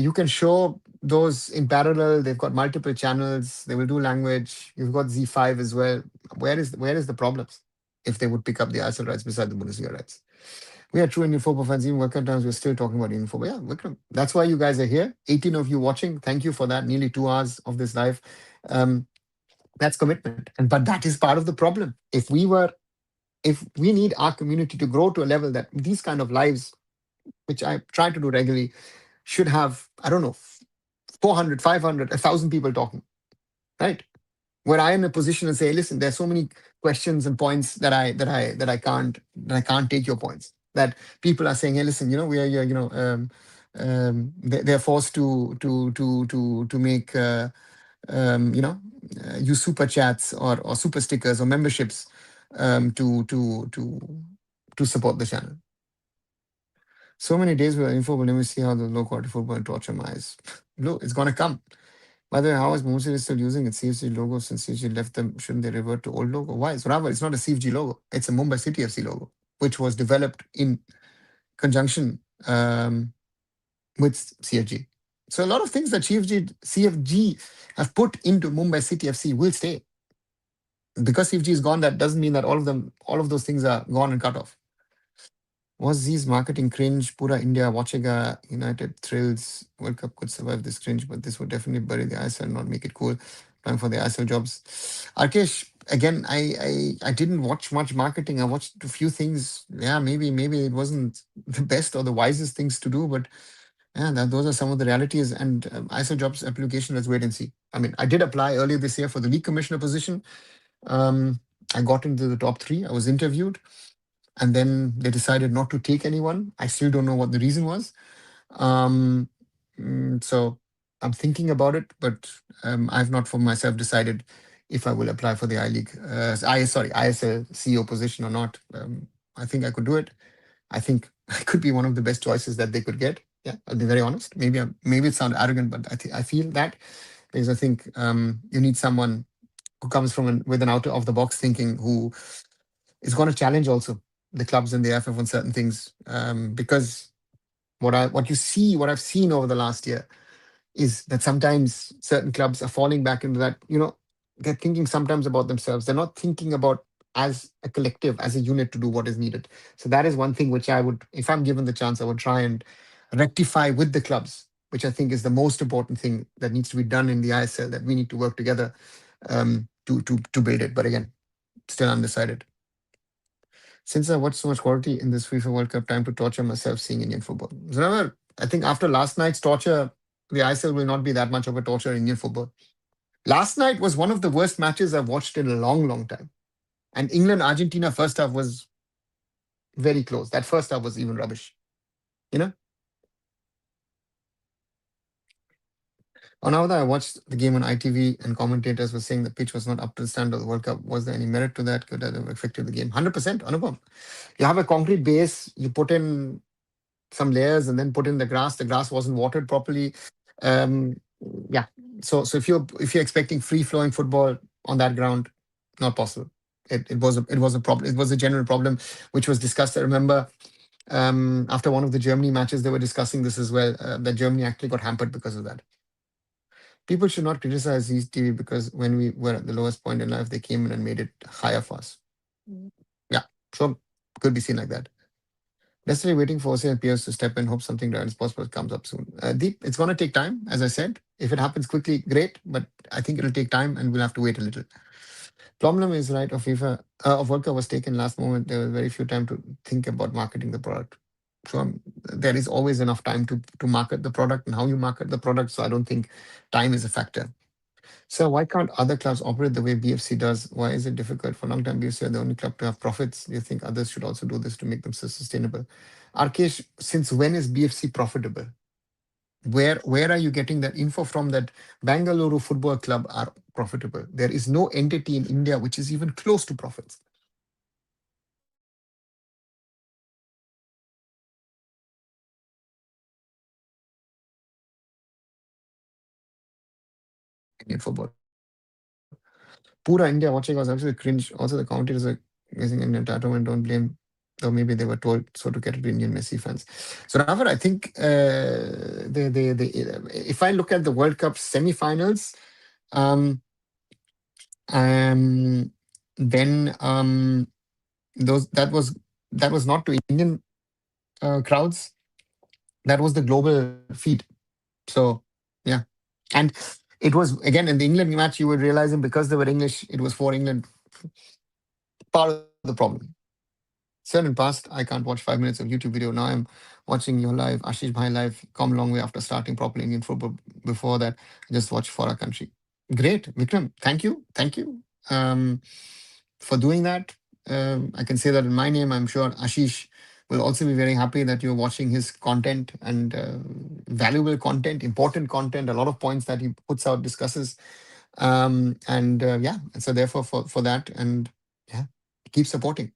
A: You can show those in parallel. They've got multiple channels. They will do language. You've got Z5 as well. Where is the problems? If they would pick up the ISL rights beside the Bundesliga rights, we are true Indian football fans. Even workout times, we're still talking about Indian football. Yeah, Vikram. That's why you guys are here. 18 of you watching. Thank you for that. Nearly 2 hours of this live. Um, that's commitment. And but that is part of the problem. If we need our community to grow to a level that these kind of lives, which I try to do regularly, should have, I don't know, 400, 500, 1,000 people talking, right? Where I am in a position and say, listen, there's so many questions and points that I can't take your points. That people are saying, hey, listen, we are here, they're forced to make use super chats or super stickers or memberships to support the channel. So many days with info, but let me see how the low quality football and torture my eyes. Look, it's gonna come. By the way, how is Moser still using its CFC logo since CFC left them? Shouldn't they revert to old logo? Why? It's rather, it's not a CFG logo. It's a Mumbai City FC logo, which was developed in conjunction with CFG. So a lot of things that CFG have put into Mumbai City FC will stay. Because CFG is gone, that doesn't mean that all of those things are gone and cut off. Was Z's marketing cringe? Pura India, Watchega, United Thrills, World Cup could survive this cringe, but this would definitely bury the ISL, not make it cool. Time for the ISL jobs. Arkesh, again, I didn't watch much marketing. I watched a few things. Yeah, maybe it wasn't the best or the wisest things to do, but yeah, those are some of the realities. And ISL jobs application, let's wait and see. I mean, I did apply earlier this year for the league commissioner position. I got into the top 3. I was interviewed. And then they decided not to take anyone. I still don't know what the reason was. So I'm thinking about it, but I've not for myself decided if I will apply for the ISL CEO position or not. I think I could do it. I think I could be one of the best choices that they could get. Yeah, I'll be very honest. Maybe it sounds arrogant, but I feel that because I think you need someone who comes with an out of the box thinking, who is going to challenge also the clubs and the AIFF on certain things. Because what I've seen over the last year is that sometimes certain clubs are falling back into that, they're thinking sometimes about themselves. They're not thinking about as a collective, as a unit to do what is needed. So that is one thing which I would, if I'm given the chance, I would try and rectify with the clubs, which I think is the most important thing that needs to be done in the ISL, that we need to work together to build it. But again, still undecided. Since I watched so much quality in this FIFA World Cup, time to torture myself seeing Indian football. Remember, I think after last night's torture, the ISL will not be that much of a torture in Indian football. Last night was one of the worst matches I've watched in a long, long time. And England-Argentina first half was very close. That first half was even rubbish. You know? On how I watched the game on ITV and commentators were saying the pitch was not up to the standard of the World Cup. Was there any merit to that? Could that have affected the game? 100%, Anupam. You have a concrete base, you put in some layers and then put in the grass. The grass wasn't watered properly. Um, yeah. So if you're expecting free flowing football on that ground, not possible. It was a problem. It was a general problem which was discussed. I remember after one of the Germany matches, they were discussing this as well. That Germany actually got hampered because of that. People should not criticize these TV because when we were at the lowest point in life, they came in and made it higher for us. Yeah, sure, could be seen like that. Necessarily waiting for OCI and peers to step in, hope something that is possible comes up soon. Deep, it's going to take time, as I said. If it happens quickly, great, but I think it'll take time and we'll have to wait a little. Problem is, right, of FIFA, of World Cup was taken last moment. There was very few time to think about marketing the product. So there is always enough time to market the product and how you market the product. So I don't think time is a factor. So why can't other clubs operate the way BFC does? Why is it difficult? For a long time, BFC are the only club to have profits. Do you think others should also do this to make them sustainable? Arkesh, since when is BFC profitable? Where are you getting that info from that Bangalore Football Club are profitable? There is no entity in India which is even close to profits in football. Pura India watching was absolutely cringe. Also, the commentary is like amazing and entitlement. Don't blame, though maybe they were told so to get Indian Messi fans. So, Rafa, I think if I look at the World Cup semi-finals, um, um, then those that was not to Indian crowds. That was the global feed. So, yeah, and it was again in the England match. You would realize it because they were English. It was for England. Part of the problem. Said in past, I can't watch 5 minutes of YouTube video. Now I'm watching your live, Ashish Bhai live, come a long way after starting proper Indian football. Before that, I just watched for our country. Great, Vikram. Thank you. Thank you for doing that. I can say that in my name. I'm sure Ashish will also be very happy that you're watching his content and valuable content, important content, a lot of points that he puts out, discusses. And yeah, so therefore for that, and yeah, keep supporting.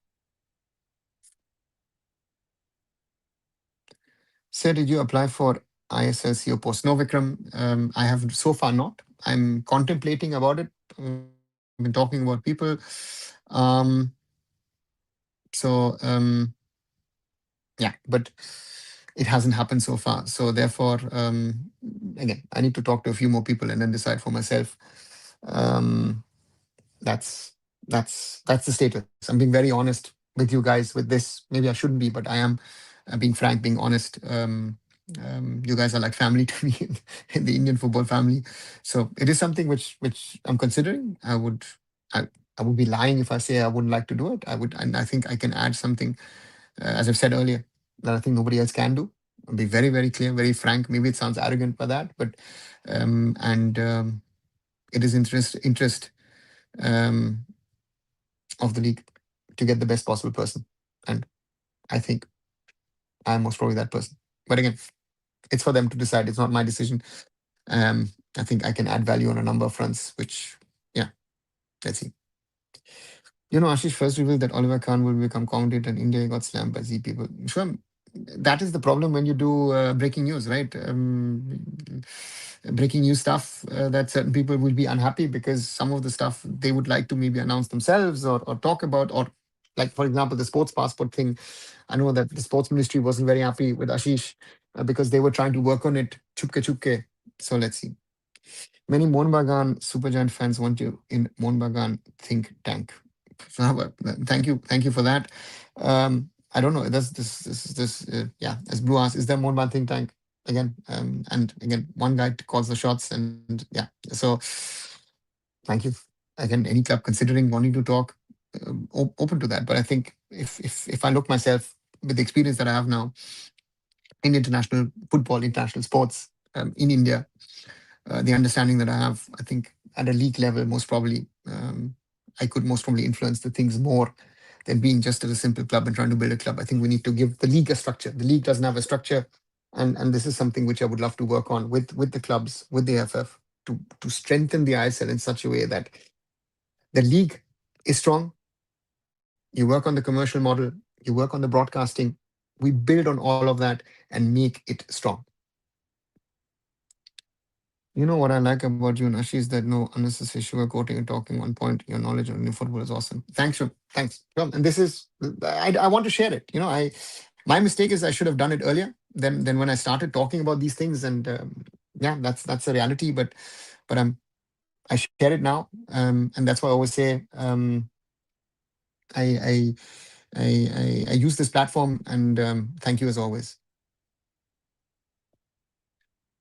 A: Sir, did you apply for ISLCO post? No, Vikram, I have so far not. I'm contemplating about it. I've been talking about people. Um, so yeah, but it hasn't happened so far. So therefore, again, I need to talk to a few more people and then decide for myself. Um, that's that's the status. I'm being very honest with you guys with this. Maybe I shouldn't be, but I am being frank, being honest. You guys are like family to me in the Indian football family, so it is something which I'm considering. I, I would be lying if I say I wouldn't like to do it. I would, and I think I can add something, as I've said earlier, that I think nobody else can do. I'll be very very clear, very frank. Maybe it sounds arrogant by that, but and it is interest um, of the league to get the best possible person. And I think I'm most probably that person. But again, it's for them to decide. It's not my decision. I think I can add value on a number of fronts, which, yeah, let's see. You know, Ashish first revealed that Oliver Kahn will become commentator and India got slammed by Z people. Sure, that is the problem when you do breaking news, right? Breaking news stuff that certain people will be unhappy because some of the stuff they would like to maybe announce themselves or talk about, or like, for example, the sports passport thing. I know that the sports ministry wasn't very happy with Ashish because they were trying to work on it, chupke chupke. So let's see. Many Mohun Bagan Supergiant fans want you in Mohun Bagan think tank. So, thank you for that. I don't know. Yeah. As Blue asked, is there more one think tank again? And again, one guy calls the shots, and yeah. So, thank you again. Any club considering wanting to talk, open to that. But I think if I look myself with the experience that I have now in international football, international sports in India, the understanding that I have, I think at a league level, most probably, I could most probably influence the things more than being just at a simple club and trying to build a club. I think we need to give the league a structure. The league doesn't have a structure, and this is something which I would love to work on with the clubs, with the AIFF, to strengthen the ISL in such a way that the league is strong. You work on the commercial model, you work on the broadcasting. We build on all of that and make it strong. You know what I like about you, Nashi, is that no unnecessary sugarcoating and talking on point. Your knowledge on new football is awesome. Thanks, Shub. Thanks. Well, and this is, I want to share it. You know, my mistake is I should have done it earlier than when I started talking about these things. And yeah, that's a reality. But I share it now, and that's why I always say I I I use this platform, and thank you as always.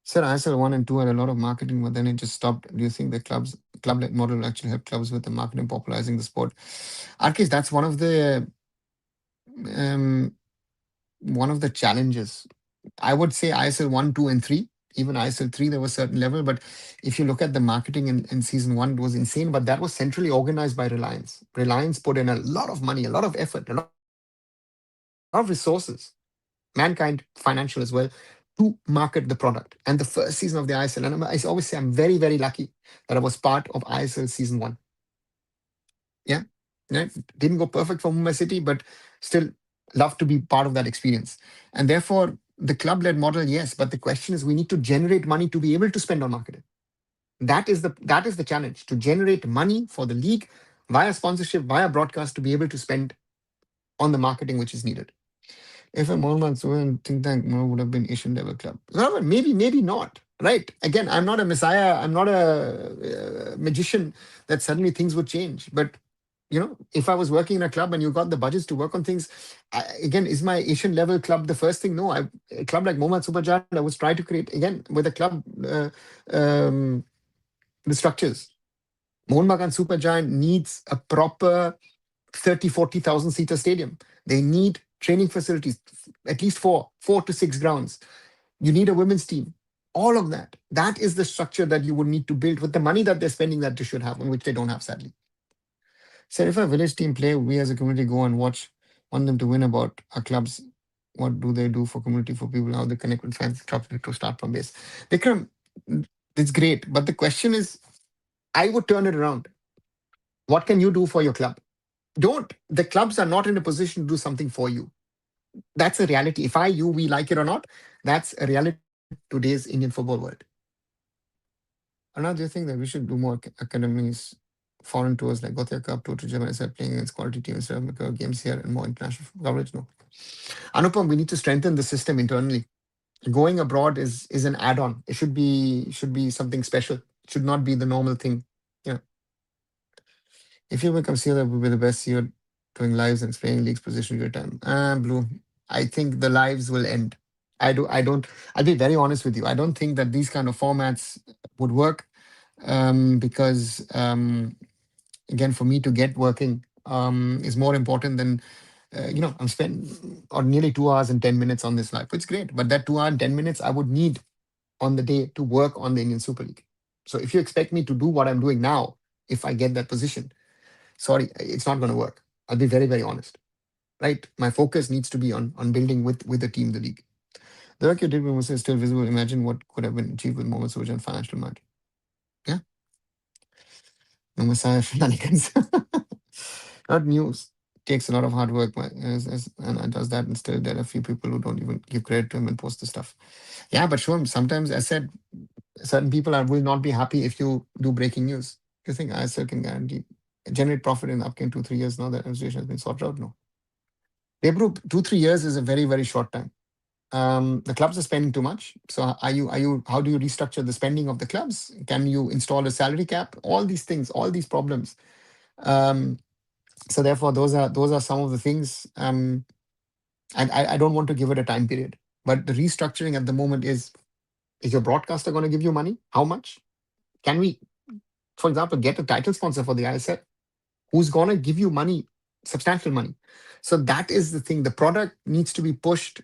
A: Sir, ISL 1 and 2 had a lot of marketing, but then it just stopped. Do you think the club-led model will actually help clubs with the marketing, popularizing the sport? Arkesh, that's um, one of the challenges. I would say ISL 1, 2, and 3. Even ISL 3, there was a certain level. But if you look at the marketing in season one, it was insane. But that was centrally organized by Reliance. Reliance put in a lot of money, a lot of effort, a lot of resources, mankind, financial as well, to market the product. And the first season of the ISL, and I always say I'm very, very lucky that I was part of ISL season one. Yeah. Yeah. Didn't go perfect for Mumbai City, but still love to be part of that experience. And therefore, the club-led model, yes, but the question is we need to generate money to be able to spend on marketing. That is the challenge, to generate money for the league via sponsorship, via broadcast, to be able to spend on the marketing which is needed. If a Mohammed Sohail think tank would have been Asian level club. Well, maybe, maybe not. Right. Again, I'm not a messiah. I'm not a magician that suddenly things would change. But if I was working in a club and you got the budgets to work on things, again, is my Asian level club the first thing? No, a club like Mohammed Supergiant, I was trying to create again with a club um, the structures. Mohun Bagan Supergiant needs a proper 30, 40,000 seater stadium. They need training facilities, at least four to six grounds. You need a women's team. All of that. That is the structure that you would need to build with the money that they're spending that they should have, and which they don't have, sadly. So if a village team play, we as a community go and watch, want them to win about our clubs. What do they do for community, for people, how they connect with fans, to start from base. Vikram, it's great. But the question is, I would turn it around. What can you do for your club? Don't. The clubs are not in a position to do something for you. That's a reality. If we like it or not, that's a reality in today's Indian football world. Another thing that we should do more academies, foreign tours like Gothia Cup, Tour to Germany, instead playing against quality teams, games here and more international coverage. No. Anupam, we need to strengthen the system internally. Going abroad is an add-on. It should be something special. It should not be the normal thing. Yeah. If you become CEO, that would be the best CEO doing lives and explaining leagues position your time. Blue. I think the lives will end. I'll be very honest with you. I don't think that these kind of formats would work because again, for me to get working is more important than I'm spent or nearly 2 hours and 10 minutes on this live. It's great, but that 2 hour and 10 minutes I would need on the day to work on the Indian Super League. So if you expect me to do what I'm doing now, if I get that position, sorry, it's not going to work. I'll be very, very honest. Right? My focus needs to be on building with the team, the league. The work you did with Musa is still visible. Imagine what could have been achieved with Mohamed Soja and financial mind. Yeah. No Messiah shenanigans. Not news. Takes a lot of hard work, and it does that. And still, there are a few people who don't even give credit to him and post the stuff. Yeah, but sure, sometimes I said certain people will not be happy if you do breaking news. You think I still can guarantee generate profit in the upcoming 2-3 years now that administration has been sorted out? No. Debru, 2-3 years is a very, very short time. The clubs are spending too much. So how do you restructure the spending of the clubs? Can you install a salary cap? All these things, all these problems. Um, so therefore, those are some of the things. And I don't want to give it a time period. But the restructuring at the moment is your broadcaster going to give you money? How much? Can we, for example, get a title sponsor for the ISL who's going to give you money, substantial money? So that is the thing. The product needs to be pushed.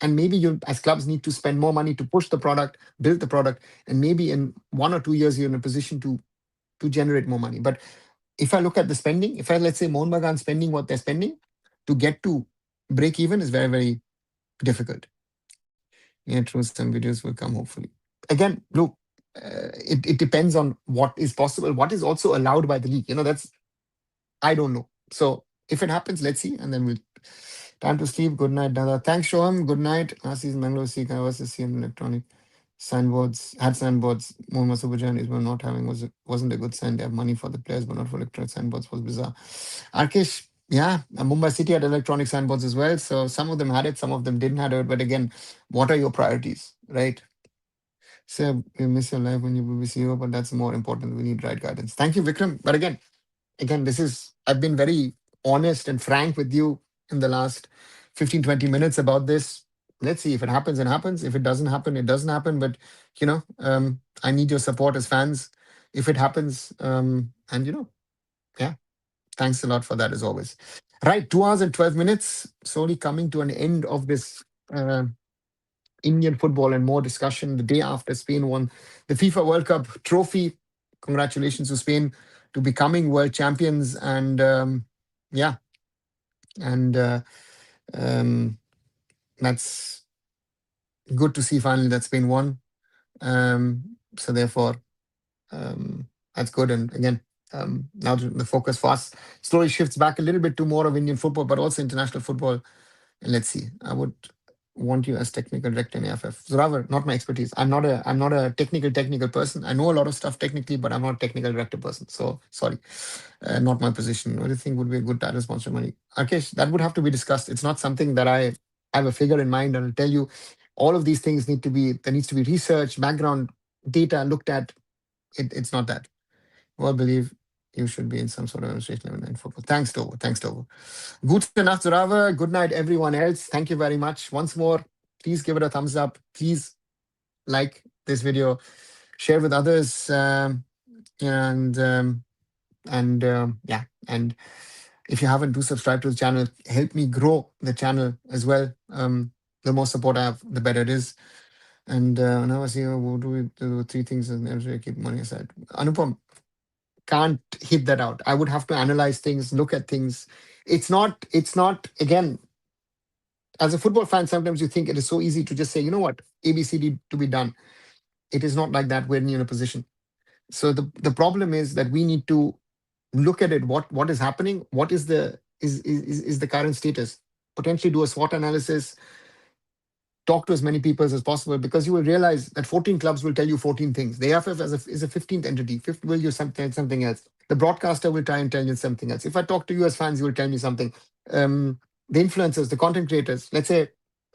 A: And maybe you, as clubs, need to spend more money to push the product, build the product, and maybe in 1 or 2 years you're in a position to generate more money. But if I look at the spending, if I let's say Mohun Bagan spending what they're spending, to get to break even is very, very difficult. Yeah, true. Some videos will come hopefully. Again, look, it depends on what is possible, what is also allowed by the league. That's I don't know. So if it happens, let's see, and then we'll. Time to sleep. Good night, Dada. Thanks, Shoham. Good night. Asis Mangalore Sikh. I was CM electronic signboards. Had signboards. Mohammad Subajan is not having wasn't a good sign. They have money for the players, but not for electronic signboards. Was bizarre. Arkesh, yeah, Mumbai City had electronic signboards as well. So some of them had it, some of them didn't have it. But again, what are your priorities, right? So we miss your life when you will be CEO, but that's more important. We need right guidance. Thank you, Vikram. But again, I've been very honest and frank with you in the last 15-20 minutes about this. Let's see if it happens, it happens. If it doesn't happen, it doesn't happen. But I need your support as fans if it happens. And yeah, thanks a lot for that as always. Right, 2 hours and 12 minutes, slowly coming to an end of this Indian football and more discussion the day after Spain won the FIFA World Cup trophy. Congratulations to Spain to becoming world champions. And yeah, and um, that's good to see finally that Spain won. So therefore, that's good. And again, now the focus for us slowly shifts back a little bit to more of Indian football, but also international football. And let's see. I would want you as technical director in AIFF. Zoravar, not my expertise. I'm not a technical person. I know a lot of stuff technically, but I'm not a technical director person. So sorry, not my position. What do you think would be a good title sponsor money? Akash, that would have to be discussed. It's not something that I have a figure in mind, and I'll tell you all of these things there needs to be research, background data looked at. It's not that. Well, believe you should be in some sort of administration level in football. Thanks, Tovo. Thanks, Tovo. Gute Nacht, Zoravar. Good night, everyone else. Thank you very much. Once more, please give it a thumbs up. Please like this video, share with others, and yeah. And if you haven't, do subscribe to the channel. Help me grow the channel as well. The more support I have, the better it is. And now I see what do we do? Three things and keep money aside. Anupam, can't hit that out. I would have to analyze things, look at things. It's not again, as a football fan, sometimes you think it is so easy to just say, you know what, ABCD to be done. It is not like that when you're in a position. So the problem is that we need to look at it, what is happening, what is the current status, potentially do a SWOT analysis, talk to as many people as possible, because you will realize that 14 clubs will tell you 14 things. The AFF is a 15th entity. Fifth will you something else. The broadcaster will try and tell you something else. If I talk to you as fans, you will tell me something. The influencers, the content creators, let's say, I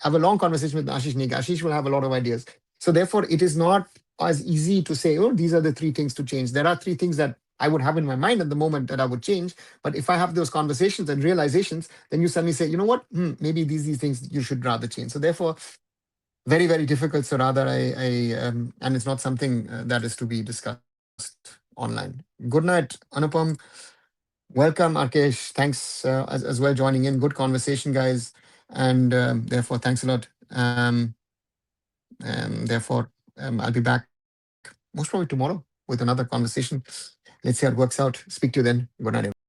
A: have a long conversation with Ashish Nega. Ashish will have a lot of ideas. So therefore, it is not as easy to say, oh, these are the three things to change. There are three things that I would have in my mind at the moment that I would change. But if I have those conversations and realizations, then you suddenly say, you know what, maybe these things you should rather change. So therefore, very, very difficult. So rather, and it's not something that is to be discussed online. Good night, Anupam. Welcome, Arkesh. Thanks as well joining in. Good conversation, guys. And therefore, thanks a lot. And therefore, I'll be back most probably tomorrow with another conversation. Let's see how it works out. Speak to you then. Good night, everyone.